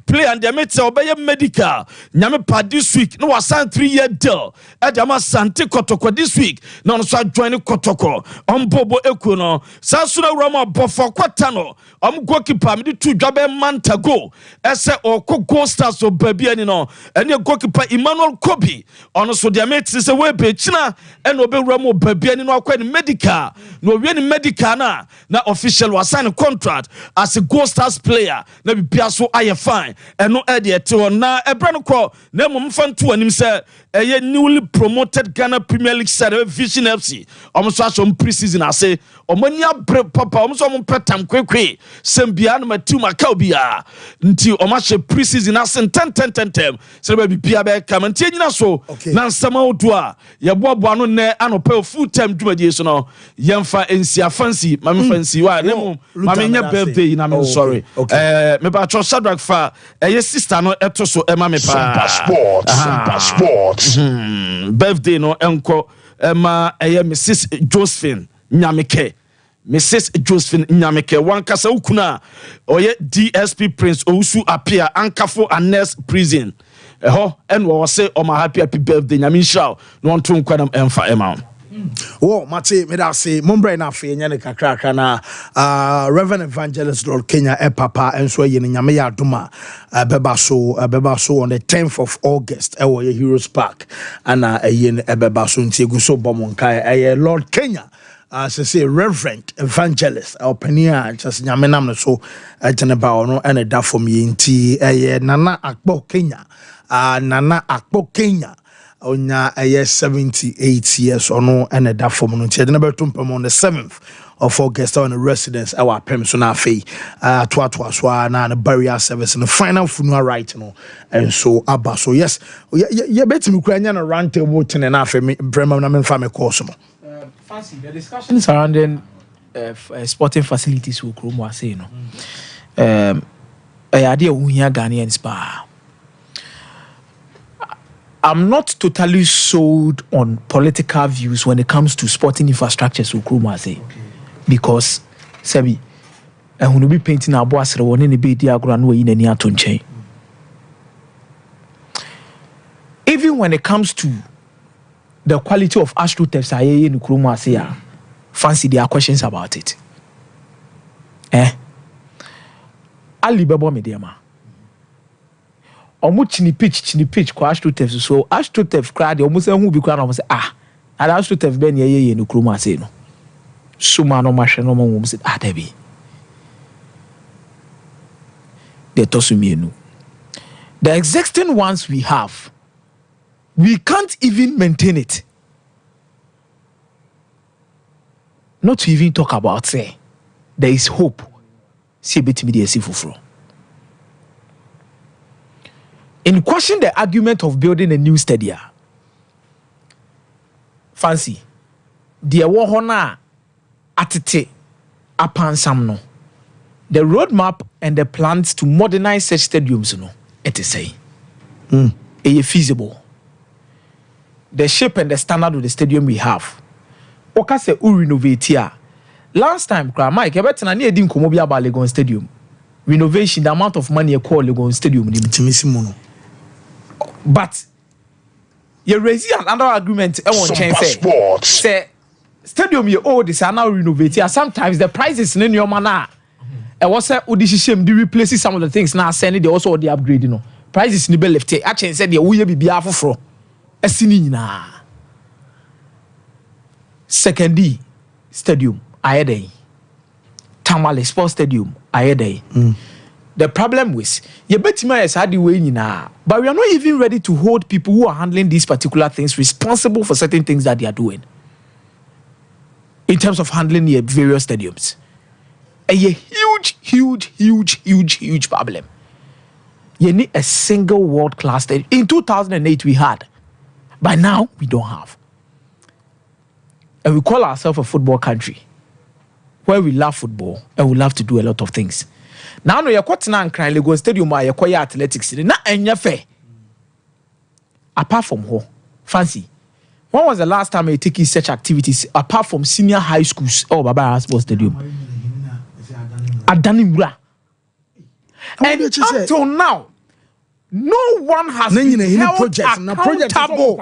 play and the mate obey medical nyame pa this week no wasan 3-year deal edama sante Kotoko this week no so join Kotoko ombobo ekuno sasuna rama bofo kwatano goalkeeper me two dwabe mantago ese oko goal stars so baby ani no ene goalkeeper Emmanuel Kobi ono so the mate say we be china ene obewura baby ani no akwa ni medical no wie ni medical na official was sign contract as a goal stars player na bibia so aye fine eno e de ete na ebra no kro na mum fanto anim say eye newly promoted Ghana Premier League side Vision FC so aso pre-season ase omani abre papa so petam kwekwe sembia na matu makau bia nti omashe pre-season ase 10 say bibia be kam nti anyina so na nsama odu a ye boabo ano ne anopa full time dwumadie so no yemfa ensia fancy mame fancy wa ne mum mame nya birthday na me sorry me ba cho Shadrack fa eye sister no eto so e mame pa Sompa Sports birthday no enko ema eye Mrs Josephine Nyameke Mrs Josephine Nyameke wankasa ukuna oye DSP Prince Ousu appear ankafo Anes prison and we say my happy birthday nyamisha no want to nkwanam emfa ema Oh, Mate, me da say Mumbre na fe nyane kakra na Reverend Evangelist Lord Kenya Papa and so ye nyame ya duma beba so on the 10th of August e wo Heroes Park ana ye beba so ntie gu so bomonkai Lord Kenya say Reverend Evangelist openia just nyame nam no so agene ba ono ene da for me nti Nana Akpo Kenya Nana Akpo Kenya onya 78 years ono ene da form no tie na betum pam on the 7th of August on the residence our pem so na afei to so na burial service no final funeral right no and so aba so yes ye betimi kura nya na round table ten na afei brema na me fa me course mo fancy the discussion surrounding sporting facilities wo kromo ase no ade ohia Ghanaians ba. I'm not totally sold on political views when it comes to sporting infrastructure, so say, because Sebi, and when we be painting our boss, one in the be diagram way in any aton chain. Even when it comes to the quality of astroturfs, I in Kuruma say, fancy there are questions about it. Ali Babo Mediama. Omo chini pitch kwa astroturf so astroturf crowd almost who be crowd almost and astroturf ben ye no kroma say no so man no mahwe no mo say debi they toss me no the existing ones we have we can't even maintain it, not to even talk about say there is hope see betimi dey see fufuro. In question the argument of building a new stadium, fancy, the Wahona atete upon some no. The roadmap and the plans to modernize such stadiums no, it is say, feasible. The shape and the standard of the stadium we have. Oka se renovate here. Last time, Mike, I bet na near din komobi about Legon Stadium. Renovation, the amount of money you call Legon Stadium, but you raise another argument. I want to say stadium you old is now renovated. Sometimes the prices in your manner. I was say shame to replace some of the things now. Sending they also the upgrade. You know, prices in the left. Actually, said the we be half for a sinina. Second D stadium Ayede. Tamale Sports Stadium Ayede. The problem was, you bet me as hard way now, but we are not even ready to hold people who are handling these particular things responsible for certain things that they are doing. In terms of handling the various stadiums, a huge problem. You need a single world-class stadium. In 2008 we had, by now we don't have, and we call ourselves a football country, where we love football and we love to do a lot of things. Now no yakwatina and crying Lagos Stadium are yakwaya athletics na enya fair. Apart from ho, fancy. When was the last time you take such activities apart from senior high schools or Baba Sports Stadium? Adanimura. And until now, no one has been held accountable.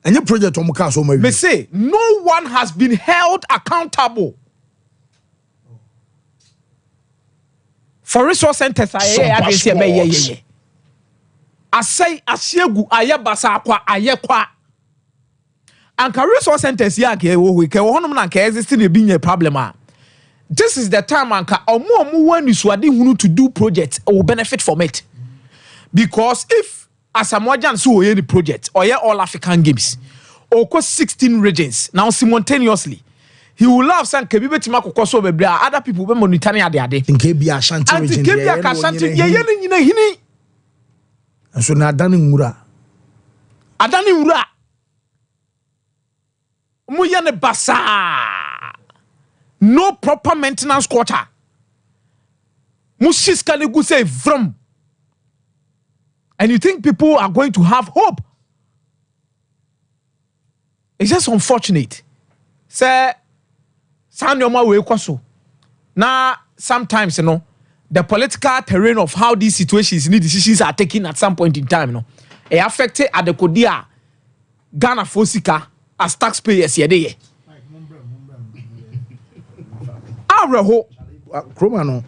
Any project on Mukaso, may say no one has been held accountable for resource centers. I say Asiegu ayabasa kwa ayekwa. And resource centers yake we ke honum na ke existing e be problem. This is the time anka omo wan isuade hunu to do project will benefit from it. Because if Asamoah so any project or all African games or 16 regions now simultaneously, he will have some kebibetima kokoso bebre other people be monitoring ade nkebi Ashanti region nkebi Ashanti ye nyina hini so na adani wura mu ye ne basa no proper maintenance quarter mu siska ne gu say from. And you think people are going to have hope? It's just unfortunate. Say, now sometimes the political terrain of how these situations and decisions are taken at some point in time, it affected at the Kodia Ghana Fosika as taxpayers here. Kromano,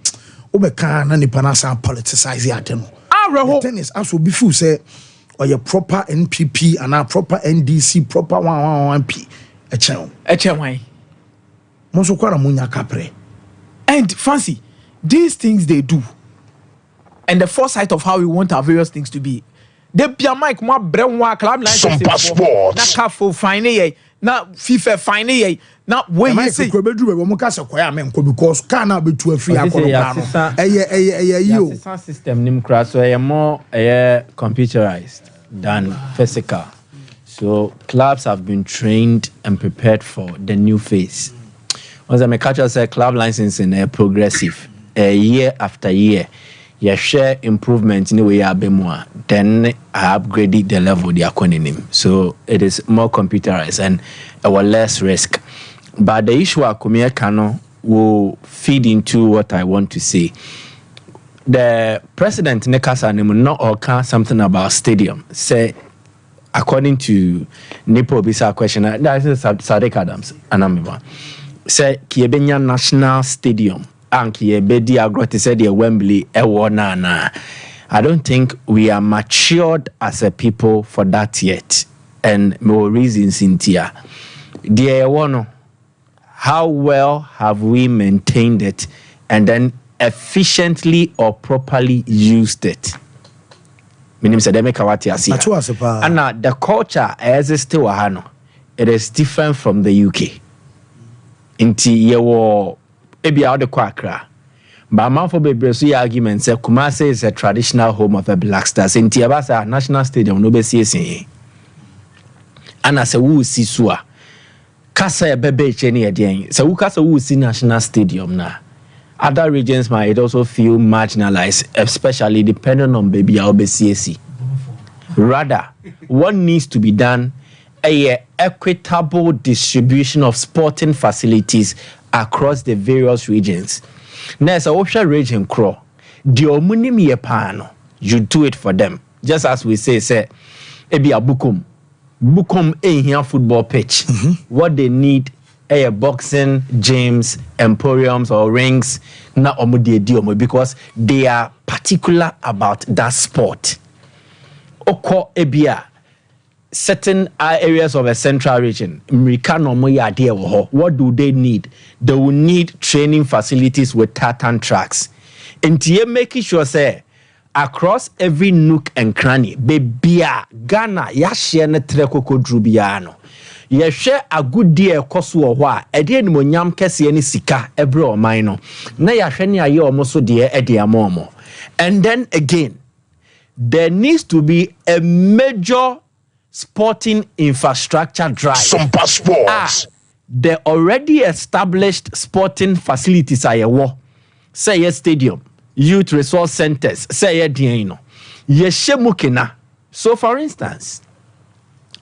Obeka na nipanasa politicize yateno. The thing is, as will be full say, or your proper NPP and our proper NDC, proper 111P, a channel. Most of Munya Capre. And fancy, these things they do, and the foresight of how we want our various things to be. They be a mic more bremwa club like Sompa Sports. Na careful fine na FIFA fine na when you say because can be to a free system nim crash so more computerized than physical. So clubs have been trained and prepared for the new phase. Once I catch us club licensing progressive year after year. You share improvement in the way then I upgraded the level they are calling him. So it is more computerized and less risk. But the issue of Kumia Kano will feed into what I want to say. The president Nekasa not or something about stadium. Say according to Nipo Bisa question, that is Sadiq Adams Anamiba. Say Kiebenya National Stadium. Anki Bedi Agroti said Wembley na. I don't think we are matured as a people for that yet. And more reasons in here. Dear one, how well have we maintained it and then efficiently or properly used it? And the culture as is still it is different from the UK. Inti yewo ebi out the quakra. But man for baby so argument say Kumasi is a traditional home of the Black Stars. In Tiabasa National Stadium no be see. And as a woo si sua. Kasa bebe cheni edian. So who kasa woo si National Stadium na. Other regions might also feel marginalized, especially depending on baby CAC. Rather, what needs to be done a equitable distribution of sporting facilities across the various regions. Now, as a Osha region crow, the omunim ye pano, you do it for them. Just as we say, ebi abukum a here football pitch. What they need a boxing gyms, emporiums or rings, na omudie diomo because they are particular about that sport. Oko ebia certain areas of a central region, what do they need? They will need training facilities with tartan tracks. And you making sure say across every nook and cranny, bebia Ghana ya share ne trekoko drubiano. Ya share a good deal kosu owa ede ni monyam kese ni sika every o mine na ya hwe ni aye omoso de ede amomo. And then again, there needs to be a major sporting infrastructure drive. Sompa Sports. The already established sporting facilities are a say a stadium, youth resource centers, say a dieno. Yeshemukina. So for instance,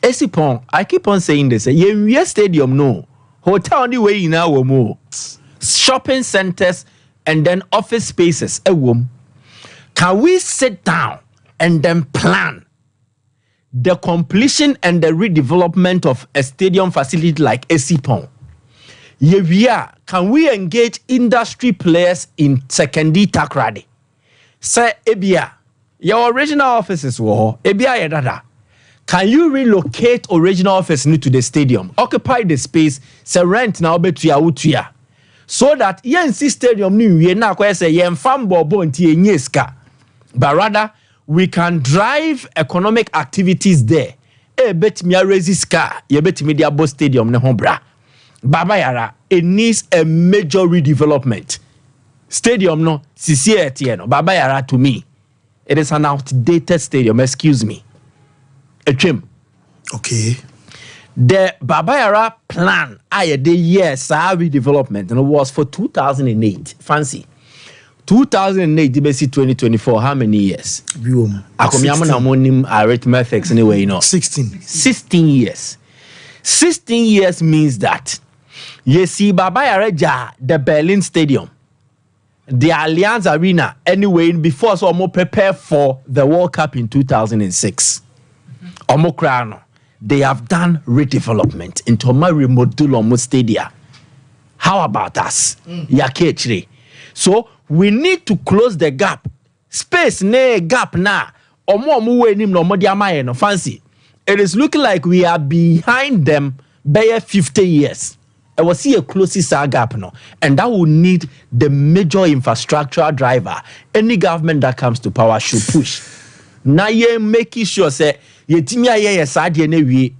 Esipon, I keep on saying this, ye stadium no. Hotel on the way in our more. Shopping centers and then office spaces can we sit down and then plan the completion and the redevelopment of a stadium facility like Esipon? Can we engage industry players in secondary takrade? Say ebia your original offices were ebia yedada. Can you relocate original office to the stadium? Occupy the space, say rent na obetuya utuya. So that yen see stadium ni we na kwa say yen fam bobo nti enye ska. But rather we can drive economic activities there. Betimi raise ska, ye betimi dia bo stadium ne ho bra. Baba Yara, it needs a major redevelopment. Stadium no CCAT no Baba Yara to me. It is an outdated stadium, excuse me. Okay. The Baba Yara plan, the years redevelopment, and it was for 2008. Fancy. 2008, DBC 2024, how many years? Arithmetics anyway, 16 years. 16 years means that you see Baba Yara, the Berlin Stadium, the Allianz Arena, anyway, before so more prepare for the World Cup in 2006. Omokrano, they have done redevelopment into my remodulo stadia. How about us? Yakechre. So we need to close the gap. Space ne gap na. Omo muwe nim no modiamaye no fancy. It is looking like we are behind them by 50 years. I will see a closest gap no, and that will need the major infrastructural driver. Any government that comes to power should push. Now you making sure say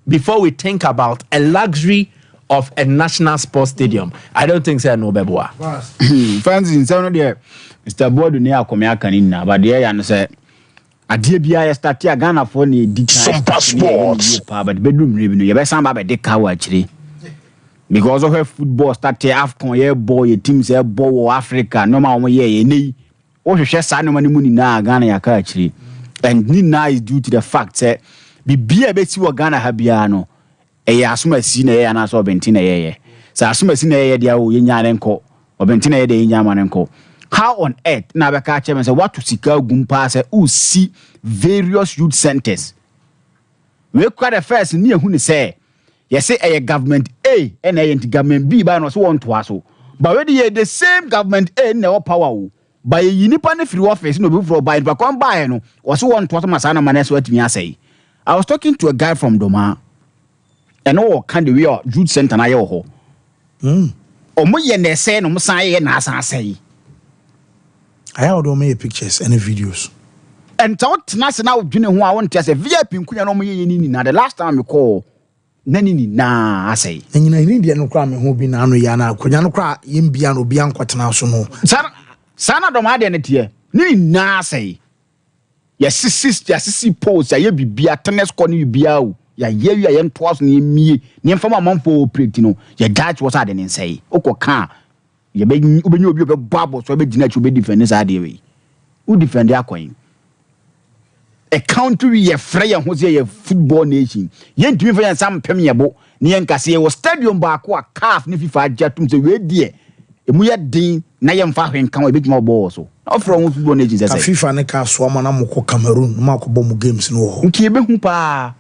before we think about a luxury of a national sports stadium. I don't think so no beboa. Fans in sound there Mr. Bodu ne akomya kanina but there ya no say adie bia ya start ya Ghana for ne Sompa sports but bedroom revenue you be san ba be de ka wa chiri because of her football start AFCON ye boy teams ye ball Africa normal one ye nei o hwehwe sa no mani mu ni na Ghana ya ka chiri. And Nina is due to the fact that Bibia Betty wa Ghana Habiano, a Yasuma Sina and also Bentina. So Asuma Sina, dear Yanko, or Bentina de Yamanenko. How on earth, Nabaka Chairman said, what to seek out Gumpasa who see various youth centers? We quite a first near who say, yes, say a government A and a government B by no one to us. But already the same government A no power. By Unipane free office, no before buying, but come by no was one to Masana Manes what me say. I was talking to a guy from Doma, and all kind of real Jude Center na yo. Or more yen say no Messiah and as I say. I don't make pictures any videos. And thought national junior who I want to say VIP in Kuya no me the last time you call. Nani na I say. And you know India no crime who be na no yana Kuya cry Yimbiano Bian Quatana so no. Sana do ma de ne tie ni na say ya sisi post ya bibia tennis ko ni bibia o ya ye ntoaso ni mie ni mfama manfo operate no ya Dutch was ade ne say okoka ya be obenyu obi babo so be gina chu be defend sa ade we who defend akwan a country ye frey ho say ye football nation ye ntumi fa sam pem ye bo ni en kase ye wo stadium ba ko a CAF ni FIFA ajatum say we die emu ye din na ye mfa hwen kan we be dwuma ball so from football nation say FIFA ne ka so ama na moko Cameroon ma ko bom games no ho nki be hu pa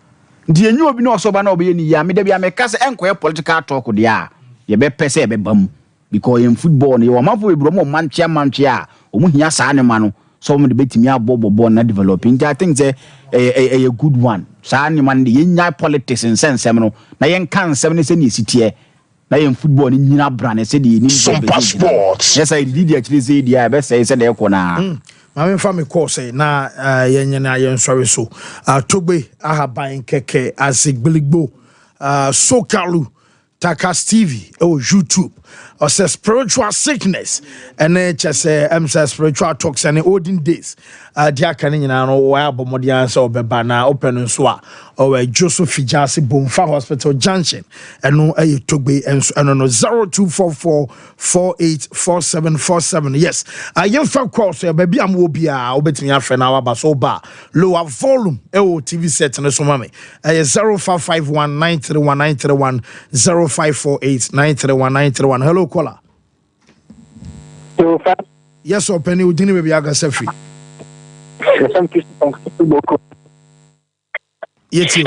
ndi enyu obi na so ba na obe ni ya me da bia me ka se enko political talk dia ye be pese ye be bam because in football ne wo manfo ebro mo manche a omu hia saa ne ma no so mo de betimi abobo na developing I think say a good one saa ne man ye nya politics in sense no na ye kan sem ne se ni sitie na yen football ni nyina brand se de ni Sompa sports yes I did actually say dia be say de ko na ma me fa me call say na yen na yen sorry so togbe ahaban keke azigbeligbo sokalu Takas TV or YouTube or say spiritual sickness and then just say spiritual talks and olden days dia kan nyina no wa abomodia so beba na open so a or Joseph Fijasi Bomfa Hospital Junction and no togbe and no 0244484747 yes yen fa call so baby am obi a obetimi afre na wa ba so ba lower volume TV set no so mame 0551931931 0548931931 hello caller Yes, or Penny, we didn't be Agasafi. Yes, you.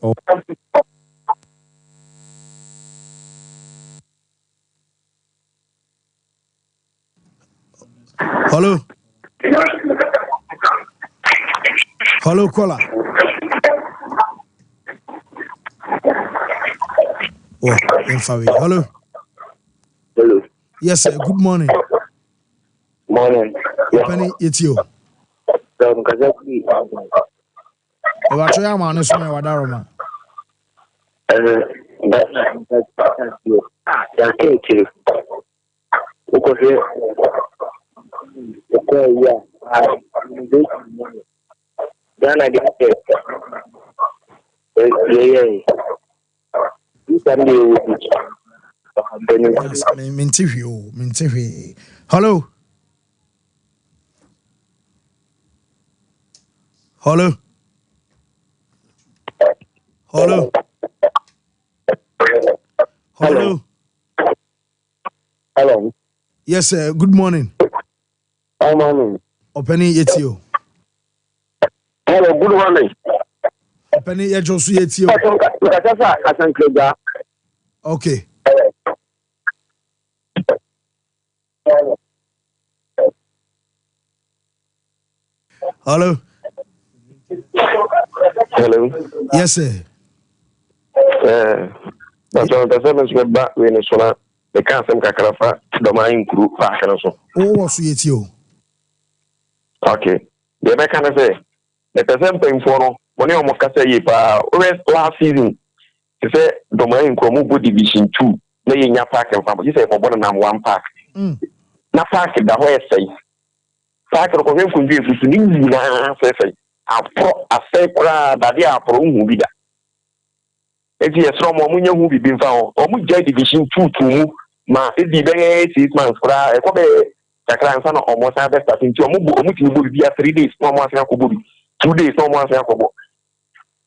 Oh. Hello. Hello, caller. Oh, hello. Hello. Yes, sir. Good morning. Morning. Penny, it's you. About your man, is my Wadaroma. Mintivi. Hello. Hello. Hello. Hello. Hello. Yes, sir. Good morning. Good morning. Penny, it's you. Hello. Good morning. Penny, it's you. Okay. Hello. Hello. Yes, sir. But on the service went back when it's one. The cancer Kakrafa, the mine group, back and so. Oh, what's it you? Okay. The back can say, the present for when you almost say, last season, to say, the mine Kromu Division 2, laying your pack and family, you say for one pack. Na pack the way say. Pack of them could be if you need to say, a fake that they are pro movie. If you are from Omunya who be been found, Omuja Division 2 to ma it be 6 months for a copy. Takran son almost have starting to Omuti will be 3 days, no more 2 days, no more.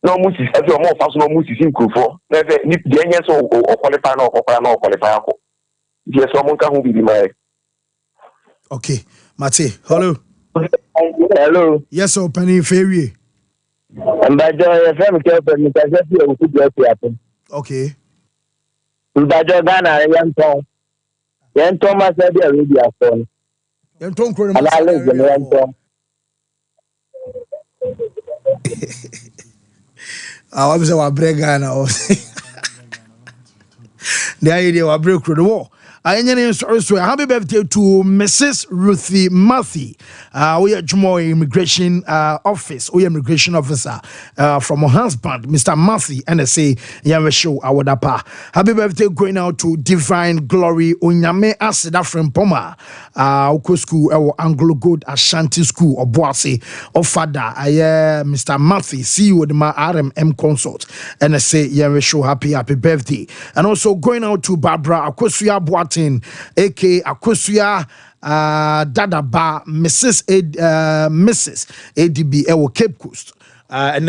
No much is every more fast, no much is in for. Never need the angels or qualify or qualify. Yes, someone can be my. Okay, Mate. Hello. Hello. Yes, sir. Penny Ferry. And by joy, a family care for me, I just feel good to happen. Okay. By joy, Ghana, Yan Thomas, I be a radio phone. Yan Tom And I live in Yan Tom. I was a break Ghana. The idea of break through the wall. I so happy birthday to Mrs. Ruthie Murphy. We are Jumo Immigration Office. We are immigration officer from her husband, Mr. Murphy, and I say, Yama show Awadapa. Happy birthday going out to Divine Glory Onyame Asida from Poma. Oko School, Anglo Good Ashanti School, or Boise, or Father. Mr. Murphy, CEO of the RMM Consult, and I say, Yama show happy birthday. And also going out to Barbara Akosuya Boat. A.K. Akosuya Dadaba, Mrs. ADB, Cape Coast. And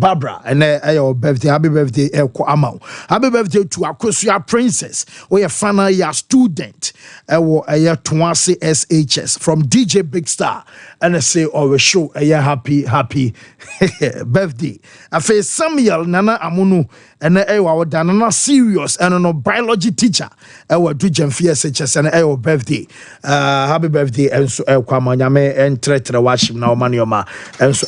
Barbara, and birthday, happy birthday, Amau. Happy birthday to Akosuya Princess, we a final year student, a year Twasi SHS from DJ Big Star, and I say, we show a year happy birthday. I face Samuel Nana Amunu, and Nana serious and no biology teacher, our Dujan SHS, and birthday. Happy birthday, and so Kwamanyame and Tretra Washim now Manioma, and so